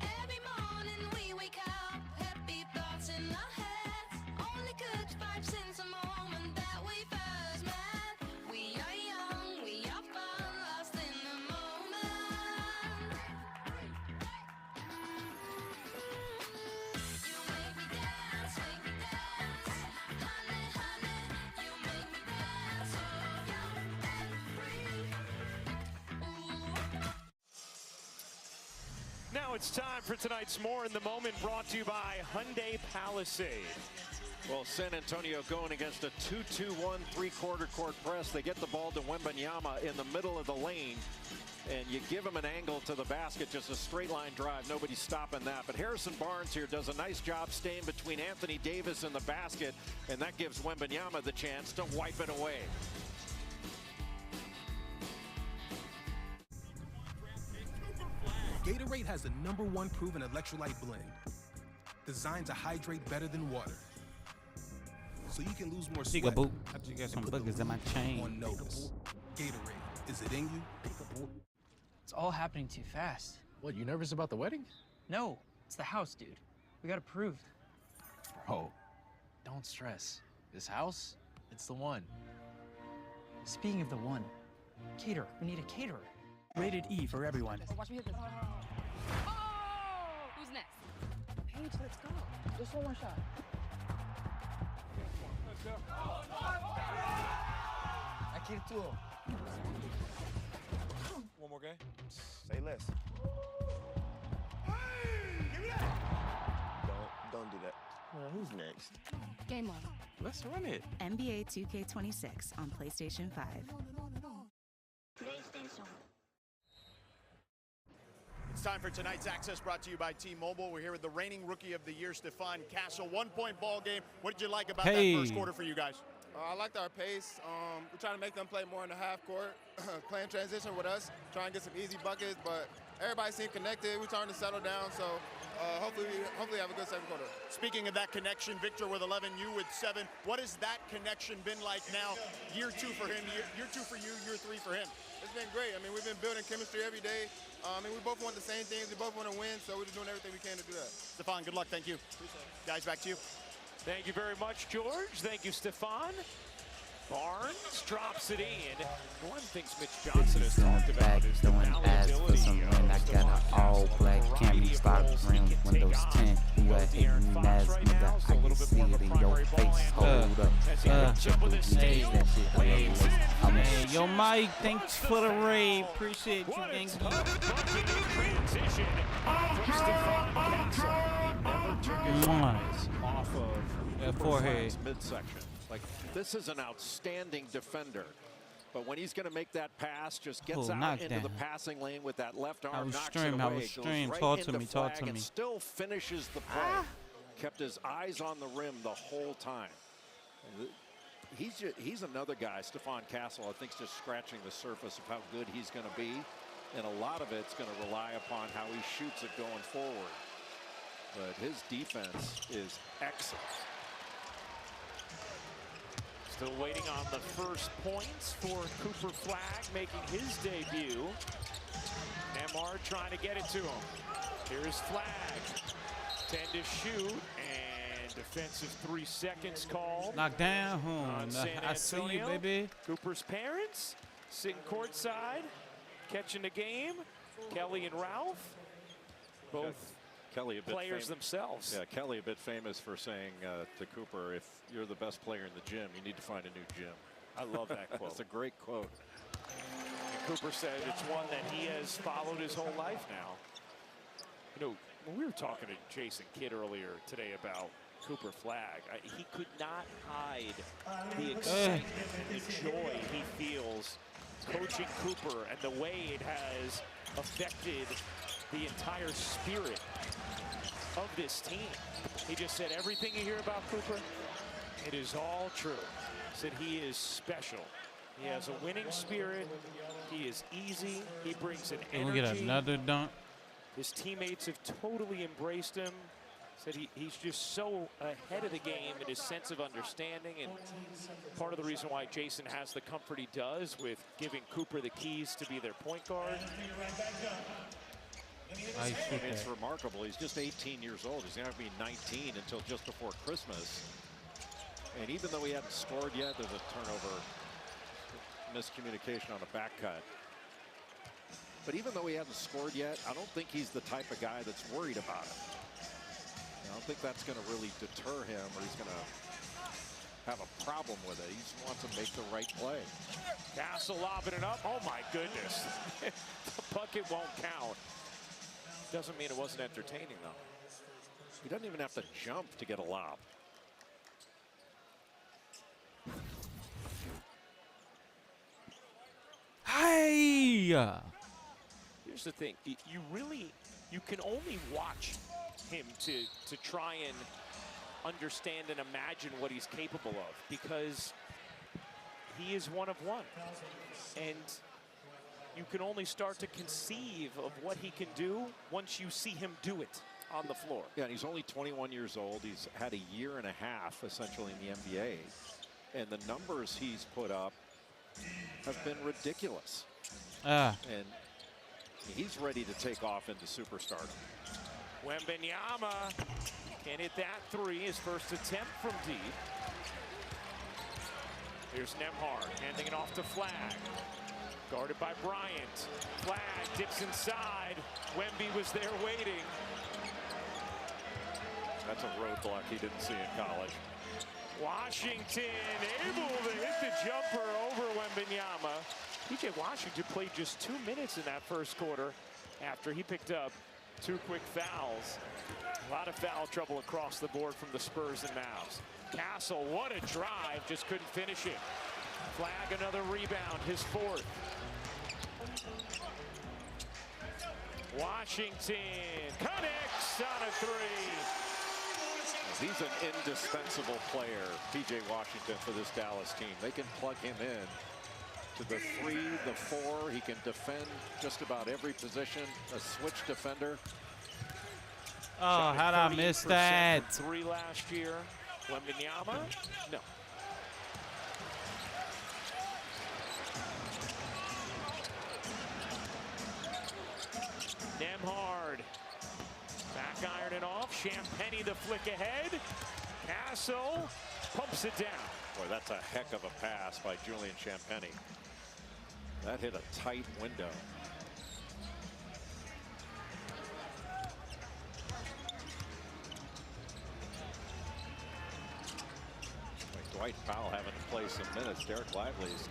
Every morning we wake up, happy thoughts in our heads. Only good vibes since the moment that we first met. We are young, we are fun, lost in the moment. You make me dance, honey, honey. You make me dance, so young and free. Now it's time for tonight's More in the Moment, brought to you by Hyundai Palisade. Well, San Antonio going against a 2-2-1 three-quarter court press. They get the ball to Wembanyama in the middle of the lane, and you give him an angle to the basket, just a straight line drive. Nobody's stopping that. But Harrison Barnes here does a nice job staying between Anthony Davis and the basket, and that gives Wembanyama the chance to wipe it away. Gatorade has the #1 proven electrolyte blend, designed to hydrate better than water, so you can lose more sweat. Peekaboo. I just got some boogers in my chain. On notice. Gatorade, is it in you? It's all happening too fast. What, you nervous about the wedding? No, it's the house, dude. We got approved. Bro, don't stress. This house, it's the one. Speaking of the one, caterer. We need a caterer. Rated E for everyone. Watch me hit this. Oh! Who's next? Paige, let's go. Just one shot. Let's go. Aquí el tuo. One more game. Say less. Don't do that. Who's next? Game on. Let's run it. NBA 2K26 on PlayStation 5. It's time for tonight's Access, brought to you by T-Mobile. We're here with the reigning Rookie of the Year, Stephon Castle. 1-point ball game. What did you like about that first quarter for you guys? I liked our pace. We're trying to make them play more in the half court, playing transition with us, trying to get some easy buckets, but everybody seemed connected. We're starting to settle down, so hopefully have a good second quarter. Speaking of that connection, Victor with 11, you with 7. What has that connection been like now? Year 2 for him, year 2 for you, year 3 for him. It's been great. I mean, we've been building chemistry every day. We both want the same things. We both want to win, so we're just doing everything we can to do that. Stephon, good luck. Thank you. Guys, back to you. Thank you very much, George. Thank you, Stephon. Barnes drops it in. One of the things Mitch Johnson has talked about is the throwing ass for some malleability win. I got an all black cami stock rim, Windows 10. You a hating ass nigga, I can see it in your face. Hold up, triple G's, that shit hilarious. Hey, yo, Mike, thanks for the raid. Appreciate you, thank you. Transition from Stephon Castle. Never took his eyes off of That Cooper forehead. Flagg's midsection. Like, this is an outstanding defender. But when he's going to make that pass, just gets out into the passing lane with that left arm, knocks it away, goes right Talk to into me, talk Flagg to me. and still finishes the play. Kept his eyes on the rim the whole time. He's another guy, Stephon Castle, I think is just scratching the surface of how good he's going to be. And a lot of it's going to rely upon how he shoots it going forward. But his defense is excellent. Still waiting on the first points for Cooper Flagg making his debut. Nemhard trying to get it to him. Here's Flagg. 10 to shoot and defensive 3 seconds called. Knock down, on San I see you, Antonio. baby. Cooper's parents sitting courtside, catching the game. Kelly and Ralph, both Kelly a bit players themselves. Yeah, Kelly a bit famous for saying to Cooper, if you're the best player in the gym, you need to find a new gym. I love that quote. That's a great quote. And Cooper said it's one that he has followed his whole life now. You know, when we were talking to Jason Kidd earlier today about Cooper Flagg, he could not hide the excitement and the joy he feels coaching Cooper and the way it has affected the entire spirit of this team. He just said everything you hear about Cooper, it is all true. Said he is special. He has a winning spirit. He is easy. He brings an Can energy. we get another dunk? His teammates have totally embraced him. Said he's just so ahead of the game in his sense of understanding, and part of the reason why Jason has the comfort he does with giving Cooper the keys to be their point guard. It's remarkable. He's just 18 years old. He's going to be 19 until just before Christmas. And even though he hadn't scored yet, there's a turnover, miscommunication on a back cut. But even though he hasn't scored yet, I don't think he's the type of guy that's worried about it. I don't think that's going to really deter him, or he's going to have a problem with it. He just wants to make the right play. Castle lobbing it up. Oh my goodness. The bucket won't count. Doesn't mean it wasn't entertaining though. He doesn't even have to jump to get a lob. Hey! Here's the thing. You can only watch him to try and understand and imagine what he's capable of, because he is one of one. And you can only start to conceive of what he can do once you see him do it on the floor. Yeah, and he's only 21 years old. He's had a year and a half, essentially, in the NBA. And the numbers he's put up have been ridiculous. And he's ready to take off into superstardom. Wembanyama can't hit that three. His first attempt from deep. Here's Nemhard handing it off to Flagg. Guarded by Bryant. Flagg dips inside. Wemby was there waiting. That's a roadblock he didn't see in college. Washington able to hit the jumper over Wembanyama. PJ Washington played just 2 minutes in that first quarter after he picked up 2 quick fouls. A lot of foul trouble across the board from the Spurs and Mavs. Castle, what a drive, just couldn't finish it. Flagg another rebound, his 4th. Washington connects on a 3. He's an indispensable player, PJ Washington, for this Dallas team. They can plug him in to the 3, the 4. He can defend just about every position, a switch defender. Oh, how did I miss that? 3 last year. Wembanyama? No. Nemhard. Back iron it off. Champagny the flick ahead. Castle Pumps it down. Boy, that's a heck of a pass by Julian Champagny. That hit a tight window. Dwight Powell having to play some minutes. Derek Lively's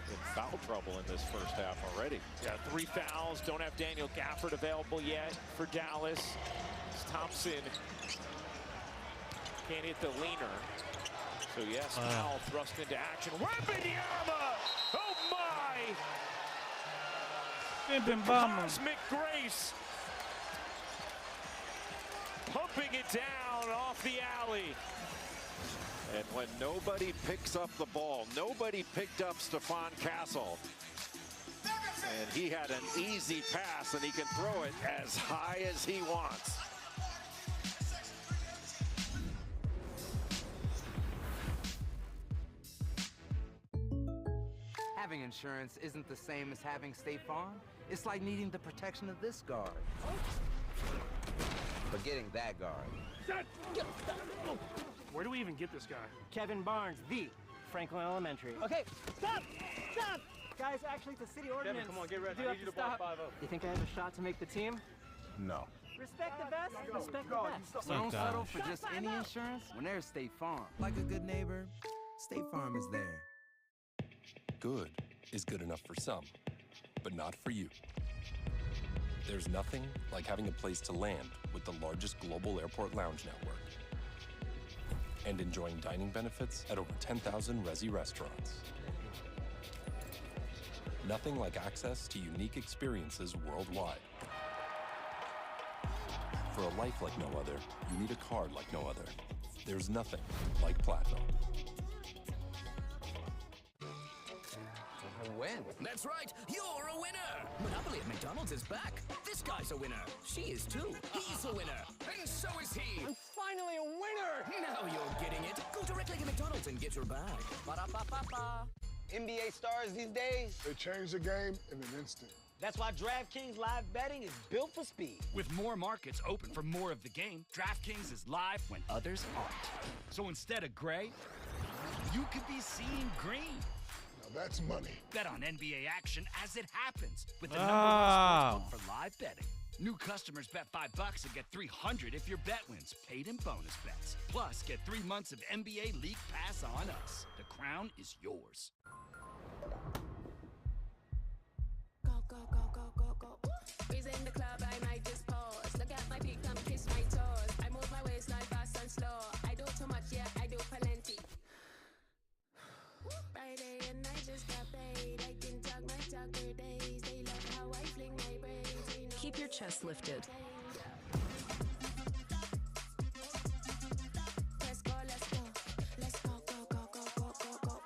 in foul trouble in this first half already. Yeah, 3 fouls. Don't have Daniel Gafford available yet for Dallas. Thompson can't hit the leaner. So yes, Powell thrust into action. Wembanyama! Oh my! Cosmic Grace pumping it down off the alley. And when nobody picks up the ball, nobody picked up Stephon Castle. And he had an easy pass, and he can throw it as high as he wants. Having insurance isn't the same as having State Farm. It's like needing the protection of this guard. Forgetting that guard. Where do we even get this guy? Kevin Barnes, the Franklin Elementary. Okay, stop! Stop! Guys, actually, it's a city ordinance. Kevin, come on, get ready. You I have need you to to block stop. 5-0. You think I have a shot to make the team? No. Respect the best, respect the best. So don't settle for just any insurance when there's State Farm. Like a good neighbor, State Farm is there. Good is good enough for some, but not for you. There's nothing like having a place to land with the largest global airport lounge network and enjoying dining benefits at over 10,000 Resi restaurants. Nothing like access to unique experiences worldwide. For a life like no other, you need a card like no other. There's nothing like Platinum. A win. That's right, you're a winner. Monopoly at McDonald's is back. This guy's a winner. She is too. He's a winner. And so is he. I'm finally a winner! Now you're getting it. Go directly to McDonald's and get your bag. Ba-da-ba-ba-ba. NBA stars these days, they change the game in an instant. That's why DraftKings Live Betting is built for speed. With more markets open for more of the game, DraftKings is live when others aren't. So instead of gray, you could be seeing green. Now that's money. Bet on NBA action as it happens with the number one sportsbook for live betting. New customers bet $5 and get $300 if your bet wins, paid and bonus bets. Plus, get 3 months of NBA League Pass on us. The crown is yours. Go, go, go, go, go, go. He's in the club, I might just pause. Look at my feet, come kiss my toes. I move my waistline fast and slow. I do too much, yeah, I do plenty. Friday and I just got paid. I can talk my talk for days. They love how I fling my braids. Keep your chest lifted. Let's go, let's go. Let's go, go, go, go, go, go, go.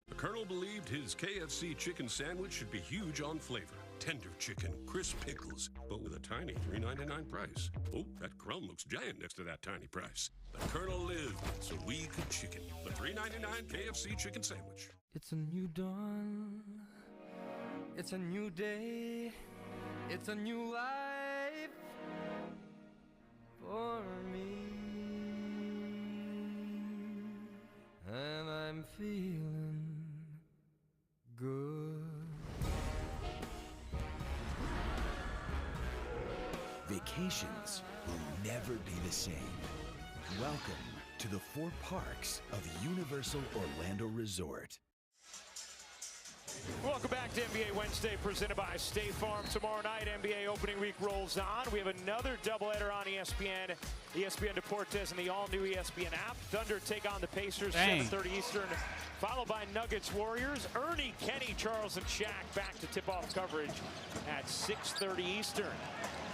The Colonel believed his KFC chicken sandwich should be huge on flavor. Tender chicken, crisp pickles, but with a tiny $3.99 price. Oh, that crumb looks giant next to that tiny price. The Colonel lived so we could chicken. The $3.99 KFC chicken sandwich. It's a new dawn. It's a new day. It's a new life for me. And I'm feeling good. Vacations will never be the same. Welcome to the 4 parks of Universal Orlando Resort. Welcome back to NBA Wednesday, presented by State Farm. Tomorrow night, NBA opening week rolls on. We have another doubleheader on ESPN. ESPN Deportes and the all-new ESPN app. Thunder take on the Pacers, 7:30 Eastern, followed by Nuggets Warriors. Ernie, Kenny, Charles, and Shaq back to tip-off coverage at 6:30 Eastern.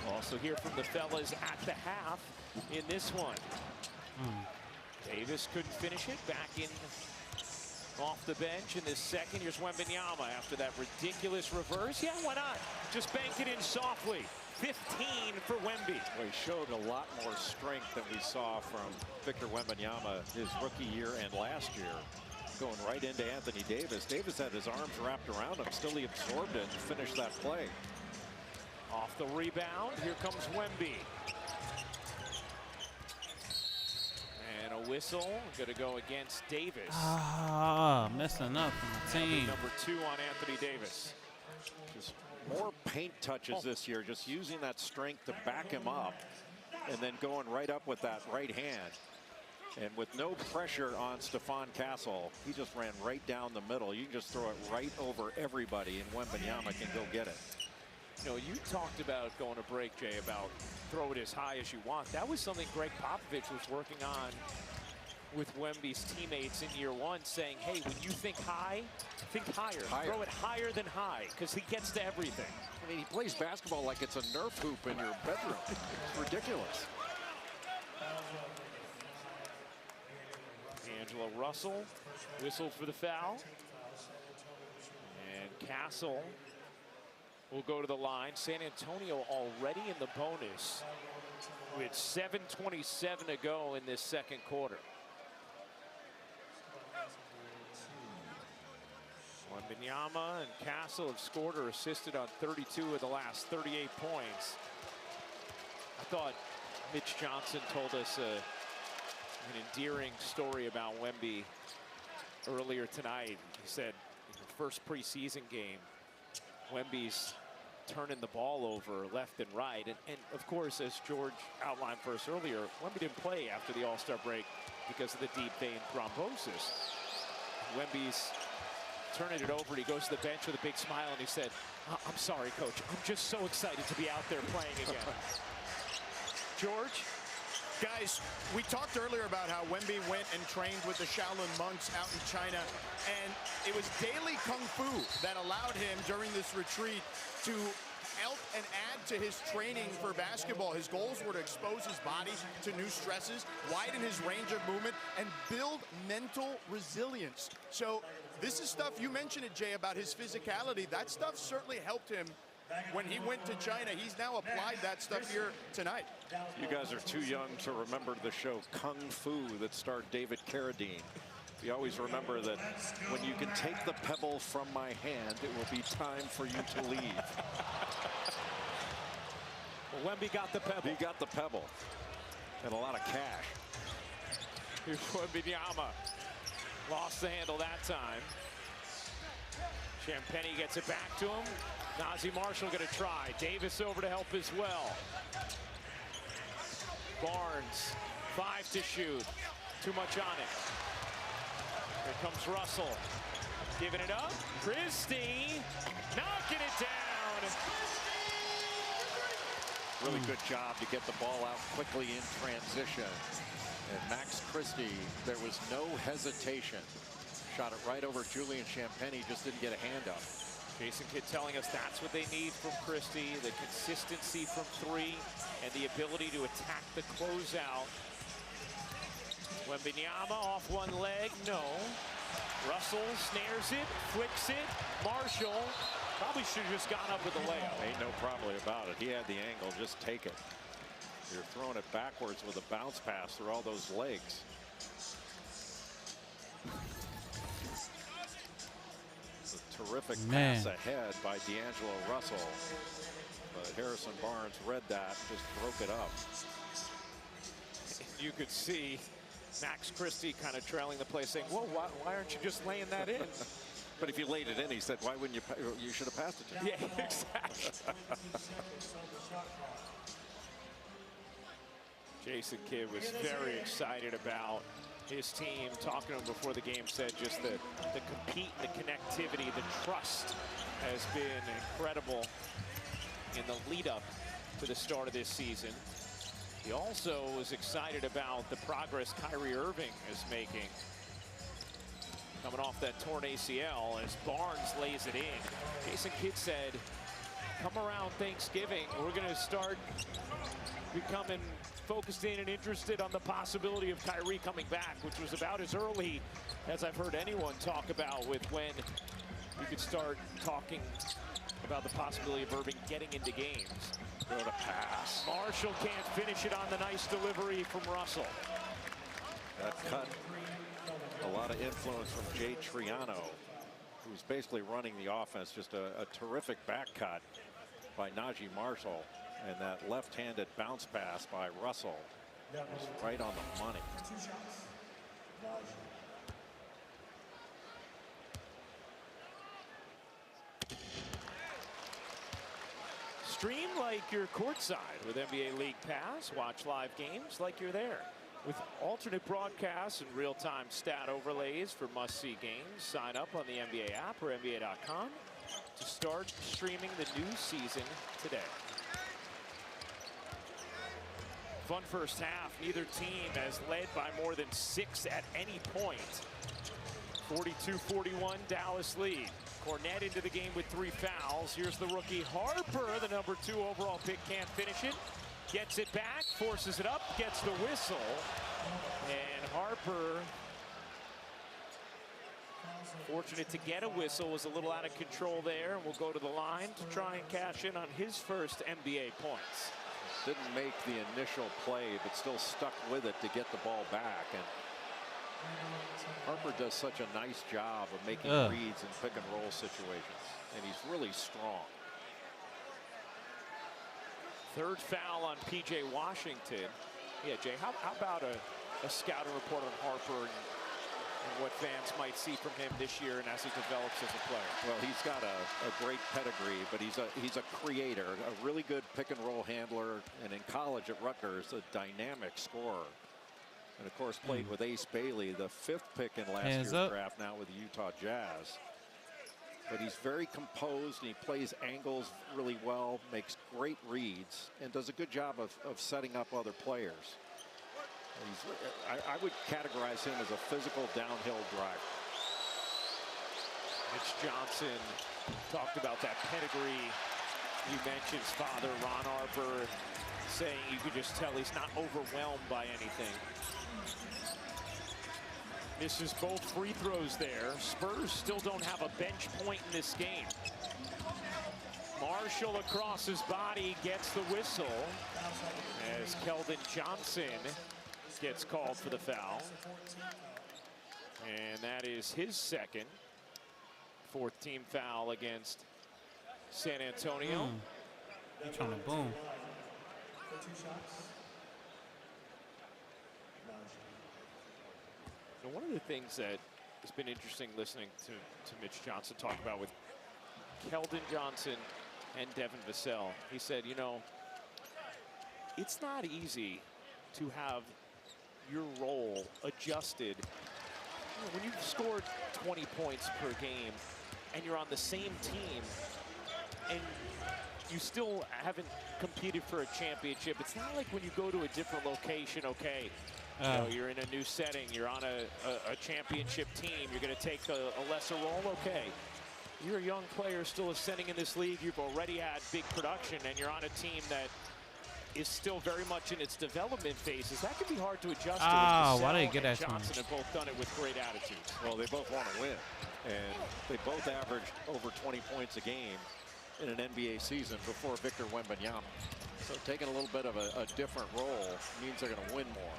Also hear from the fellas at the half in this one. Davis couldn't finish it, back in off the bench in this second. Here's Wembanyama after that ridiculous reverse. Yeah, why not? Just bank it in softly. 15 for Wemby. Well, he showed a lot more strength than we saw from Victor Wembanyama his rookie year and last year. Going right into Anthony Davis. Davis had his arms wrapped around him. Still he absorbed it and finished that play. Off the rebound, here comes Wemby. And a whistle. Going to go against Davis. Ah, messing up on the team. Number 2 on Anthony Davis. Just more paint touches this year, just using that strength to back him up and then going right up with that right hand. And with no pressure on Stephon Castle, he just ran right down the middle. You can just throw it right over everybody, and Wembanyama can go get it. You know, you talked about going to break, Jay, about throw it as high as you want. That was something Greg Popovich was working on with Wemby's teammates in year 1, saying, hey, when you think high, think higher. Throw it higher than high, because he gets to everything. I mean, he plays basketball like it's a Nerf hoop in your bedroom. It's ridiculous. Angelo Russell whistled for the foul. And Castle will go to the line. San Antonio already in the bonus with 7:27 to go in this second quarter. Wembanyama and Castle have scored or assisted on 32 of the last 38 points. I thought Mitch Johnson told us an endearing story about Wemby earlier tonight. He said in the first preseason game, Wemby's turning the ball over left and right. And of course, as George outlined for us earlier, Wemby didn't play after the All-Star break because of the deep vein thrombosis. Wemby's turning it over. He goes to the bench with a big smile and he said, I'm sorry, coach. I'm just so excited to be out there playing again. George? Guys, we talked earlier about how Wemby went and trained with the Shaolin monks out in China, and it was daily kung fu that allowed him during this retreat to help and add to his training for basketball. His goals were to expose his body to new stresses, widen his range of movement, and build mental resilience. So this is stuff, you mentioned it, Jay, about his physicality. That stuff certainly helped him when he went to China. He's now applied that stuff here tonight. You guys are too young to remember the show Kung Fu that starred David Carradine. You always remember that when you can take the pebble from my hand, it will be time for you to leave. Well, Wemby got the pebble. He got the pebble. And a lot of cash. Here's Wembanyama. Lost the handle that time. Champagnie gets it back to him. Nazi Marshall going to try. Davis over to help as well. Barnes, 5 to shoot. Too much on it. Here comes Russell. Giving it up. Christie knocking it down. Really good job to get the ball out quickly in transition. And Max Christie, there was no hesitation. Shot it right over Julian Champagnie, just didn't get a hand up. Jason Kidd telling us that's what they need from Christie, the consistency from 3 and the ability to attack the closeout. Wembanyama off one leg, no. Russell snares it, flicks it. Marshall probably should have just gone up with a layup. Ain't no problem about it. He had the angle, just take it. You're throwing it backwards with a bounce pass through all those legs. Terrific pass ahead by D'Angelo Russell. But Harrison Barnes read that and just broke it up. You could see Max Christie kind of trailing the play, saying, whoa, why aren't you just laying that in? But if you laid it in, he said, why wouldn't you? You should have passed it to him. Yeah, exactly. Jason Kidd was very excited about his team. Talking to him before the game, said just the compete, the connectivity, the trust has been incredible in the lead up to the start of this season. He also was excited about the progress Kyrie Irving is making. Coming off that torn ACL as Barnes lays it in. Jason Kidd said, come around Thanksgiving, we're going to start becoming focused in and interested on the possibility of Kyrie coming back, which was about as early as I've heard anyone talk about with when you could start talking about the possibility of Irving getting into games. Go to pass. Marshall can't finish it on the nice delivery from Russell. That cut, a lot of influence from Jay Triano, who's basically running the offense. Just a terrific back cut by Najee Marshall. And that left-handed bounce pass by Russell was right on the money. Stream like you're courtside with NBA League Pass. Watch live games like you're there. With alternate broadcasts and real-time stat overlays for must-see games, sign up on the NBA app or NBA.com to start streaming the new season today. Fun first half. Neither team has led by more than 6 at any point. 42-41 Dallas lead. Cornette into the game with 3 fouls. Here's the rookie Harper, the number 2 overall pick, can't finish it. Gets it back, forces it up, gets the whistle. And Harper, fortunate to get a whistle, was a little out of control there, and will go to the line to try and cash in on his first NBA points. Didn't make the initial play, but still stuck with it to get the ball back. And Harper does such a nice job of making reads in pick and roll situations, and he's really strong. Third foul on P.J. Washington. Yeah, Jay, how about a scouting report on Harper and what fans might see from him this year and as he develops as a player? Well, he's got a great pedigree, but he's a creator, a really good pick and roll handler, and in college at Rutgers, a dynamic scorer. And of course, played with Ace Bailey, the 5th pick in last year's draft, now with the Utah Jazz. But he's very composed, and he plays angles really well, makes great reads, and does a good job of setting up other players. I would categorize him as a physical downhill driver. Mitch Johnson talked about that pedigree. You mentioned his father, Ron Harper, saying you could just tell he's not overwhelmed by anything. Misses both free throws there. Spurs still don't have a bench point in this game. Marshall across his body gets the whistle as Keldon Johnson gets called for the foul. And that is his second. 4th team foul against San Antonio. He's trying to boom. Now, one of the things that has been interesting listening to Mitch Johnson talk about with Keldon Johnson and Devin Vassell, he said, you know, it's not easy to have your role adjusted. You know, when you've scored 20 points per game and you're on the same team and you still haven't competed for a championship, it's not like when you go to a different location, okay, you know, you're in a new setting, you're on a championship team, you're going to take a lesser role, okay. You're a young player still ascending in this league, you've already had big production, and you're on a team that is still very much in its development phases. That can be hard to adjust to. Why did he get that Johnson have both done it with great attitudes. Well, they both want to win, and they both averaged over 20 points a game in an NBA season before Victor Wembanyama. So taking a little bit of a different role means they're going to win more.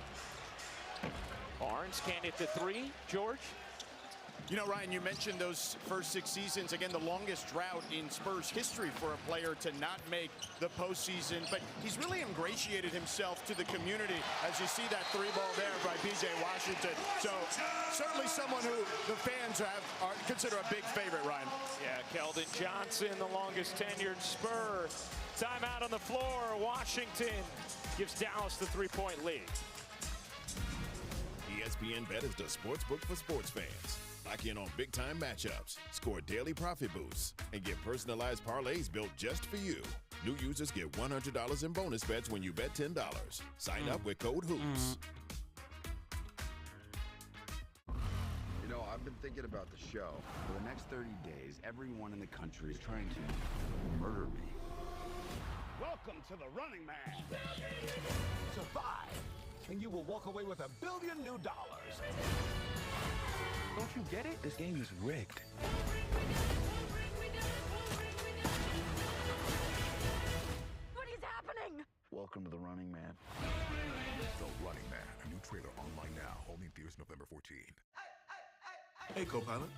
Barnes can't hit the 3. George? You know, Ryan, you mentioned those first 6 seasons. Again, the longest drought in Spurs history for a player to not make the postseason. But he's really ingratiated himself to the community as you see that 3-ball there by P.J. Washington. So certainly someone who the fans consider a big favorite, Ryan. Yeah, Keldon Johnson, the longest tenured Spur. Timeout on the floor. Washington gives Dallas the 3-point lead. ESPN Bet is the sports book for sports fans. Lock in on big-time matchups, score daily profit boosts, and get personalized parlays built just for you. New users get $100 in bonus bets when you bet $10. Sign up with code HOOPS. You know, I've been thinking about the show. For the next 30 days, everyone in the country is trying to murder me. Welcome to the Running Man. Survive, and you will walk away with $1 billion new dollars. Don't you get it? This game is rigged. What is happening? Welcome to the Running Man. The Running Man, a new trailer online now, only in theaters November 14. Hey, co-pilot.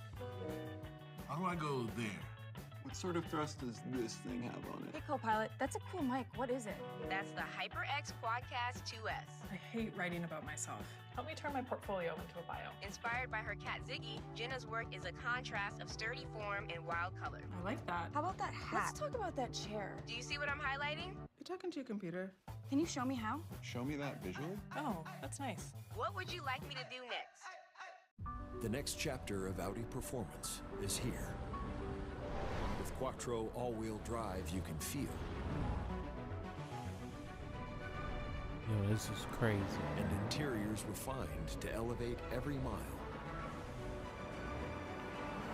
How do I go there? What sort of thrust does this thing have on it? Hey, co-pilot, that's a cool mic. What is it? That's the HyperX Quadcast 2S. I hate writing about myself. Help me turn my portfolio into a bio. Inspired by her cat Ziggy, Jenna's work is a contrast of sturdy form and wild color. I like that. How about that hat? Let's talk about that chair. Do you see what I'm highlighting? You're talking to your computer. Can you show me how? Show me that visually? Oh, that's nice. What would you like me to do next? The next chapter of Audi performance is here. With Quattro all-wheel drive, you can feel. Yo, this is crazy. And interiors refined to elevate every mile.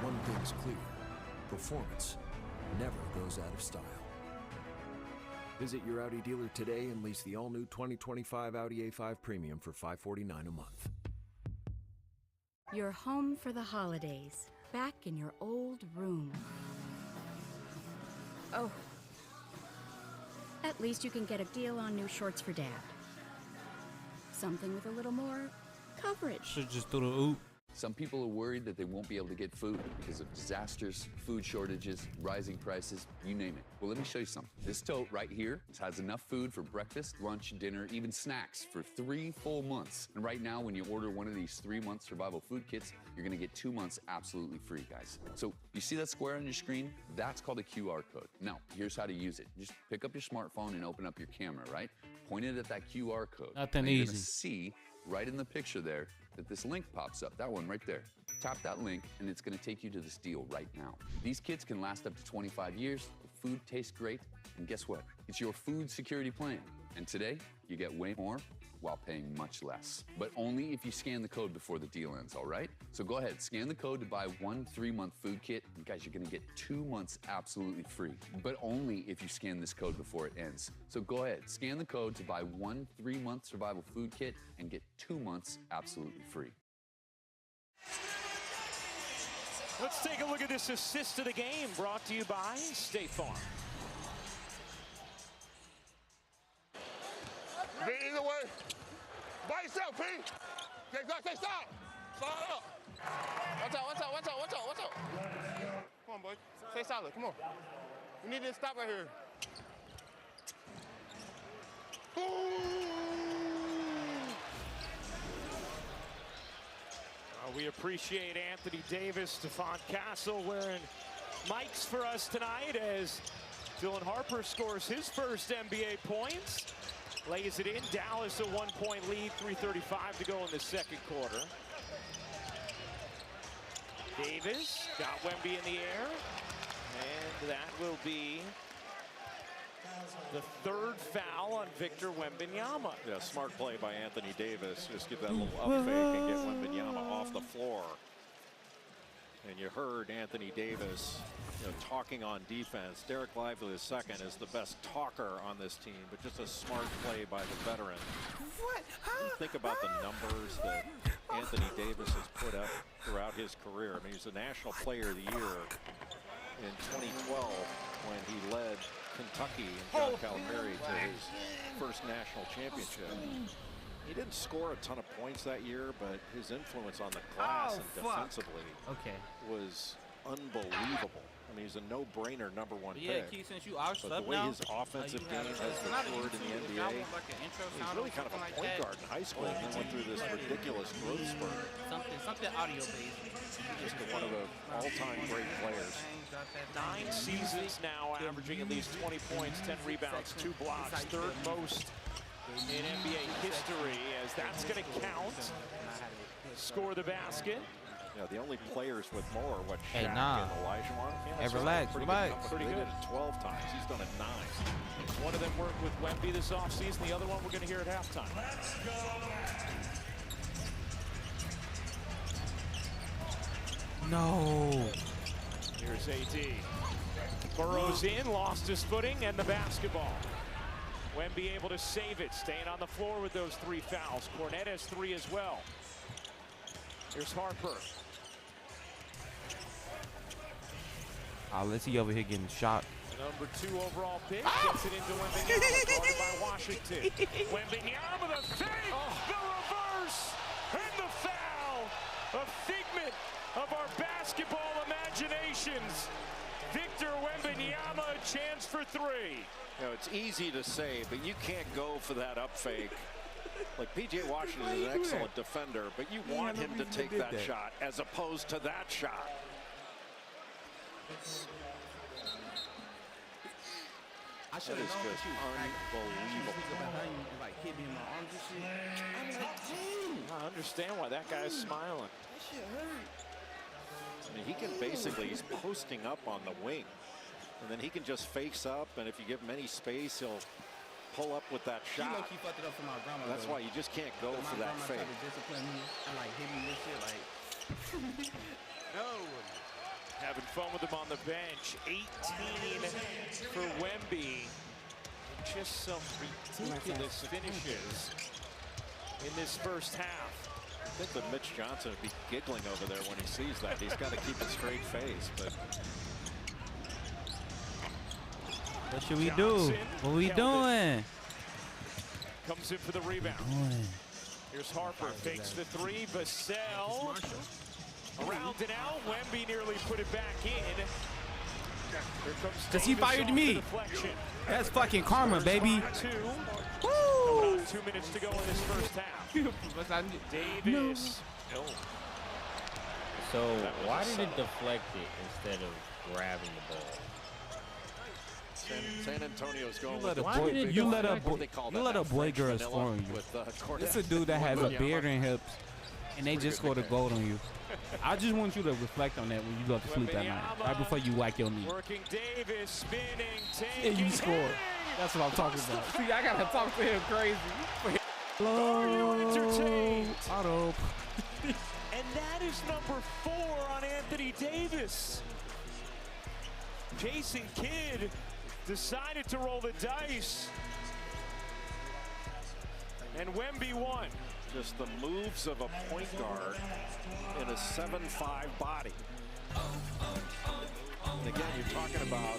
One thing's clear: performance never goes out of style. Visit your Audi dealer today and lease the all-new 2025 Audi A5 Premium for $549 a month. You're home for the holidays, back in your old room. Oh. At least you can get a deal on new shorts for Dad. Something with a little more coverage. Should just do the oop. Some people are worried that they won't be able to get food because of disasters, food shortages, rising prices, you name it. Well, let me show you something. This tote right here has enough food for breakfast, lunch, dinner, even snacks for 3 full months. And right now, when you order one of these 3-month survival food kits, you're gonna get 2 months absolutely free, guys. So you see that square on your screen? That's called a QR code. Now, here's how to use it. Just pick up your smartphone and open up your camera, right? Point it at that QR code. Nothing You're easy. gonna see right in the picture there that this link pops up, that one right there. Tap that link and it's gonna take you to this deal right now. These kits can last up to 25 years, the food tastes great, and guess what? It's your food security plan. And today, you get way more while paying much less. But only if you scan the code before the deal ends, all right? So go ahead, scan the code to buy 1 3-month food kit. And guys, you're gonna get 2 months absolutely free, but only if you scan this code before it ends. So go ahead, scan the code to buy 1 3-month survival food kit and get 2 months absolutely free. Let's take a look at this assist of the game brought to you by State Farm. Be either way. By yourself, P. Stay stop. Start up. Watch out. Come on, boy. Stay solid. Come on. We need to stop right here. We appreciate Anthony Davis, Stephon Castle wearing mics for us tonight as Dylan Harper scores his first NBA points. Lays it in. Dallas a 1-point lead, 3:35 to go in the second quarter. Davis got Wemby in the air, and that will be the 3rd foul on Victor Wembanyama. Yeah, smart play by Anthony Davis. Just give that little up fake and get Wembanyama off the floor. And you heard Anthony Davis, talking on defense. Derek Lively II is the best talker on this team, but just a smart play by the veteran. What? You think about the numbers that Anthony Davis has put up throughout his career. I mean, he's the National Player of the Year in 2012 when he led Kentucky and John Calipari to his first national championship. He didn't score a ton of points that year, but his influence on the glass and defensively was unbelievable. I mean, he's a no-brainer #1 pick. Keith, since you are but the way his offensive game has matured in the NBA, he's really kind of a point guard in high school and then went through this ridiculous growth spurt. Something audio-based. Just one of the all-time great players. 9 seasons now, averaging at least 20 points, 10 rebounds, 2 blocks, 3rd most in NBA history, as that's going to count. Score the basket. Yeah, the only players with more are what Hey, Shaq nah. and Olajuwon. Hey, relax, relax. Pretty good at 12 times. He's done it 9. One of them worked with Wemby this offseason. The other one we're going to hear at halftime. No. Here's AD. Burrows in, lost his footing, and the basketball. Wemby able to save it, staying on the floor with those 3 fouls. Cornette has 3 as well. Here's Harper. Let's see over here getting shot. Number 2 overall pick gets it into Wembanyama, guarded by Washington. Wembanyama, the fake, the reverse, and the foul. A figment of our basketball imaginations. Victor chance for three. You know, it's easy to say, but you can't go for that up fake. Like P.J. Washington is an excellent defender, but you want him to take that shot as opposed to that shot. I should have known just unbelievable. Like hit me in my arms and shit. I'm like, dang. I understand why that guy's smiling. That shit hurt. I mean, he can basically, he's posting up on the wing. And then he can just face up, and if you give him any space, he'll pull up with that shot. He fucked it up for my grandma. That's why you just can't go for that fake. My grandma tried to discipline me and like hit me with shit like. No. Having fun with him on the bench. 18 for Wemby. Just some ridiculous finishes in this first half. I think that Mitch Johnson would be giggling over there when he sees that. He's got to keep a straight face, but. What should we do? What we doing? Comes in for the rebound. Here's Harper, fakes the three. Vassell around and out. Wemby nearly put it back in. Here comes Because he fired me. That's fucking karma, baby. Woo! 2 minutes to go in this first half. Davis. No. So why did it deflect it instead of grabbing the ball? San Antonio's going You let with a boy girl score on you. It's a dude that has a beard and hips, and they just scored a goal on you. I just want you to reflect on that when you go to sleep that night, right before you whack your knee. Working Davis, spinning, taking. And you score. That's what I'm talking about. See, I gotta talk to him crazy. Are you entertained? Auto. And that is number 4 on Anthony Davis. Jason Kidd decided to roll the dice. And Wemby won. Just the moves of a point guard in a 7'5" body. And again, you're talking about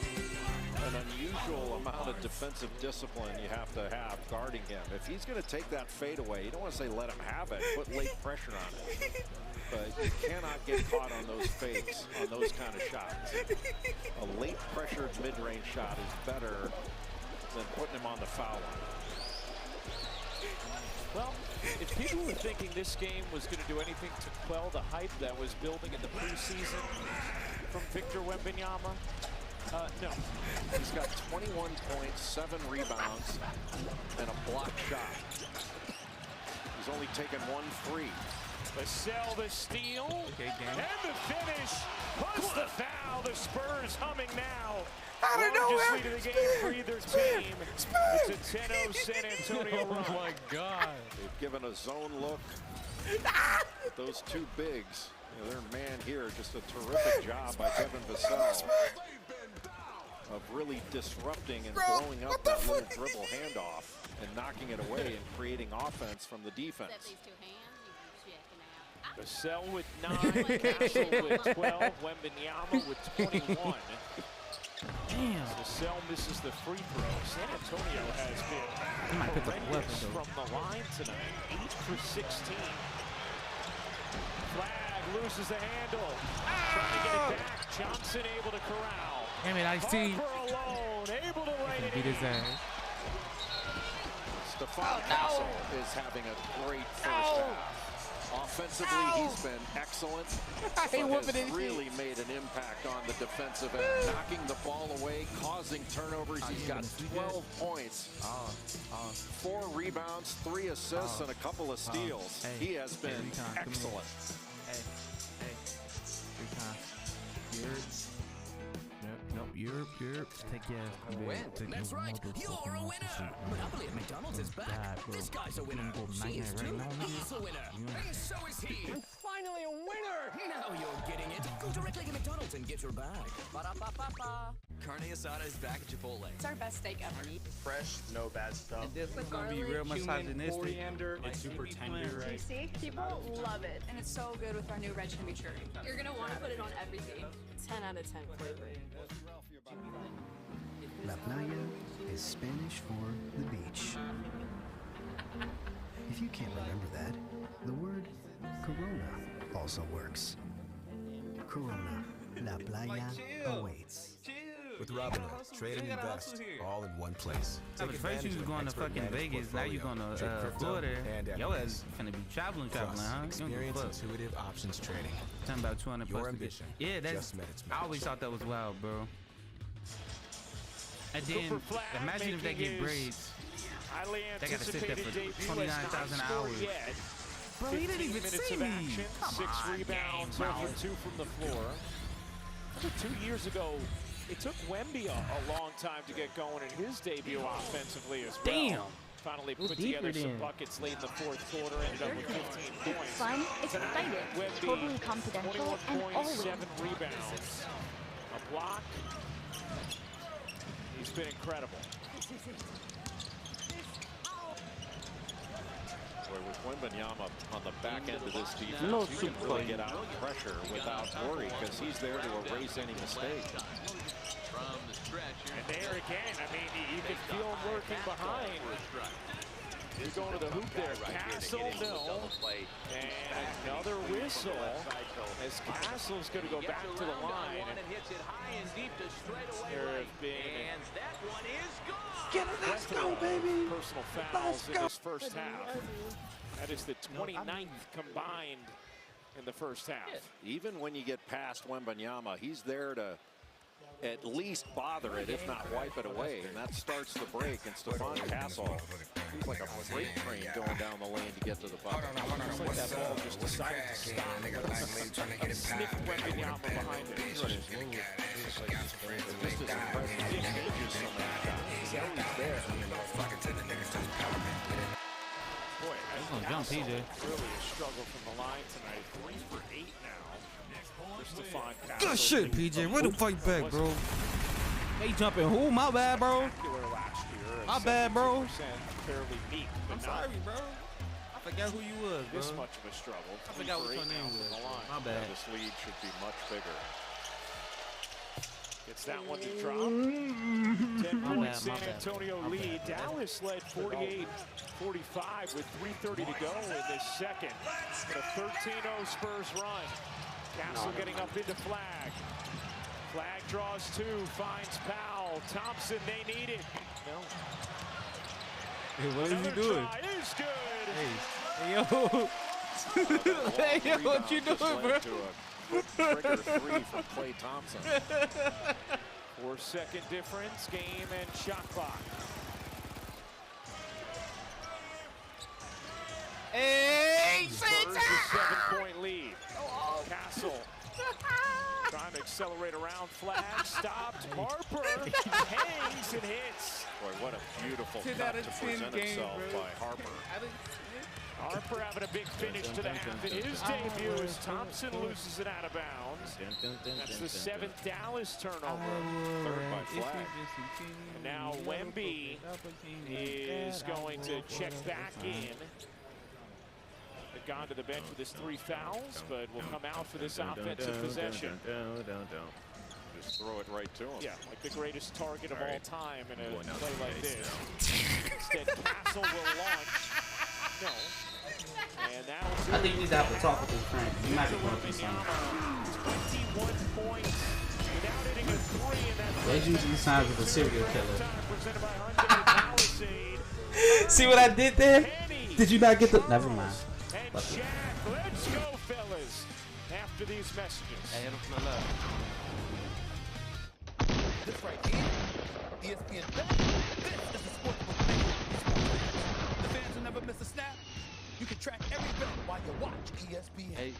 an unusual amount of defensive discipline you have to have guarding him. If he's going to take that fade away, you don't want to say let him have it, put late pressure on it. But you cannot get caught on those fakes, on those kind of shots. A late pressured mid-range shot is better than putting him on the foul line. Well, if people were thinking this game was going to do anything to quell the hype that was building in the preseason from Victor Wembanyama, no. He's got 21 points, 7 rebounds, and a blocked shot. He's only taken 1 free. Vassell the steal, and the finish, plus the foul. The Spurs humming now. Largest lead of the game for either team. It's a 10-0 San Antonio run. Oh my God. They've given a zone look. Those two bigs, you know, their man here, just a terrific job by Kevin Vassell of really disrupting and blowing up that little dribble handoff and knocking it away and creating offense from the defense. Vassell with 9, Castle with 12, Wembanyama with 21. Damn. Vassell misses the free throw. San Antonio has been horrendous from the line tonight. 8 for 16. Flag loses the handle. Trying to get it back. Johnson able to corral. Damn it, I see. Harper alone, able to write it Beat his ass. Stephon Castle is having a great first half. Offensively, he's been excellent, but has really made an impact on the defensive end, knocking the ball away, causing turnovers. He's got 12 points, 4 rebounds, 3 assists, and a couple of steals. He has been excellent. Nope, you're take care of Win. That's right. You're a winner. Monopoly at McDonald's is back. This guy's a winner. She is too. He's a winner. And so is he. I'm finally a winner. Now you're getting it. Go directly to McDonald's and get your bag. Ba-da-ba-ba-ba. Carne asada is back at Chipotle. It's our best steak ever. Fresh, no bad stuff. And this is going to be real misogynistic. Coriander. It's super tender, right? See, people love it, and it's so good with our new red chimichurri. You're gonna want to put it on everything. 10 out of 10 flavor. La playa is Spanish for the beach. If you can't remember that, the word Corona also works. Corona, La playa awaits. With Robinhood, trade and invest all in one place. I was first you was going to fucking Vegas, now you going to Florida. Yo ass finna be traveling, huh? Experience intuitive options trading. Talking about 200 Your plus. ambition. Yeah, that's. Just met its match. I always thought that was wild, bro. And then imagine if they get braids. They gotta sit there for 29,000 hours. Bro, he didn't even see me. Come 6 on, rebounds, game, over 2 from the floor. 2 years ago, it took Wemby a long time to get going in his debut offensively as well. Damn. Finally put together some buckets late in the fourth quarter, ended up with 15 points. It's fun, excited, totally confidential, and always 21.7 rebounds. A block. He's been incredible. With Wembanyama on the back end of this defense, you can really get out of pressure without worry because he's there to erase any mistake. And there again, I mean, you can feel him working behind. You're going to the hoop there. Castle, no. And another whistle as Castle's going to go back to the line. There have been Let's go, baby. personal fouls in this first half. That is the 29th combined in the first half. Even when you get past Wembanyama, he's there to at least bother it, if not wipe it away. And that starts the break. And Stephon Castle, he's like a freight train going down the lane to get to the bucket. It's like that ball just decided to stop. Sniffed Wembanyama behind it. Just as impressive. He engages some of that shot. He's always there. Boy, He's gonna jump, PJ. Really a struggle from the line tonight. 3 for 8 now. Good shit, PJ. Way to fight back, bro. They jumping who? My bad, bro. My bad, bro. I'm sorry, bro. I forgot who you was, bro. This much of a struggle. I forgot what your name was. My bad. This lead should be much bigger. Gets that one to drop. 10-point San Antonio lead. Dallas led 48-45 with 3:30 to go in this second. But a 13-0 Spurs run. Castle getting up into Flag. Flag draws 2, finds Powell. Thompson, they need it. No. Hey, what is he doing? Is good. Hey, yo. Hey, yo, what you doing, bro? Trigger 3 from Klay Thompson. 4-second difference, game and shot clock. Hey, Spurs a 7-point lead. Castle trying to accelerate around. Flag stopped. Harper hangs and hits. Boy, what a beautiful cut to present himself by Harper. Harper having a big finish to the half in his debut as Thompson loses it out of bounds. That's the 7th Dallas turnover. 3rd by Flag. And now Wemby is going to check back in. They've gone to the bench with his 3 fouls, but will come out for this offensive possession. Just throw it right to him. Yeah, like the greatest target of all time in a play like this. Instead, Castle will launch. No. And I think you need to have to talk with his friend. You might be going through something. 21 points without hitting a 3 in that. There's usually signs of a serial killer. See what I did there? Did you not get the? Never mind. And Jack, let's go, fellas. After these messages. Hey, it'll flow up. This right here, ESPN Bet. This is the sportsbook thing. The fans will never miss a snap. You can track every bet while you watch ESPN. Hey.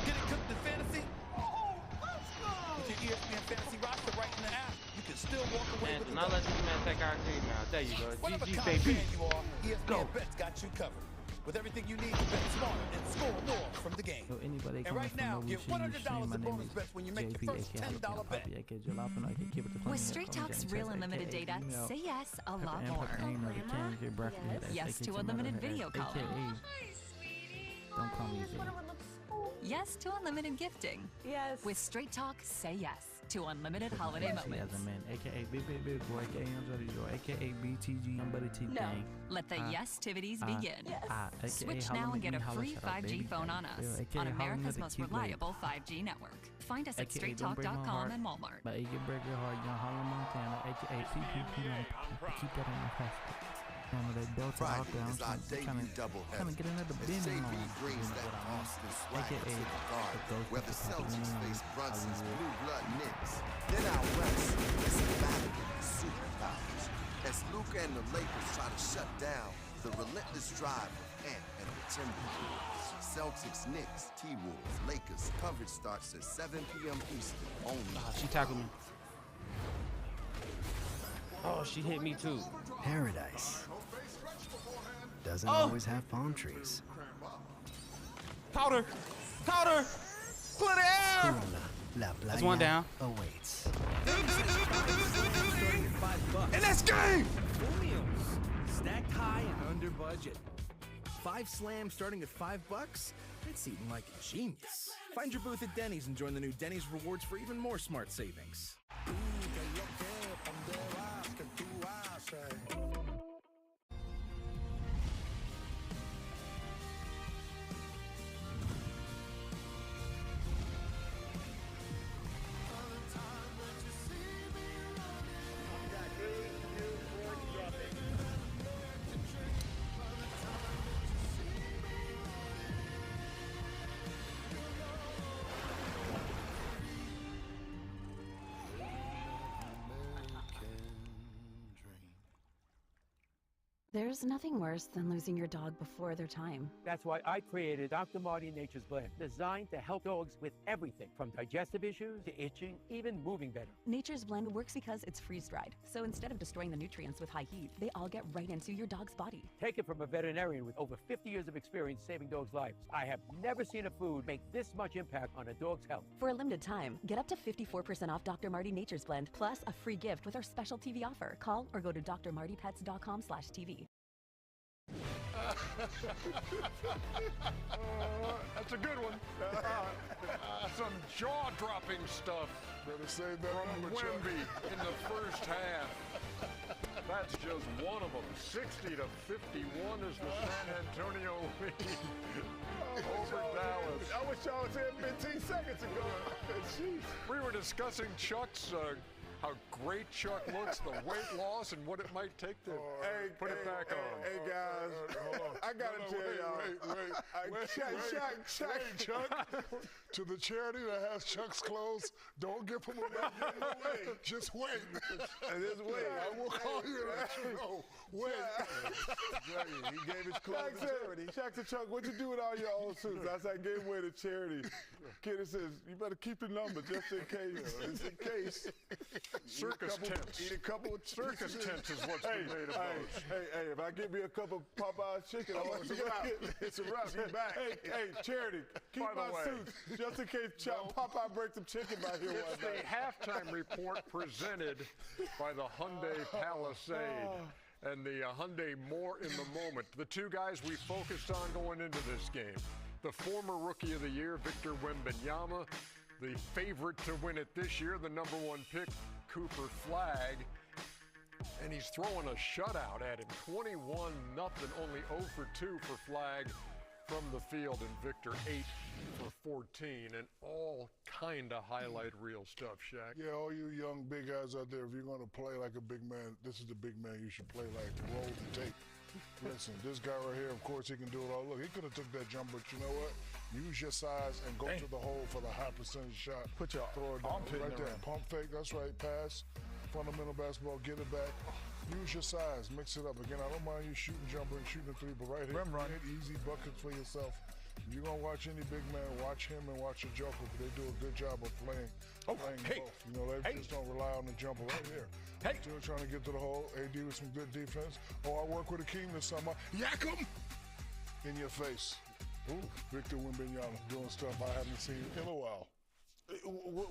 Get it cooked in fantasy? Oh, let's go! With your ESPN fantasy roster right in the app, you can still walk away with the not let this man take our team now. There you go. Whatever GG, kind of baby. fan you are, ESPN Bet's got you covered. With everything you need to bet smarter and score more from the game. And right now, get $100 in bonus bets when you make your first $10 bet. With Straight Talk's real unlimited data, say yes a lot more. Yes to unlimited video calling. Don't call me Z. Yes to unlimited gifting. Yes. With Straight Talk, say yes to unlimited holiday moments. As a man, aka big boy, aka aka BTG, I'm Buddy T. No. Let the yes-tivities begin. Switch now and get a free 5G phone on us on America's most reliable 5G network. Find us at AKA Don't Break My straighttalk.com Heart and Walmart. by AJ Break Your Heart, Young Harlem, Montana, aka PPP. Keep that in the passport. They built it out there. I'm trying to get another bending on. AKA the ghost where the Celtics face Brunson's blue blood Knicks. Then out west, it's a battle of superpowers. As Luka and the Lakers try to shut down the relentless drive of Ant and the Timberwolves. Celtics, Knicks, T-Wolves, Lakers. Coverage starts at 7 p.m. Eastern. Only. She tackled me. Oh, she hit me too. Paradise doesn't always have palm trees. Powder! Powder! Clear the air! Corona, La That's one down. Awaits. And that's game! Full meals, stacked high and under budget. 5 slams starting at $5? That's eating like a genius. Find your booth at Denny's and join the new Denny's Rewards for even more smart savings. There's nothing worse than losing your dog before their time. That's why I created Dr. Marty Nature's Blend, designed to help dogs with everything from digestive issues to itching, even moving better. Nature's Blend works because it's freeze-dried. So instead of destroying the nutrients with high heat, they all get right into your dog's body. Take it from a veterinarian with over 50 years of experience saving dogs' lives. I have never seen a food make this much impact on a dog's health. For a limited time, get up to 54% off Dr. Marty Nature's Blend, plus a free gift with our special TV offer. Call or go to drmartypets.com/TV. That's a good one. Some jaw-dropping stuff. Better say that from Wemby in the first half. That's just one of them. 60-51 is the San Antonio lead over Dallas. I wish y'all was here 15 seconds ago. Jeez. We were discussing Chuck's how great Chuck looks, the weight loss, and what it might take to put it back on. Hey, guys, I gotta tell y'all. Wait, Chuck. To the charity that has Chuck's clothes, don't give him a just wait. Just wait. I will call you and let you know. Wait. He gave his clothes to charity. Chuck to Chuck, what'd you do with all your old suits? I said, I gave away to charity. Kid says, you better keep the number just in case. Just in case. Circus tents. Eat a couple of circus tents is what's been made of those. Hey, if I give me a cup of Popeye's chicken, it's a wrap. It's a wrap. He's back. Hey, charity, keep my suits just in case Popeye breaks some chicken by here one day. It's the halftime report presented by the Hyundai Palisade. And the Hyundai More in the Moment. The two guys we focused on going into this game. The former Rookie of the Year, Victor Wembanyama. The favorite to win it this year, the #1 pick, Cooper Flagg. And he's throwing a shutout at him. 21-0, only 0 for 2 for Flagg from the field, and Victor 8 for 14, and all kind of highlight reel stuff, Shaq. Yeah, all you young big guys out there, if you're going to play like a big man, this is the big man you should play like. Roll the tape. Listen, this guy right here, of course, he can do it all. Look, he could have took that jump, but you know what? Use your size and go to the hole for the high percentage shot. Put your arm right there. Pump fake, that's right. Pass, fundamental basketball, get it back. Use your size, mix it up. Again, I don't mind you shooting jumper and shooting a three, but right here, hit easy buckets for yourself. If you're going to watch any big man, watch him and watch the jumper, because they do a good job of playing both. You know, they just don't rely on the jumper right here. Still trying to get to the hole. AD with some good defense. I work with Akeem this summer. Yak him in your face. Ooh, Victor Wembanyama doing stuff I haven't seen in a while.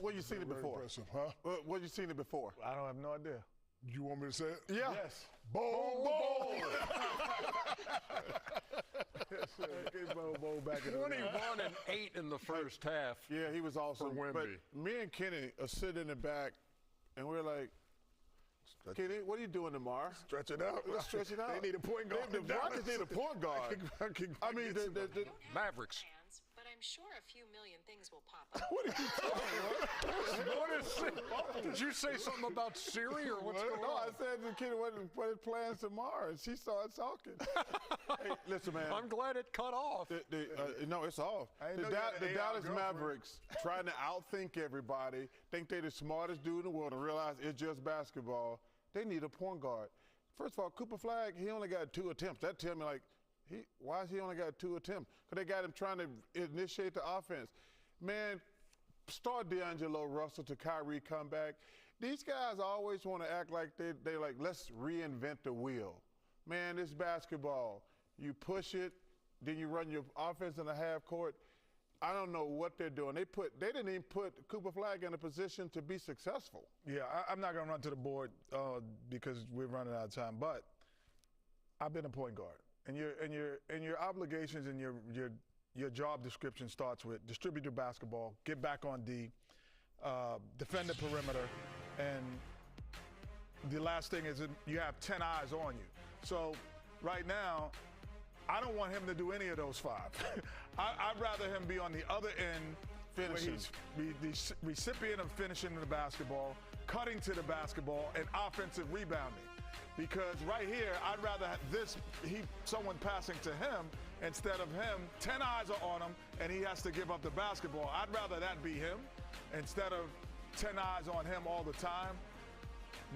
Where you seen it before? Impressive, huh? Where you seen it before? I don't have no idea. You want me to say it? Yeah. Yes. Boom. Back 21-8 in the first half. Yeah, he was awesome. For Wemby. But me and Kenny are sitting in the back, and we're like, Kenny, what are you doing tomorrow? Stretch it out. Let's stretch it out. They need a point guard. The Rockets need a point guard. I mean, the Mavericks. But I I'm sure a few million things will pop up. What are you talking? Did you say something about Siri or what's going on? No, I said to the kid what his plans tomorrow, and she started talking. Hey, listen, man. I'm glad it cut off. No, it's off. The Dallas Mavericks trying to outthink everybody, think they're the smartest dude in the world, and realize it's just basketball. They need a point guard. First of all, Cooper Flagg, he only got 2 attempts. That tell me, like, why has he only got 2 attempts? Because they got him trying to initiate the offense. Man, start D'Angelo Russell to Kyrie come back. These guys always want to act like they're like, let's reinvent the wheel. Man, it's basketball. You push it, then you run your offense in the half court. I don't know what they're doing. They didn't even put Cooper Flagg in a position to be successful. Yeah, I'm not going to run to the board because we're running out of time. But I've been a point guard, and your obligations and your job description starts with distribute the basketball, get back on D, defend the perimeter, and the last thing is you have 10 eyes on you. So right now, I don't want him to do any of those 5. I'd rather him be on the other end, finishing, be the recipient of finishing the basketball, cutting to the basketball, and offensive rebounding. Because right here, I'd rather have someone passing to him instead of him. 10 eyes are on him, and he has to give up the basketball. I'd rather that be him instead of 10 eyes on him all the time.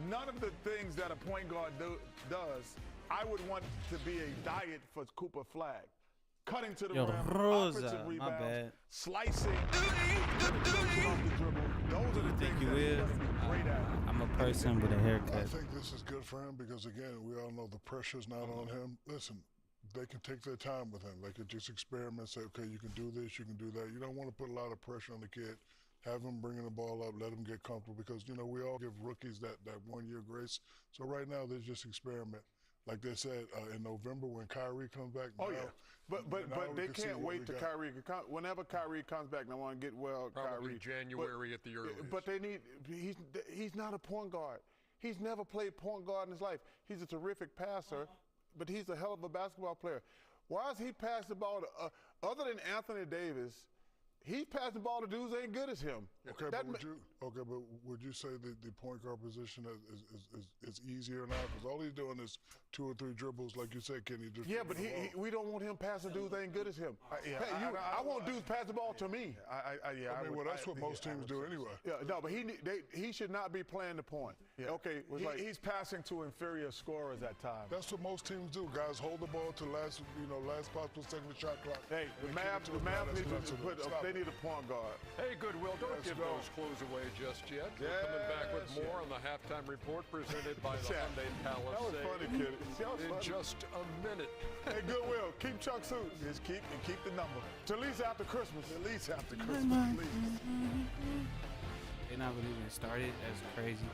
None of the things that a point guard does, I would want to be a diet for Cooper Flagg. Cutting to the rim, offensive rebounds, slicing, those are the things that he's great at. I'm a person with a haircut. I think this is good for him because, again, we all know the pressure's not on him. Listen, they can take their time with him. They can just experiment, say, okay, you can do this, you can do that. You don't want to put a lot of pressure on the kid. Have him bringing the ball up, let him get comfortable because, you know, we all give rookies that 1 year grace. So right now, they just experiment. Like they said, in November when Kyrie comes back. Oh, yeah. But they can't wait till Kyrie. Whenever Kyrie comes back, they want to get Probably Kyrie. January at the earliest. But they need, he's not a point guard. He's never played point guard in his life. He's a terrific passer, but he's a hell of a basketball player. Why is he passing the ball to, other than Anthony Davis, he's passing the ball to dudes ain't good as him. Okay, but would you say that the point guard position is easier now? Because all he's doing is 2 or 3 dribbles, like you said, Kenny. Yeah, but we don't want him passing dudes that ain't good as him. I want dudes pass the ball to me. That's what most teams do anyway. Yeah, no, but he should not be playing the point. Yeah. Okay, he's passing to inferior scorers at times. That's what most teams do. Guys hold the ball to last possible second of the shot clock. Hey, the Mavs they need a point guard. Hey, Goodwill, don't give those clothes away just yet. We're coming back with more on the halftime report presented by the Hyundai Palisade. That was funny, kid. In just a minute. Hey, Goodwill, keep Chuck suits. Just keep the number. Till at least after Christmas. At least after Christmas, please. They're not really even started. That's crazy.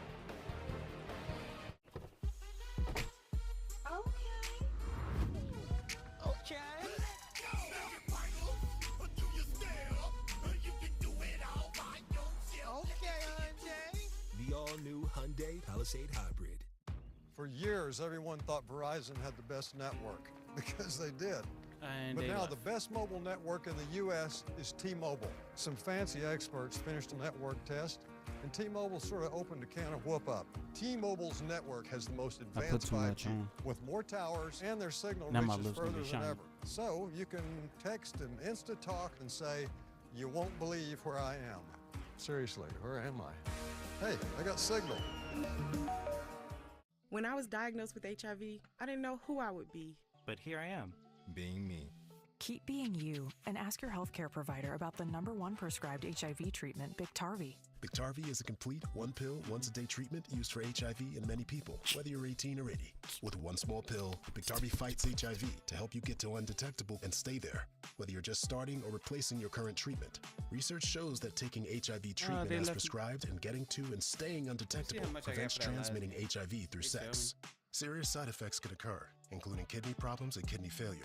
Okay. The all-new Hyundai Palisade Hybrid. For years, everyone thought Verizon had the best network, because they did. But now the best mobile network in the U.S. is T-Mobile. Some fancy experts finished a network test, and T-Mobile sort of opened a can of whoop-up. T-Mobile's network has the most advanced 5G, with more towers, and their signal reaches further than ever. So you can text and Insta-talk and say, you won't believe where I am. Seriously, where am I? Hey, I got signal. When I was diagnosed with HIV, I didn't know who I would be. But here I am. Being me. Keep being you and ask your healthcare provider about the #1 prescribed HIV treatment, Biktarvy. Biktarvy is a complete one-pill, once-a-day treatment used for HIV in many people, whether you're 18 or 80. With one small pill, Biktarvy fights HIV to help you get to undetectable and stay there, whether you're just starting or replacing your current treatment. Research shows that taking HIV treatment as prescribed and getting to and staying undetectable prevents transmitting HIV through sex. Serious side effects can occur, including kidney problems and kidney failure.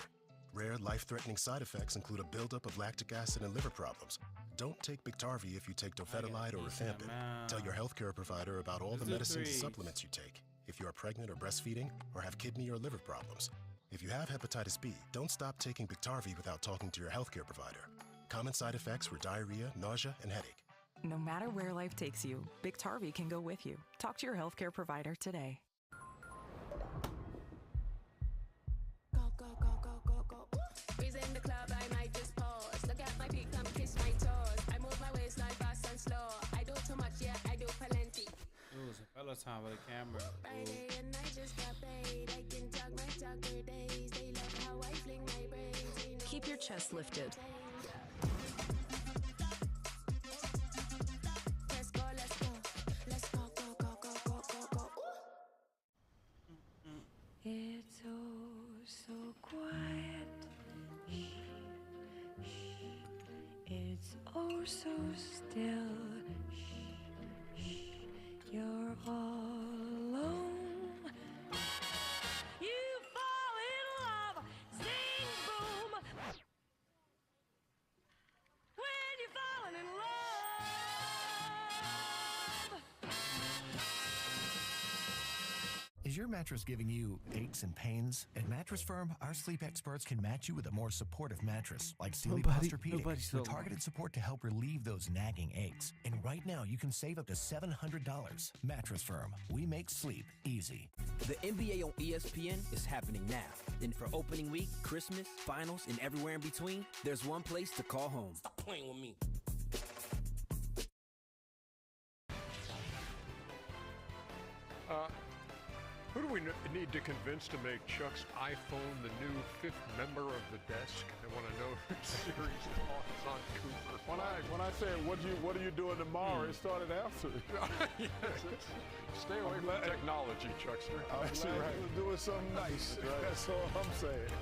Rare, life-threatening side effects include a buildup of lactic acid and liver problems. Don't take Biktarvy if you take dofetilide or rifampin. Tell your healthcare provider about all the medicines and supplements you take if you are pregnant or breastfeeding or have kidney or liver problems. If you have hepatitis B, don't stop taking Biktarvy without talking to your healthcare provider. Common side effects were diarrhea, nausea, and headache. No matter where life takes you, Biktarvy can go with you. Talk to your healthcare provider today. Go, go, go, go, go, go. Breeze in the club, I might just pause. Look at my feet, come kiss my toes. I move my waistline fast and slow. I do too much, yeah, I do plenty. It was a Peloton with a camera. Friday and I just got paid. I can talk my talk for days. They love how I fling my braids. Keep your chest lifted. Let's go, let's go. Let's go, go, go, go, go, go, go. It's oh so quiet. Shh, shh. It's oh so still. Shh, shh. You're all alone. You fall in love. Sing boom. When you're falling in love. Is your mattress giving you aches and pains? At Mattress Firm, our sleep experts can match you with a more supportive mattress, like Sealy Posturepedic, with targeted support to help relieve those nagging aches. And right now, you can save up to $700. Mattress Firm, we make sleep easy. The NBA on ESPN is happening now. And for opening week, Christmas, finals, and everywhere in between, there's one place to call home. Stop playing with me. Who do we need to convince to make Chuck's iPhone the new fifth member of the desk? I want to know your series thoughts on Cooper. When I said, what are you doing tomorrow, it started answering. Yes, stay away from technology, Chuckster. I'm glad you're doing something nice. That's all I'm saying.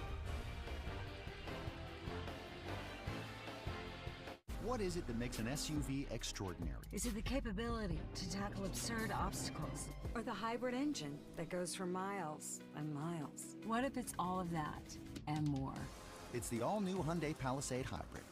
What is it that makes an SUV extraordinary? Is it the capability to tackle absurd obstacles? Or the hybrid engine that goes for miles and miles? What if it's all of that and more? It's the all-new Hyundai Palisade Hybrid.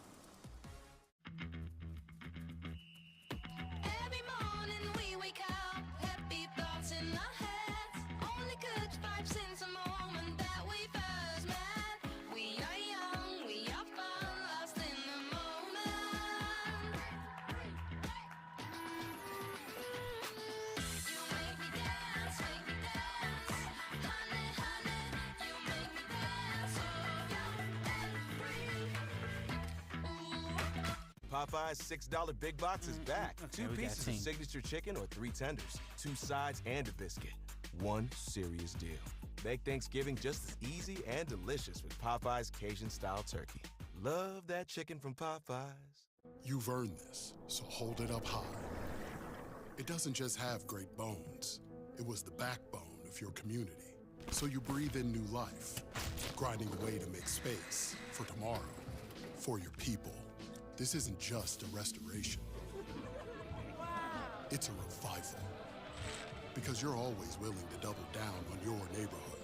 Every morning we wake up, happy thoughts in our heads. Only good vibes since the moment that we first met. We are young, we are fun, lost in the moment. You make me dance, honey, honey. You make me dance, so young and free. Popeye's $6 Big Box is back. Two pieces of signature chicken or 3 tenders, 2 sides and a biscuit. One serious deal. Make Thanksgiving just as easy and delicious with Popeye's Cajun-style turkey. Love that chicken from Popeyes. You've earned this, so hold it up high. It doesn't just have great bones. It was the backbone of your community. So you breathe in new life, grinding away to make space for tomorrow, for your people. This isn't just a restoration. It's a revival. Because you're always willing to double down on your neighborhood.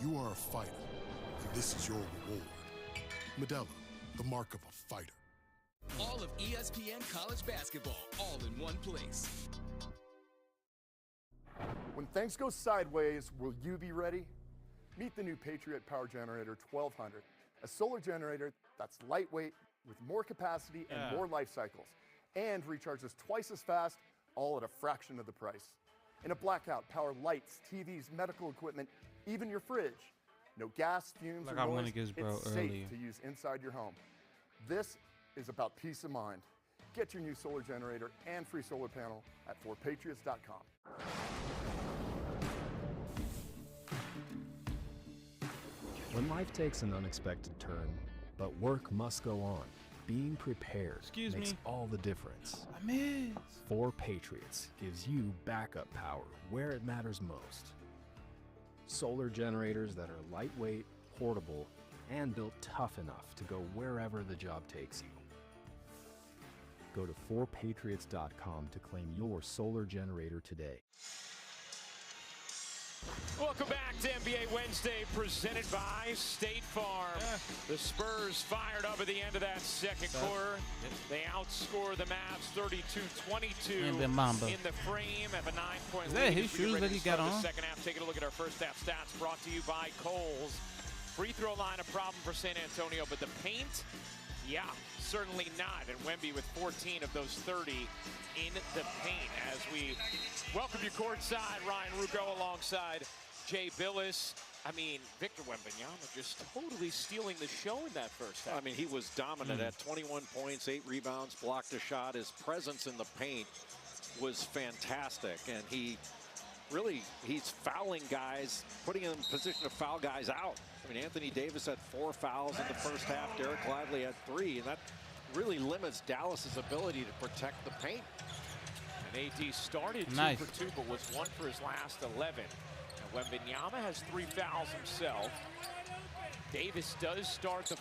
You are a fighter, and this is your reward. Modelo, the mark of a fighter. All of ESPN college basketball, all in one place. When things go sideways, will you be ready? Meet the new Patriot Power Generator 1200, a solar generator that's lightweight, with more capacity and more life cycles, and recharges twice as fast, all at a fraction of the price. In a blackout, power lights, TVs, medical equipment, even your fridge. No gas, fumes, Like or I noise. went against bro It's earlier. safe to use inside your home. This is about peace of mind. Get your new solar generator and free solar panel at forpatriots.com. When life takes an unexpected turn, but work must go on, being prepared makes all the difference. For Patriots gives you backup power where it matters most. Solar generators that are lightweight, portable, and built tough enough to go wherever the job takes you. Go to forpatriots.com to claim your solar generator today. Welcome back to NBA Wednesday, presented by State Farm. The Spurs fired up at the end of that second quarter. They outscored the Mavs 32-22 And then Mamba. in the frame of a 9-point Is lead. that his As we get shoes ready that to he got start on? The second half, taking a look at our first half stats brought to you by Kohl's. Free throw line a problem for San Antonio, but the paint, Yeah, certainly not. And Wemby with 14 of those 30 in the paint. As we welcome you courtside, Ryan Rugo alongside Jay Billis. I mean, Victor Wembanyama just totally stealing the show in that first half. I mean, he was dominant at 21 points, 8 rebounds, blocked a shot. His presence in the paint was fantastic. And he's fouling guys, putting him in position to foul guys out. I mean, Anthony Davis had 4 fouls in the first half. Derek Lively had 3, and that really limits Dallas's ability to protect the paint. And AD started 2 for 2, but was 1 for his last 11. And Wembanyama has 3 fouls himself. Davis does start the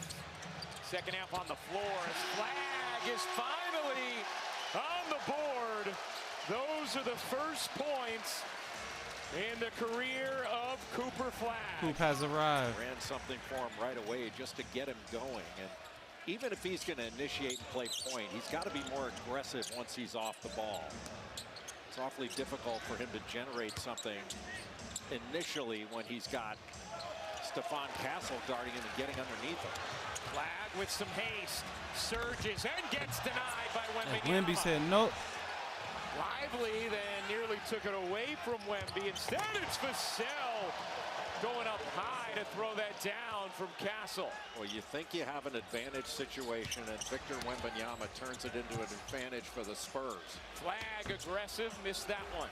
second half on the floor. His flag is finally on the board. Those are the first points in the career of Cooper Flag. Coop has arrived. Ran something for him right away just to get him going. And even if he's going to initiate and play point, he's got to be more aggressive once he's off the ball. It's awfully difficult for him to generate something initially when he's got Stephon Castle guarding him and getting underneath him. Flag with some haste, surges and gets denied by Wembanyama. Wemby said nope. Lively then nearly took it away from Wemby. Instead, it's Vassell going up high to throw that down from Castle. Well, you think you have an advantage situation, and Victor Wembanyama turns it into an advantage for the Spurs. Flag aggressive, missed that one.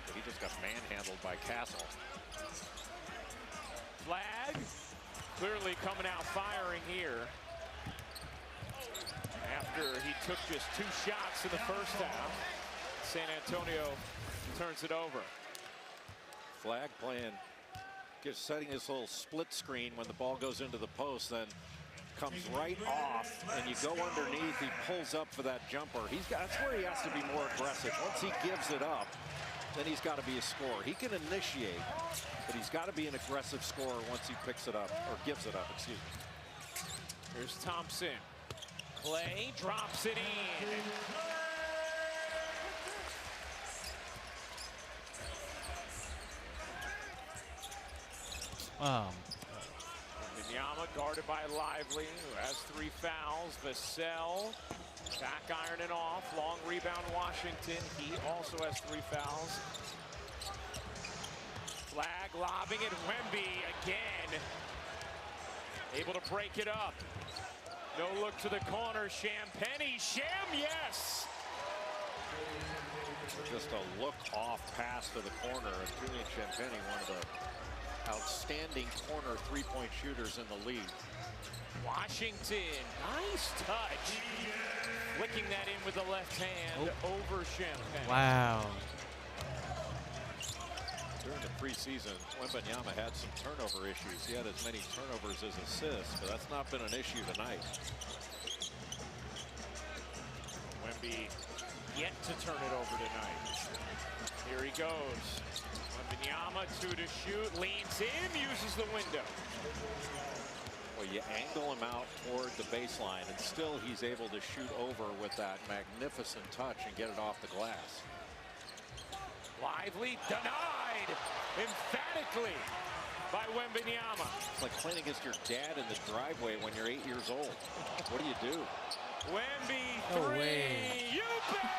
But he just got manhandled by Castle. Flag clearly coming out firing here. After he took just 2 shots in the first half, San Antonio turns it over. Flag playing, just setting this little split screen when the ball goes into the post, then comes right off, and you go underneath. He pulls up for that jumper. That's where he has to be more aggressive. Once he gives it up, then he's got to be a scorer. He can initiate, but he's got to be an aggressive scorer once he picks it up, or gives it up, excuse me. Here's Thompson. Clay drops it in. Wembanyama guarded by Lively, who has 3 fouls. Vassell back ironing off. Long rebound Washington. He also has 3 fouls. Flag lobbing it. Wemby again. Able to break it up. No look to the corner. Champagnie. Yes! Just a look off pass to the corner. And Julian Champagnie, one of the outstanding corner 3-point shooters in the league. Washington, nice touch. Flicking that in with the left hand over Champagnie. Wow. During the preseason, Wembanyama had some turnover issues. He had as many turnovers as assists, but that's not been an issue tonight. Wemby yet to turn it over tonight. Here he goes. Wembanyama 2 to shoot, leans in, uses the window. Well, you angle him out toward the baseline, and still he's able to shoot over with that magnificent touch and get it off the glass. Lively denied emphatically by Wembanyama. It's like playing against your dad in the driveway when you're 8 years old. What do you do? Wemby 3. You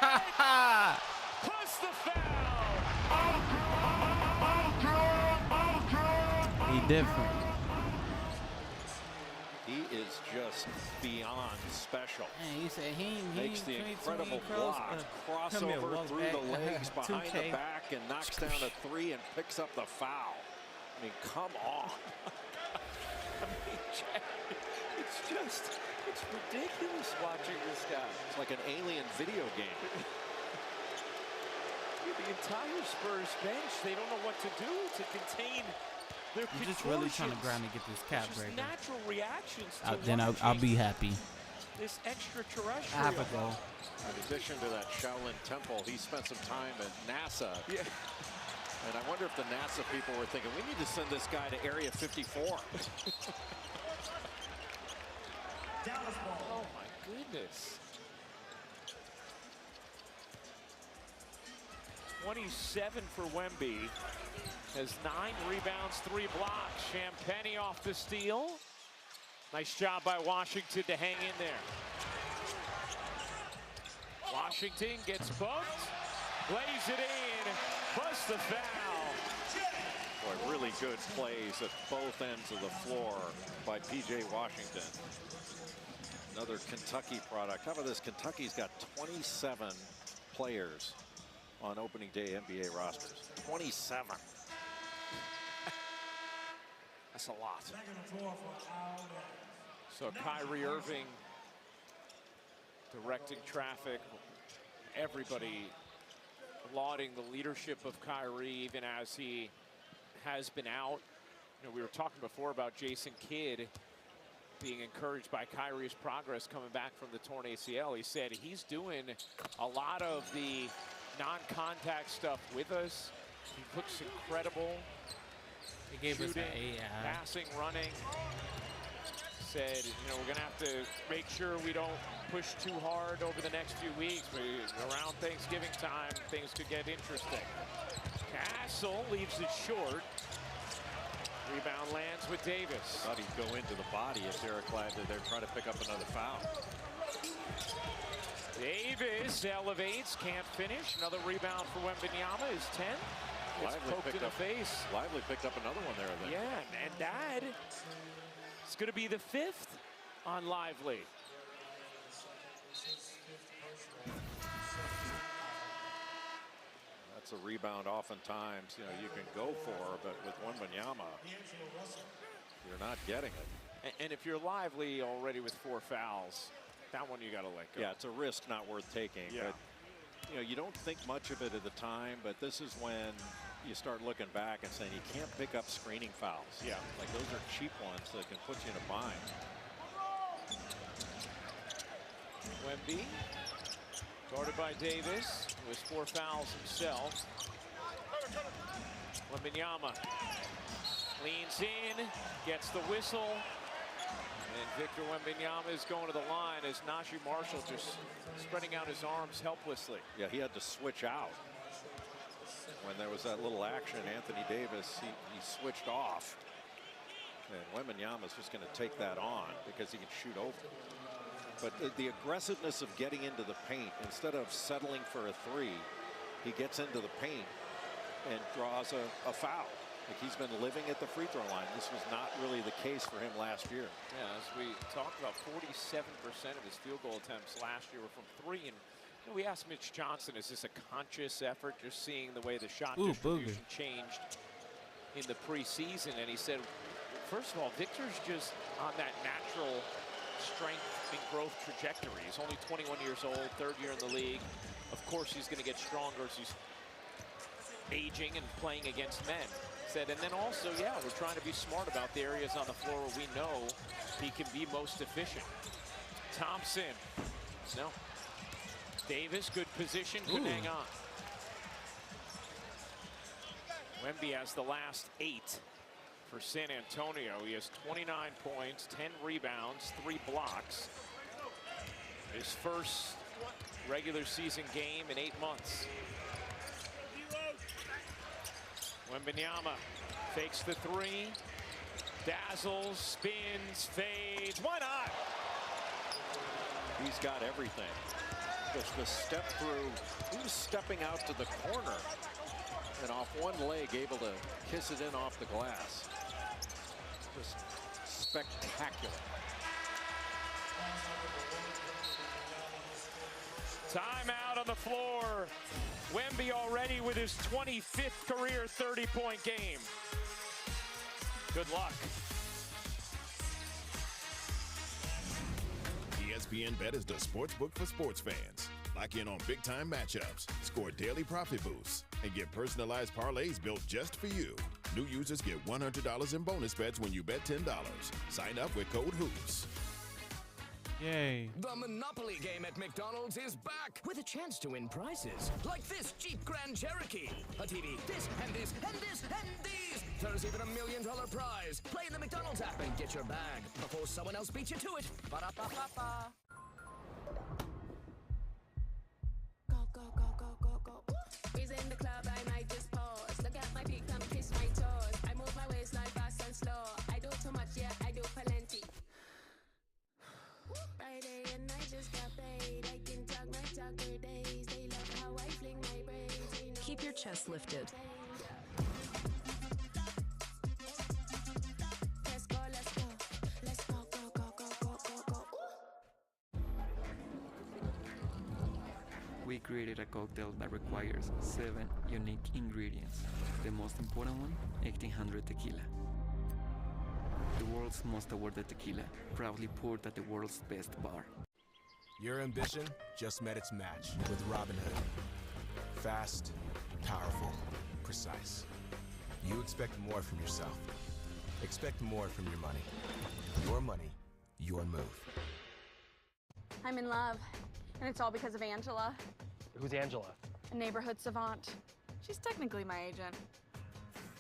bet! Plus the foul. He different. He is just beyond special. Man, you said he makes the incredible block, crossover through the legs, behind the back, and knocks down a 3 and picks up the foul. I mean, come on. I mean, Jack, it's ridiculous watching this guy. It's like an alien video game. The entire Spurs bench, they don't know what to do to contain their I'm just really trying to grind to get this cap breaker. Natural reactions to then I'll be happy. This extraterrestrial. I have a goal. In addition to that Shaolin Temple, he spent some time at NASA. Yeah. And I wonder if the NASA people were thinking, we need to send this guy to Area 54. Oh, my goodness. 27 for Wemby. Has 9 rebounds, 3 blocks. Champagnie off the steal. Nice job by Washington to hang in there. Washington gets bumped, lays it in, busts the foul. Boy, really good plays at both ends of the floor by P.J. Washington. Another Kentucky product. How about this? Kentucky's got 27 players on opening day NBA rosters. 27. That's a lot. So Kyrie Irving directing traffic. Everybody lauding the leadership of Kyrie even as he has been out. You know, we were talking before about Jason Kidd being encouraged by Kyrie's progress coming back from the torn ACL. He said he's doing a lot of the non-contact stuff with us. He looks incredible. He gave shooting, us an A. passing, running. Said, you know, we're going to have to make sure we don't push too hard over the next few weeks. Around Thanksgiving time, things could get interesting. Castle leaves it short. Rebound lands with Davis. Thought he'd go into the body if Derek Gladden there trying to pick up another foul. Davis elevates, can't finish. Another rebound for Wembanyama is 10. It's poked in the face. Lively picked up another one there. Then. Yeah, and that is going to be the 5th on Lively. That's a rebound oftentimes, you know, you can go for, but with Wembanyama, you're not getting it. And if you're Lively already with 4 fouls, that one you got to let go. Yeah, it's a risk not worth taking. Yeah. But, you know, you don't think much of it at the time, but this is when you start looking back and saying you can't pick up screening fouls. Yeah. Like those are cheap ones that can put you in a bind. Wemby, guarded by Davis, who has 4 fouls himself. Wembanyama leans in, gets the whistle, and Victor Wembanyama is going to the line as Najee Marshall just spreading out his arms helplessly. Yeah, he had to switch out. When there was that little action, Anthony Davis, he switched off. And Wembanyama's just going to take that on because he can shoot over. But the aggressiveness of getting into the paint, instead of settling for a 3, he gets into the paint and draws a foul. Like he's been living at the free throw line. This was not really the case for him last year. Yeah, as we talked about, 47% of his field goal attempts last year were from 3. And you know, we asked Mitch Johnson, is this a conscious effort, just seeing the way the shot distribution changed in the preseason? And he said, first of all, Victor's just on that natural strength and growth trajectory. He's only 21 years old, 3rd year in the league. Of course, he's going to get stronger as he's aging and playing against men. Said, and then also, yeah, we're trying to be smart about the areas on the floor where we know he can be most efficient. Thompson, no. Davis, good position, couldn't hang on. Wemby has the last 8 for San Antonio. He has 29 points, 10 rebounds, 3 blocks. His first regular season game in 8 months. Wembanyama fakes the 3, dazzles, spins, fades. Why not? He's got everything. Just the step through. He was stepping out to the corner and off one leg able to kiss it in off the glass. Just spectacular. Timeout on the floor. Wemby already with his 25th career 30-point game. Good luck. ESPN Bet is the sports book for sports fans. Lock in on big-time matchups, score daily profit boosts, and get personalized parlays built just for you. New users get $100 in bonus bets when you bet $10. Sign up with code HOOPS. Yay. The Monopoly game at McDonald's is back with a chance to win prizes like this Jeep Grand Cherokee, a TV, this and this and this and these. There's even $1 million prize. Play in the McDonald's app and get your bag before someone else beats you to it. Ba-da-ba-ba-ba. Go, go, go, go, go, go. He's in the club, I might just pause. Look at my feet, come kiss my toes. I move my waist like fast and slow. I do too much, yeah, I do plenty. chest lifted. Let's go, let's go. Let's go, go, go, go, go, go, go. We created a cocktail that requires 7 unique ingredients. The most important one, 1800 tequila. The world's most awarded tequila, proudly poured at the world's best bar. Your ambition just met its match with Robinhood. Fast, powerful, precise. You expect more from yourself. Expect more from your money. Your money, your move. I'm in love, and it's all because of Angela, Who's Angela? a neighborhood savant. She's technically my agent.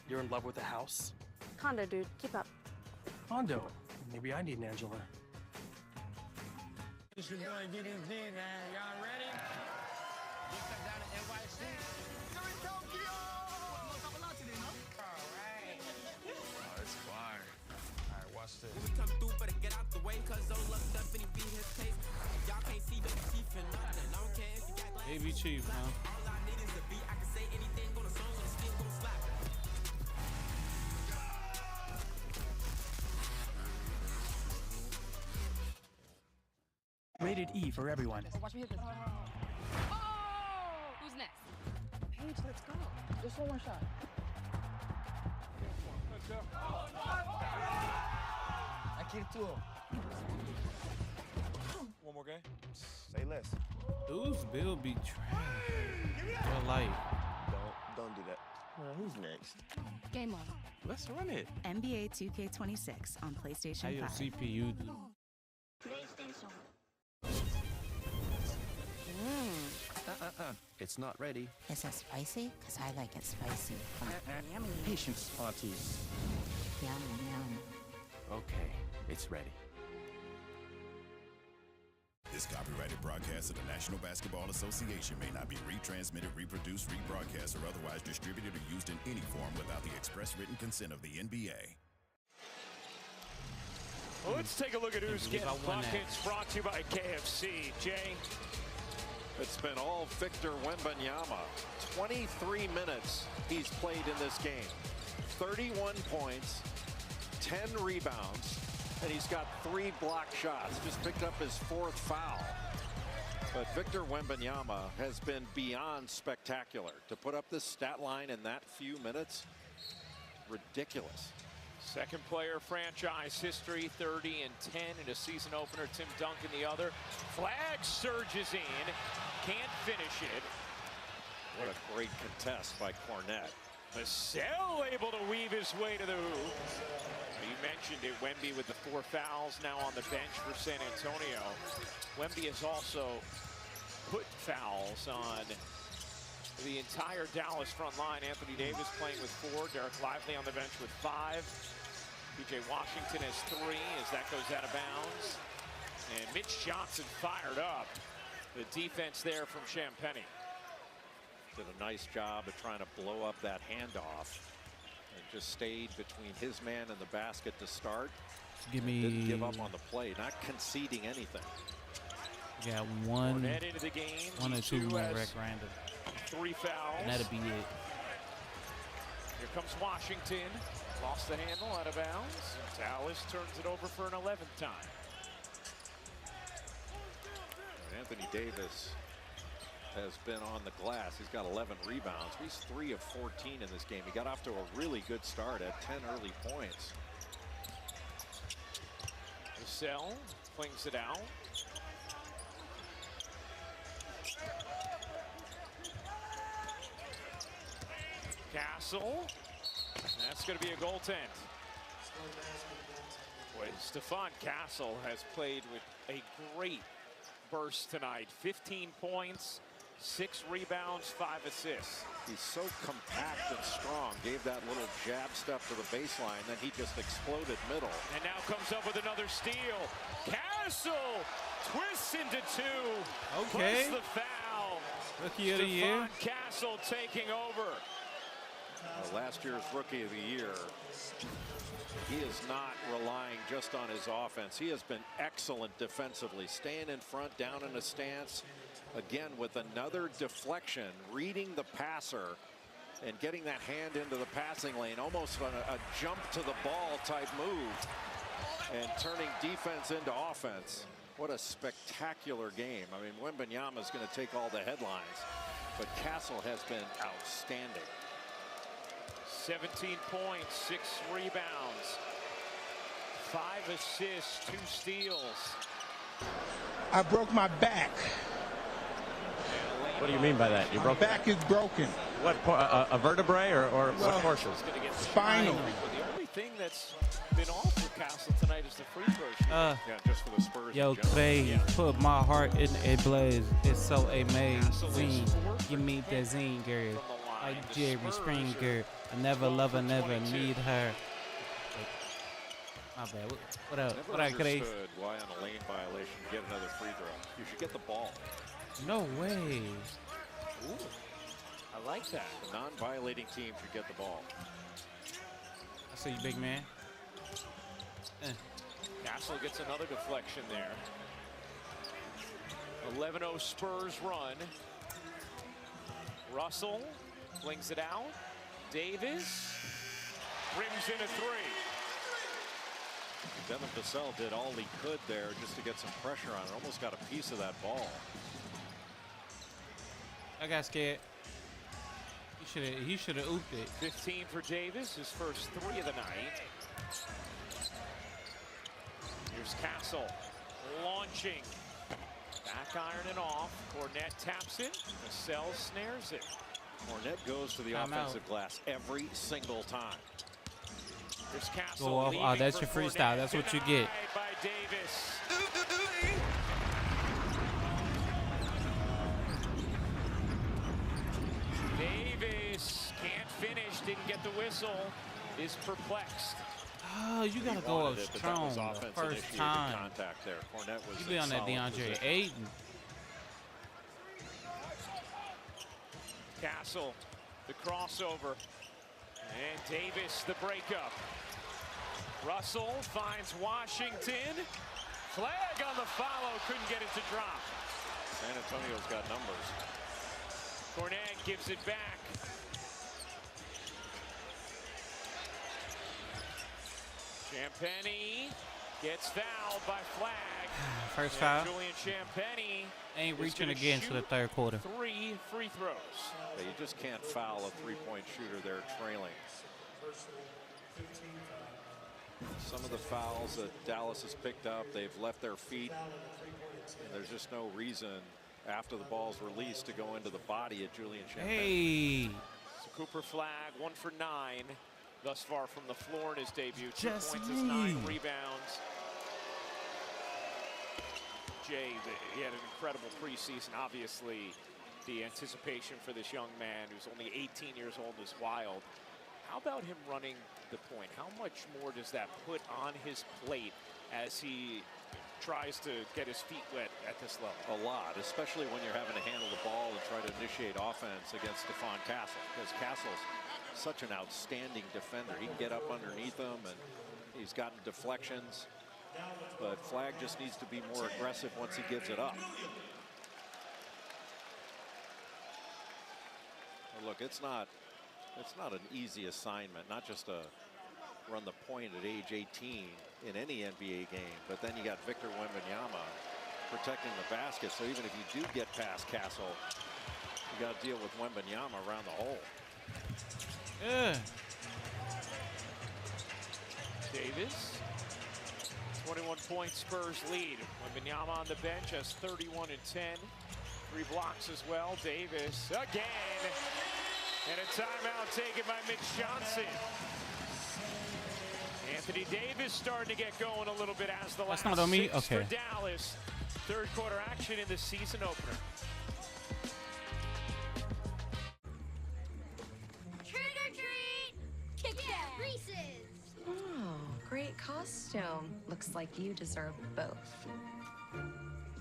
You're in love with the house? Condo, dude, keep up. Condo. Maybe I need an Angela. It's your boy DDZ, man. Y'all ready? Big step down to NYC. You're in Tokyo! All right. Oh, it's fire. All right, watch this. We come through, better get out the way, cause those lucked up and he beat his taste. Y'all can't see baby chief and nothing. I don't care if you got like Baby Chief, huh? All I need is a beat. I can say anything on a song and it's still gonna slap. Rated E for everyone. Watch me hit this. Oh! Who's next? Paige, let's go. Just one more shot. One more game. Say less. Dude's bill be trash. Your life. Don't do that. Who's next? Game on. Let's run it. NBA 2K26 on PlayStation How your 5. CPU do? PlayStation. It's not ready. Is it spicy? Because I like it spicy. Yummy. Patience, Auntie. Yum, yum. Okay, it's ready. This copyrighted broadcast of the National Basketball Association may not be retransmitted, reproduced, rebroadcast, or otherwise distributed or used in any form without the express written consent of the NBA. Well, let's take a look at who's getting buckets. Brought to you by KFC. Jay? It's been all Victor Wembanyama. 23 minutes he's played in this game. 31 points, 10 rebounds, and he's got 3 blocked shots. Just picked up his 4th foul. But Victor Wembanyama has been beyond spectacular. To put up this stat line in that few minutes, ridiculous. Second player franchise history, 30 and 10 in a season opener. Tim Duncan the other. Flag surges in, can't finish it. What a great contest by Cornette. Vassell able to weave his way to the hoop. You mentioned it, Wemby with the 4 fouls now on the bench for San Antonio. Wemby has also put fouls on the entire Dallas front line. Anthony Davis playing with 4, Derek Lively on the bench with 5. PJ Washington has 3 as that goes out of bounds. And Mitch Johnson fired up. The defense there from Champagny. Did a nice job of trying to blow up that handoff. And just stayed between his man and the basket to start. Didn't give up on the play, not conceding anything. Yeah, one into the game. 1 or 2 more rec random. 3 fouls. And that'll be it. Here comes Washington. Lost the handle, out of bounds. Dallas turns it over for an 11th time. Anthony Davis has been on the glass. He's got 11 rebounds. He's 3 of 14 in this game. He got off to a really good start at 10 early points. Vassell flings it out. Castle. That's going to be a goaltend. Boy, Stephon Castle has played with a great burst tonight. 15 points, 6 rebounds, 5 assists. He's so compact and strong. Gave that little jab step to the baseline, then he just exploded middle. And now comes up with another steal. Castle twists into 2. Okay. Plus the foul. Rookie of the year. Stephon Castle taking over. Last year's Rookie of the Year. He is not relying just on his offense. He has been excellent defensively, staying in front, down in a stance. Again, with another deflection, reading the passer and getting that hand into the passing lane, almost on a jump to the ball type move, and turning defense into offense. What a spectacular game. I mean, Wembanyama is going to take all the headlines, but Castle has been outstanding. 17 points, 6 rebounds, 5 assists, 2 steals. I broke my back. What do you mean by that? You broke my back is broken. What, a vertebrae or what portion? Spinal. The only thing that's been off for Castle tonight is the free throw shoot. Yeah, just for the Spurs. Yo, Craig, put my heart in a blaze. It's so amazing. Give me that zine, girl. Like Jerry Springer. I never love her, never need her. My bad. What up? Never What up, Craig? understood why on a lane violation you get another free throw. You should get the ball. No way. Ooh, I like that. The non-violating team should get the ball. I see you, big man. Castle gets another deflection there. 11-0 Spurs run. Russell flings it out. Davis rims in a 3. Devin Vassell did all he could there just to get some pressure on it. Almost got a piece of that ball. I got scared. He should have ooped it. 15 for Davis, his first 3 of the night. Here's Castle launching. Back iron and off. Cornette taps it. Vassell snares it. Cornette goes to the offensive glass every single time. Here's Castle. Go off. Oh, that's your freestyle. That's what you get. By Davis. Davis can't finish. Didn't get the whistle. Is perplexed. Oh, you gotta go up strong the first time. Contact there. Cornette was you be on that DeAndre Ayton. Castle, the crossover, and Davis, the breakup. Russell finds Washington. Flag on the follow, couldn't get it to drop. San Antonio's got numbers. Cornette gives it back. Champagny gets fouled by Flag. First foul. Julian Champagny ain't reaching again to the third quarter. 3 free throws. Yeah, you just can't foul a three-point shooter there trailing. Some of the fouls that Dallas has picked up, they've left their feet, and there's just no reason after the ball's released to go into the body of Julian Champagny. Hey. So Cooper Flag 1 for 9 thus far from the floor in his debut. 2 Just points, me. 9 rebounds. Jay, he had an incredible preseason. Obviously, the anticipation for this young man who's only 18 years old is wild. How about him running the point? How much more does that put on his plate as he tries to get his feet wet at this level? A lot, especially when you're having to handle the ball and try to initiate offense against Stephon Castle, because Castle's such an outstanding defender. He can get up underneath him, and he's gotten deflections. But Flag just needs to be more aggressive once he gives it up. But look, it's not an easy assignment, not just to run the point at age 18 in any NBA game, but then you got Victor Wembanyama protecting the basket. So even if you do get past Castle, you got to deal with Wembanyama around the hole. Yeah. Davis, 21-point Spurs lead. Wembanyama on the bench has 31 and 10. 3 blocks as well. Davis again. And a timeout taken by Mitch Johnson. Anthony Davis starting to get going a little bit as the last not on me? 6 Okay. for Dallas. Third quarter action in the season opener. Trick or treat! Kit Kat Reese's! Oh, great costume. Looks like you deserve both.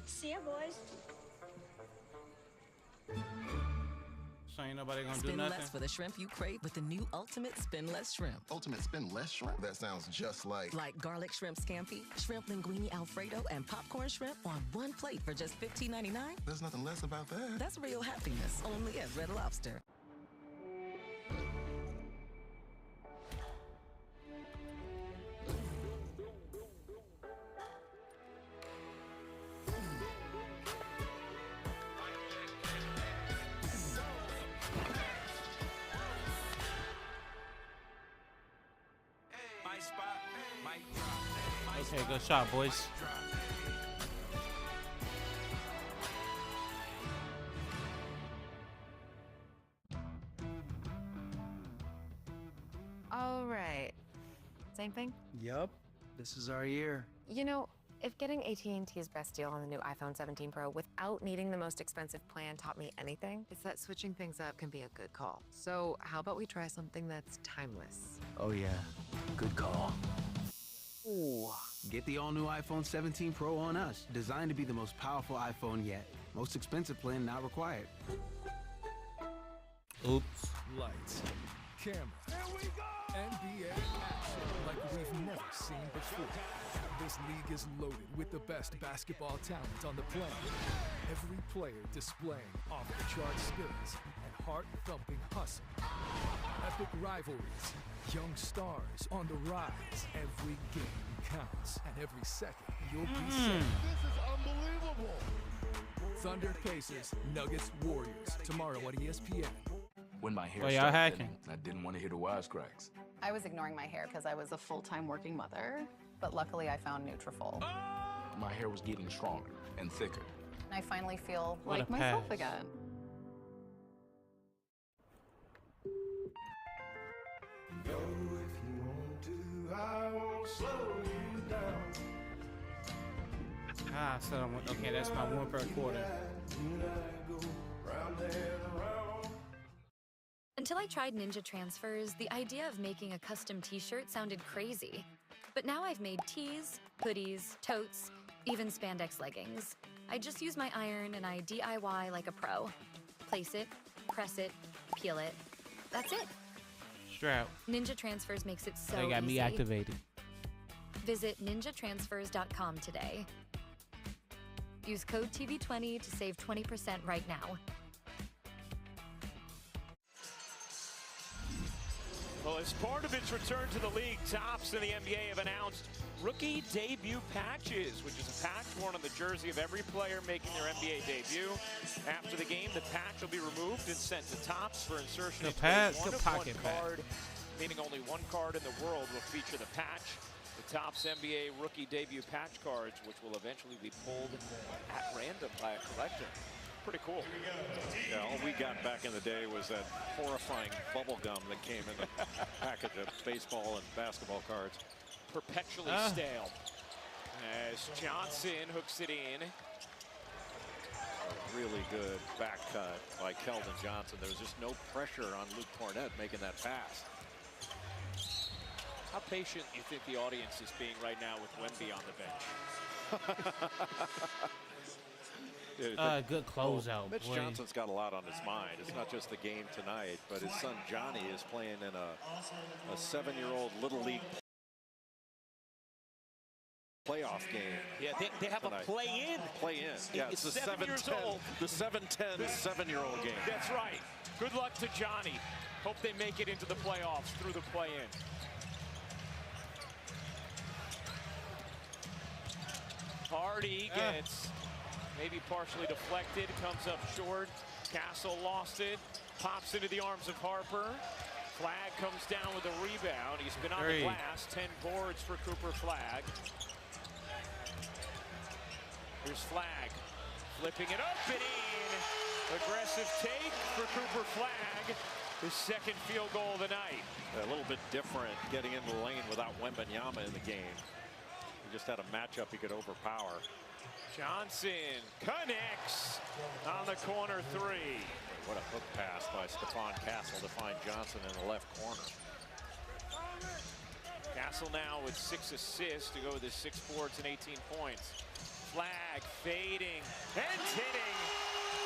See ya, boys. So ain't nobody gonna do Spend nothing. less for the shrimp you crave with the new Ultimate Spend Less Shrimp. Ultimate spend less shrimp? That sounds just like Garlic shrimp scampi, shrimp linguine Alfredo, and popcorn shrimp on one plate for just $15.99. There's nothing less about that. That's real happiness, only at Red Lobster. Okay, good shot, boys. All right. Same thing? Yup. This is our year. You know, if getting AT&T's best deal on the new iPhone 17 Pro without needing the most expensive plan taught me anything, it's that switching things up can be a good call. So how about we try something that's timeless? Oh, yeah. Good call. Ooh. Get the all-new iPhone 17 Pro on us. Designed to be the most powerful iPhone yet. Most expensive plan not required. Oops. Lights, camera, NBA action like we've never seen before. This league is loaded with the best basketball talent on the planet. Every player displaying off-the-chart skills and heart-thumping hustle. Epic rivalries, young stars on the rise. Every game counts, and every second you'll be safe. This is unbelievable. Thunder, Pacers, Nuggets, Warriors. Tomorrow on ESPN. When my hair y'all started hacking. thinning, I didn't want to hear the wisecracks. I was ignoring my hair because I was a full-time working mother, but luckily I found Nutrafol. My hair was getting stronger and thicker. And I finally feel What like a myself pass. again. Go if you want to, I won't slow you down. Ah, so okay, that's my one per quarter. Until I tried Ninja Transfers, the idea of making a custom t-shirt sounded crazy. But now I've made tees, hoodies, totes, even spandex leggings. I just use my iron and I DIY like a pro. Place it, press it, peel it. That's it. Strap. Ninja Transfers makes it so They got me easy. activated. Visit ninjatransfers.com today. Use code TV20 to save 20% right now. Well, as part of its return to the league, Tops in the NBA have announced rookie debut patches, which is a patch worn on the jersey of every player making their NBA debut. After the game, the patch will be removed and sent to Tops for insertion The into patch, one the of pocket one patch. card, meaning only one card in the world will feature the patch. The Tops NBA rookie debut patch cards, which will eventually be pulled at random by a collector. Pretty cool. Yeah, all we got back in the day was that horrifying bubble gum that came in the package of baseball and basketball cards. Perpetually stale. As Johnson hooks it in. A really good back cut by Keldon Johnson. There was just no pressure on Luke Cornett making that pass. How patient do you think the audience is being right now with Wemby on the bench? Good closeout. Mitch boy. Johnson's got a lot on his mind. It's not just the game tonight, but his son Johnny is playing in a 7-year-old Little League playoff game. Yeah, they have tonight. a play-in. Play-in. Yeah, it's the 7 years 7-10 old. The 7-10 7-year-old game. That's right. Good luck to Johnny. Hope they make it into the playoffs through the play-in. Hardy gets maybe partially deflected, comes up short. Castle lost it, pops into the arms of Harper. Flag comes down with a rebound. He's been on the glass. 10 boards for Cooper Flag. Here's Flag, flipping it up and in. Aggressive take for Cooper Flag. His second field goal of the night. A little bit different getting into the lane without Wembanyama in the game. He just had a matchup he could overpower. Johnson connects on the corner three. What a hook pass by Stephon Castle to find Johnson in the left corner. Castle now with 6 assists to go with his 6 boards and 18 points. Flag fading and hitting.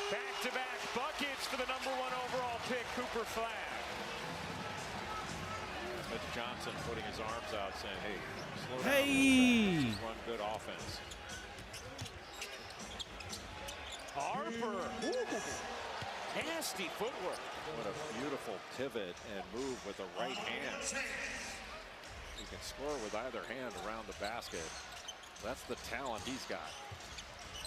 Back-to-back buckets for the #1 overall pick, Cooper Flag. Mitch Johnson putting his arms out saying, hey, slow down. Hey! Just run good offense. Harper. Ooh. Nasty footwork. What a beautiful pivot and move with the right hand. He can score with either hand around the basket. That's the talent he's got.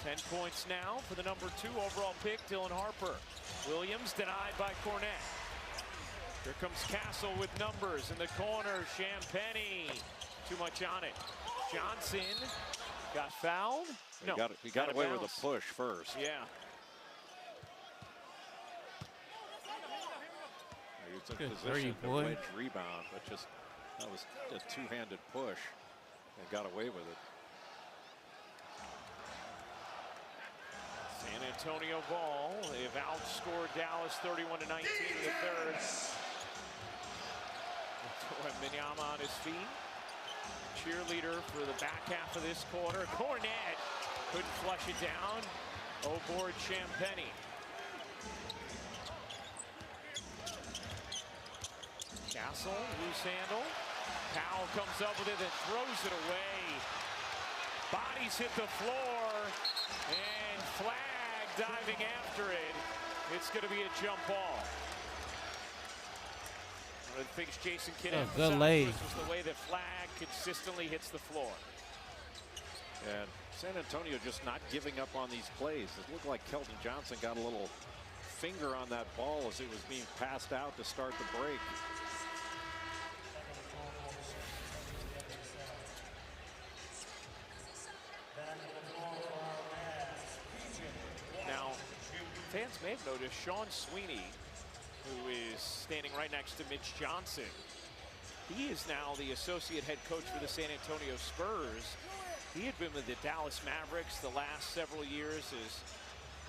10 points now for the #2 overall pick, Dylan Harper. Williams denied by Cornett. Here comes Castle with numbers in the corner. Champagny. Too much on it. Johnson got fouled. He got away with a push first. Yeah. He was in Good position to boy. wedge rebound, but that was a two-handed push and got away with it. San Antonio ball. They've outscored Dallas 31-19 in the third. Minyama on his feet. Cheerleader for the back half of this quarter. Cornette couldn't flush it down. O'board Champagny. Castle, loose handle. Powell comes up with it and throws it away. Bodies hit the floor. And Flag diving after it. It's going to be a jump ball. One of the things Jason Kidd emphasized was the way that Flag consistently hits the floor. And San Antonio just not giving up on these plays. It looked like Keldon Johnson got a little finger on that ball as it was being passed out to start the break. Now, fans may have noticed Sean Sweeney, who is standing right next to Mitch Johnson. He is now the associate head coach for the San Antonio Spurs. He had been with the Dallas Mavericks the last several years as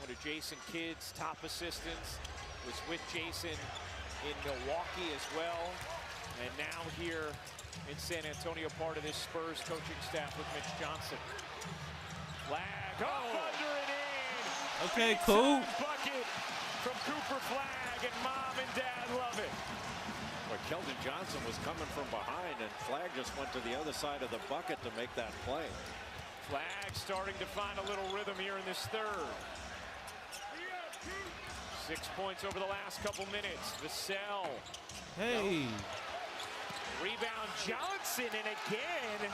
one of Jason Kidd's top assistants. Was with Jason in Milwaukee as well. And now here in San Antonio, part of this Spurs coaching staff with Mitch Johnson. Flag under and in. Okay, cool. Bucket from Cooper Flag, and Mom and Dad love it. Well, Keldon Johnson was coming from behind, and Flag just went to the other side of the bucket to make that play. Flag starting to find a little rhythm here in this third. 6 points over the last couple minutes. Vassell. Hey. Rebound Johnson, and again,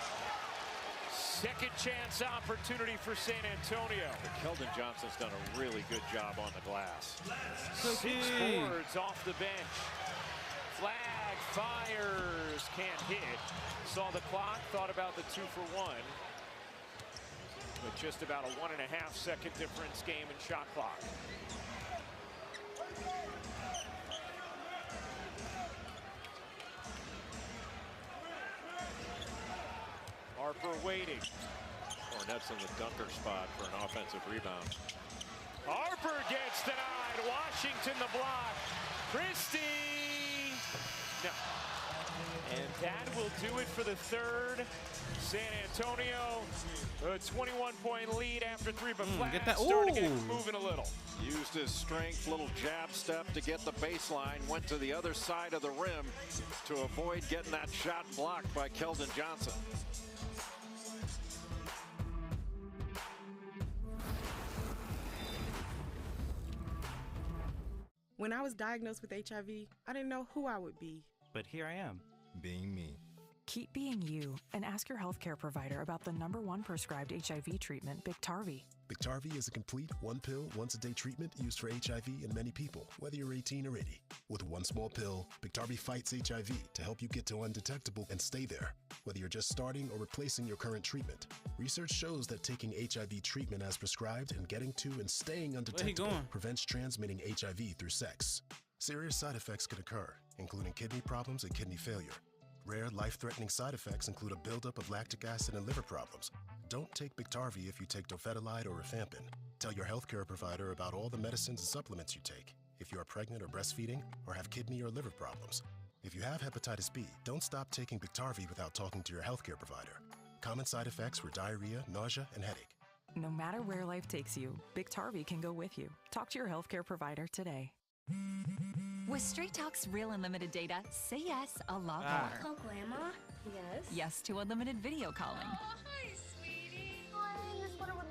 second chance opportunity for San Antonio. Keldon Johnson's done a really good job on the glass. 6 boards off the bench. Flag fires, can't hit. Saw the clock, thought about the 2-for-1. With just about a 1.5 second difference game in shot clock. Harper waiting. Cornette's in the dunker spot for an offensive rebound. Harper gets denied. Washington the block. Christie. No. And that will do it for the third. San Antonio, a 21-point lead after 3, but Flag starting to get moving a little. Used his strength, little jab step to get the baseline, went to the other side of the rim to avoid getting that shot blocked by Keldon Johnson. When I was diagnosed with HIV, I didn't know who I would be. But here I am, being me. Keep being you and ask your healthcare provider about the #1 prescribed HIV treatment, Biktarvy. Biktarvy is a complete one-pill, once-a-day treatment used for HIV in many people, whether you're 18 or 80. With one small pill, Biktarvy fights HIV to help you get to undetectable and stay there, whether you're just starting or replacing your current treatment. Research shows that taking HIV treatment as prescribed and getting to and staying undetectable prevents transmitting HIV through sex. Serious side effects can occur, including kidney problems and kidney failure. Rare, life-threatening side effects include a buildup of lactic acid and liver problems. Don't take Biktarvy if you take dofetilide or rifampin. Tell your healthcare provider about all the medicines and supplements you take if you are pregnant or breastfeeding or have kidney or liver problems. If you have hepatitis B, don't stop taking Biktarvy without talking to your healthcare provider. Common side effects were diarrhea, nausea, and headache. No matter where life takes you, Biktarvy can go with you. Talk to your healthcare provider today. With Straight Talk's real unlimited data, say yes a lot more. Call Grandma? Yes. Yes to unlimited video calling. Hi, sweetie.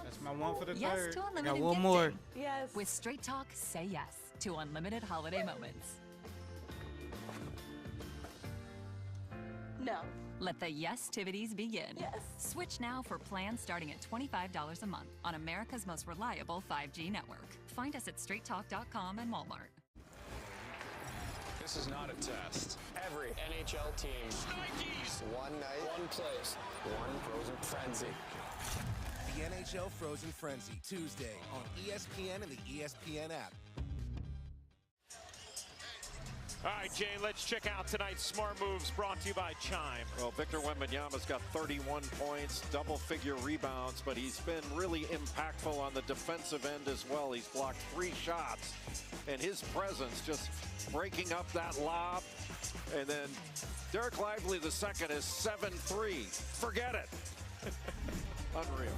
That's my one for the Yes third. to I unlimited got one gifting. more. Yes. With Straight Talk, say yes to unlimited holiday moments. No. Let the yes-tivities begin. Yes. Switch now for plans starting at $25 a month on America's most reliable 5G network. Find us at straighttalk.com and Walmart. This is not a test. Every NHL team. Nikes. One night, one place, one frozen frenzy. The NHL Frozen Frenzy, Tuesday on ESPN and the ESPN app. All right, Jay, let's check out tonight's Smart Moves brought to you by Chime. Well, Victor Wembanyama's got 31 points, double-figure rebounds, but he's been really impactful on the defensive end as well. He's blocked 3 shots, and his presence just breaking up that lob. And then Derek Lively II is 7-3. Forget it. Unreal.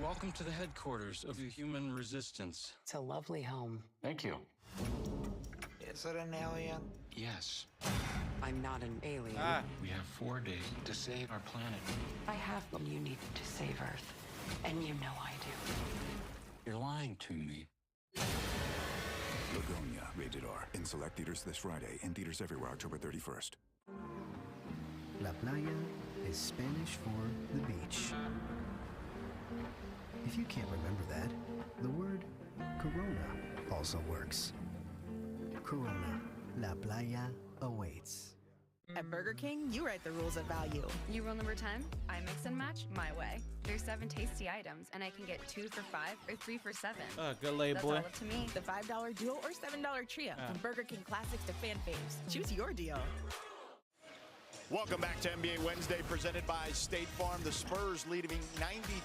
Welcome to the headquarters of the human resistance. It's a lovely home. Thank you. Is it an alien? Yes. I'm not an alien. We have 4 days to save our planet. I have what you need to save Earth. And you know I do. You're lying to me. Lagonia, rated R. In select theaters this Friday. In theaters everywhere, October 31st. La playa is Spanish for the beach. If you can't remember that, the word Corona also works. Corona, La Playa awaits. At Burger King, you write the rules of value. You rule number 10? I mix and match my way. There's 7 tasty items, and I can get 2 for $5 or 3 for $7. Good lay, That's boy. all up to me. The $5 duo or $7 trio. From Burger King classics to fan faves. Choose your deal. Welcome back to NBA Wednesday, presented by State Farm. The Spurs leading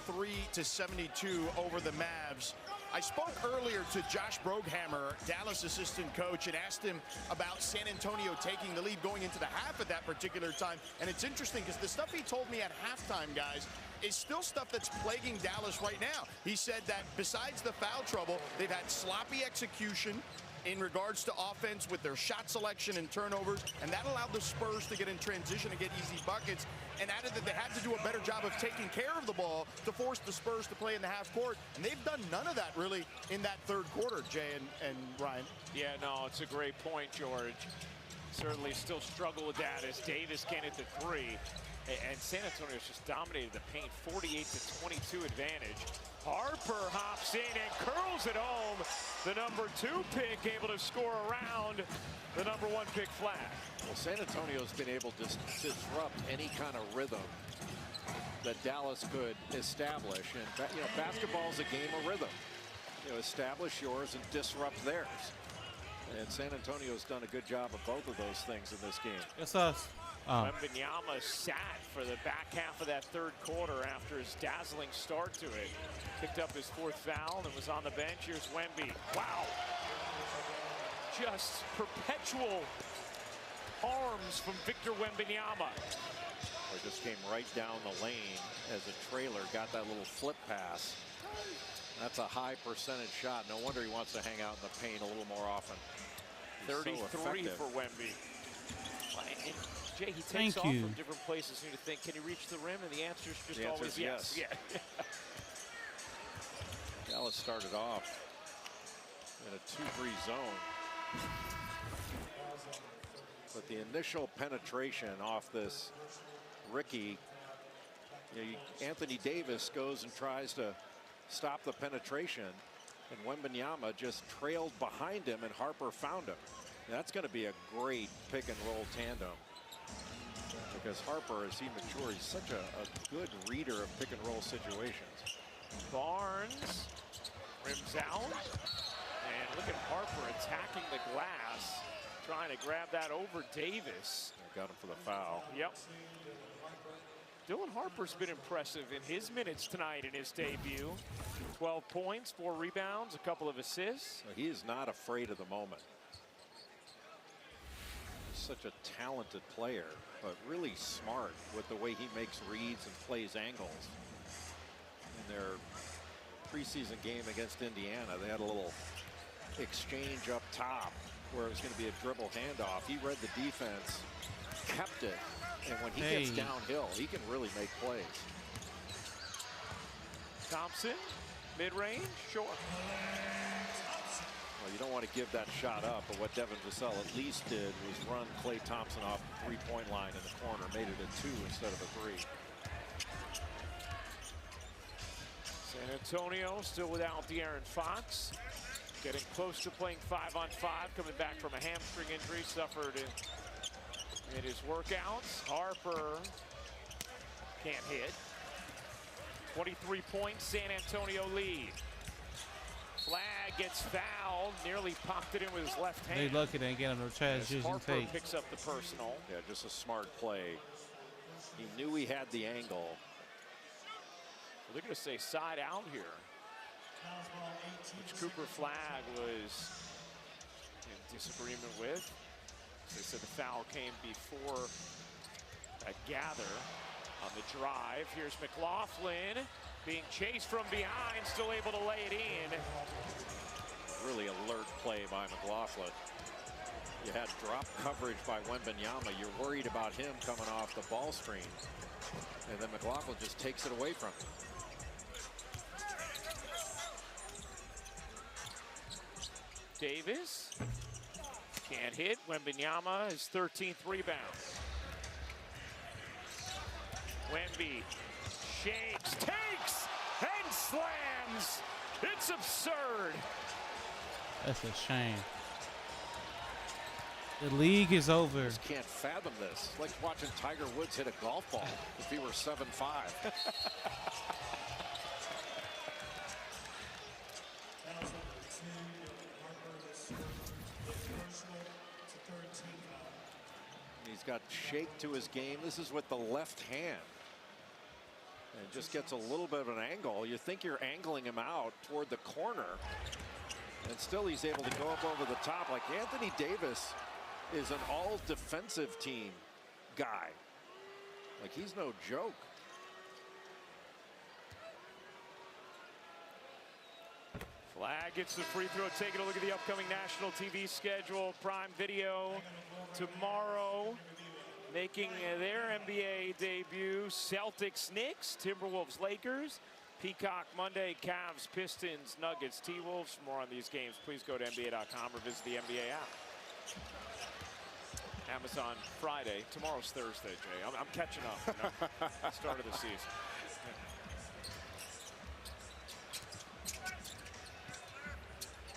93-72 over the Mavs. I spoke earlier to Josh Broghammer, Dallas assistant coach, and asked him about San Antonio taking the lead going into the half at that particular time. And it's interesting because the stuff he told me at halftime, guys, is still stuff that's plaguing Dallas right now. He said that besides the foul trouble, they've had sloppy execution in regards to offense with their shot selection and turnovers, and that allowed the Spurs to get in transition and get easy buckets, and added that they had to do a better job of taking care of the ball to force the Spurs to play in the half court, and they've done none of that really in that third quarter, Jay and Ryan. Yeah, no, it's a great point, George. Certainly still struggle with that as Davis can't hit the 3, and San Antonio's just dominated the paint, 48-22 advantage. Harper hops in and curls it home. The number 2 pick able to score around the number 1 pick Flag. Well, San Antonio's been able to disrupt any kind of rhythm that Dallas could establish. And you know, basketball's a game of rhythm. You know, establish yours and disrupt theirs. And San Antonio's done a good job of both of those things in this game. It's us. Wembanyama sat for the back half of that third quarter after his dazzling start to it. Picked up his 4th foul and was on the bench. Here's Wemby. Wow. Just perpetual arms from Victor Wembanyama. It just came right down the lane as a trailer got that little flip pass. That's a high percentage shot. No wonder he wants to hang out in the paint a little more often. 33 for Wemby. And Jay, he takes off from different places. You need to think, can he reach the rim? And the answer is just always yes. Yeah. Dallas started off in a 2-3 zone. But the initial penetration off this Ricky, you know, Anthony Davis goes and tries to stop the penetration, and Wembanyama just trailed behind him, and Harper found him. That's going to be a great pick-and-roll tandem, because Harper, as he matures, he's such a good reader of pick-and-roll situations. Barnes rims out, and look at Harper attacking the glass, trying to grab that over Davis. Got him for the foul. Yep. Dylan Harper's been impressive in his minutes tonight in his debut. 12 points, 4 rebounds, a couple of assists. He is not afraid of the moment. Such a talented player, but really smart with the way he makes reads and plays angles. In their preseason game against Indiana, they had a little exchange up top where it was going to be a dribble handoff. He read the defense, kept it, and when he gets downhill, he can really make plays. Thompson, mid-range, short. Well, you don't want to give that shot up, but what Devin Vassell at least did was run Klay Thompson off the 3-point line in the corner, made it a 2 instead of a 3. San Antonio still without De'Aaron Fox. Getting close to playing 5-on-5, coming back from a hamstring injury suffered in his workouts. Harper can't hit. 23 points, San Antonio lead. Flag gets fouled, nearly popped it in with his left hand. They lucky they ain't getting no transition Harper tape. picks up the personal. Yeah, just a smart play. He knew he had the angle. Well, they're going to say side out here, which Cooper Flag was in disagreement with. They said the foul came before a gather on the drive. Here's McLaughlin being chased from behind, still able to lay it in. Really alert play by McLaughlin. You had drop coverage by Wembanyama. You're worried about him coming off the ball screen. And then McLaughlin just takes it away from him. Davis can't hit. Wembanyama, his 13th rebound. Wemby shakes, takes, and slams. It's absurd. That's a shame. The league is over. I just can't fathom this. It's like watching Tiger Woods hit a golf ball if he were 7'5". He's got shake to his game. This is with the left hand. And just gets a little bit of an angle. You think you're angling him out toward the corner. And still he's able to go up over the top. Like Anthony Davis is an all defensive team guy. Like he's no joke. Flag gets the free throw. Taking a look at the upcoming national TV schedule. Prime Video tomorrow. Making their NBA debut. Celtics, Knicks, Timberwolves, Lakers. Peacock Monday, Cavs, Pistons, Nuggets, T-Wolves. For more on these games, please go to NBA.com or visit the NBA app. Amazon Friday. Tomorrow's Thursday, Jay. I'm catching up. You know? Start of the season.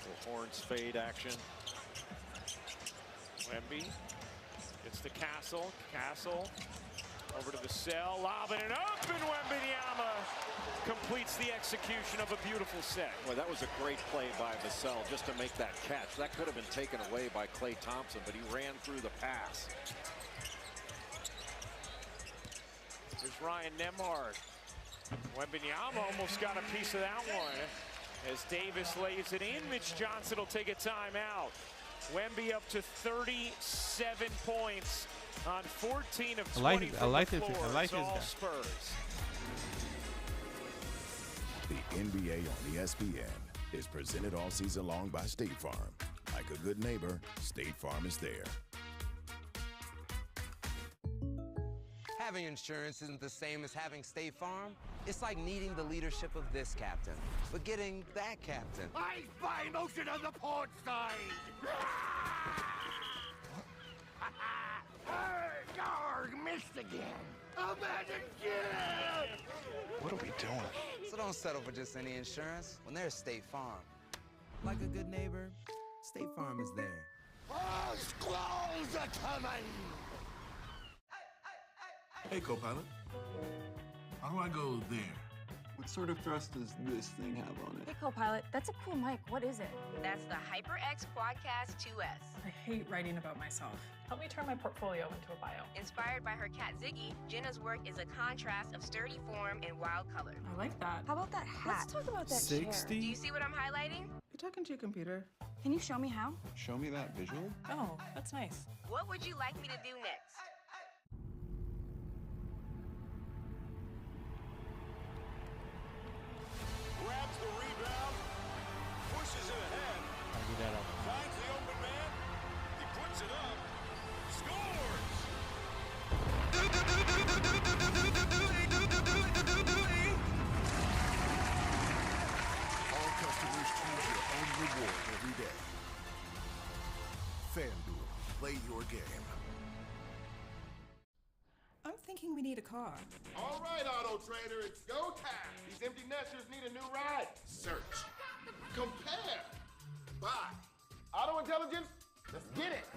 The horns fade action. Wemby gets to Castle. Castle over to the cell, lobbing it up, and Wembanyama completes the execution of a beautiful set. Well, that was a great play by Vassell just to make that catch. That could have been taken away by Klay Thompson, but he ran through the pass. There's Ryan Nembhard. Wembanyama almost got a piece of that one as Davis lays it in. Mitch Johnson will take a timeout. Wemby up to 37 points on 14 of 20 I like this. floor. I like this all guy. Spurs. The NBA on ESPN is presented all season long by State Farm. Like a good neighbor, State Farm is there. Having insurance isn't the same as having State Farm. It's like needing the leadership of this captain, but getting that captain. I spy motion on the port side! Garg, missed again! I'm at again! What are we doing? So don't settle for just any insurance when there's State Farm. Like a good neighbor, State Farm is there. Oh, squalls are coming! Hey, co-pilot. How do I go there? What sort of thrust does this thing have on it? Hey, co-pilot, that's a cool mic. What is it? That's the HyperX Quadcast 2S. I hate writing about myself. Help me turn my portfolio into a bio. Inspired by her cat Ziggy, Jenna's work is a contrast of sturdy form and wild color. I like that. How about that hat? Let's talk about that 60? Do you see what I'm highlighting? You're talking to your computer. Can you show me how? Show me that visual. Oh, that's nice. What would you like me to do next? Grabs the rebound, pushes it ahead, I'll get that up. finds the open man, he puts it up, scores! All customers choose your own reward every day. FanDuel, play your game. I'm thinking we need a car. All right, Auto Trader, it's go time. These empty nesters need a new ride. Search. Compare. Buy. Auto Intelligence, let's get it.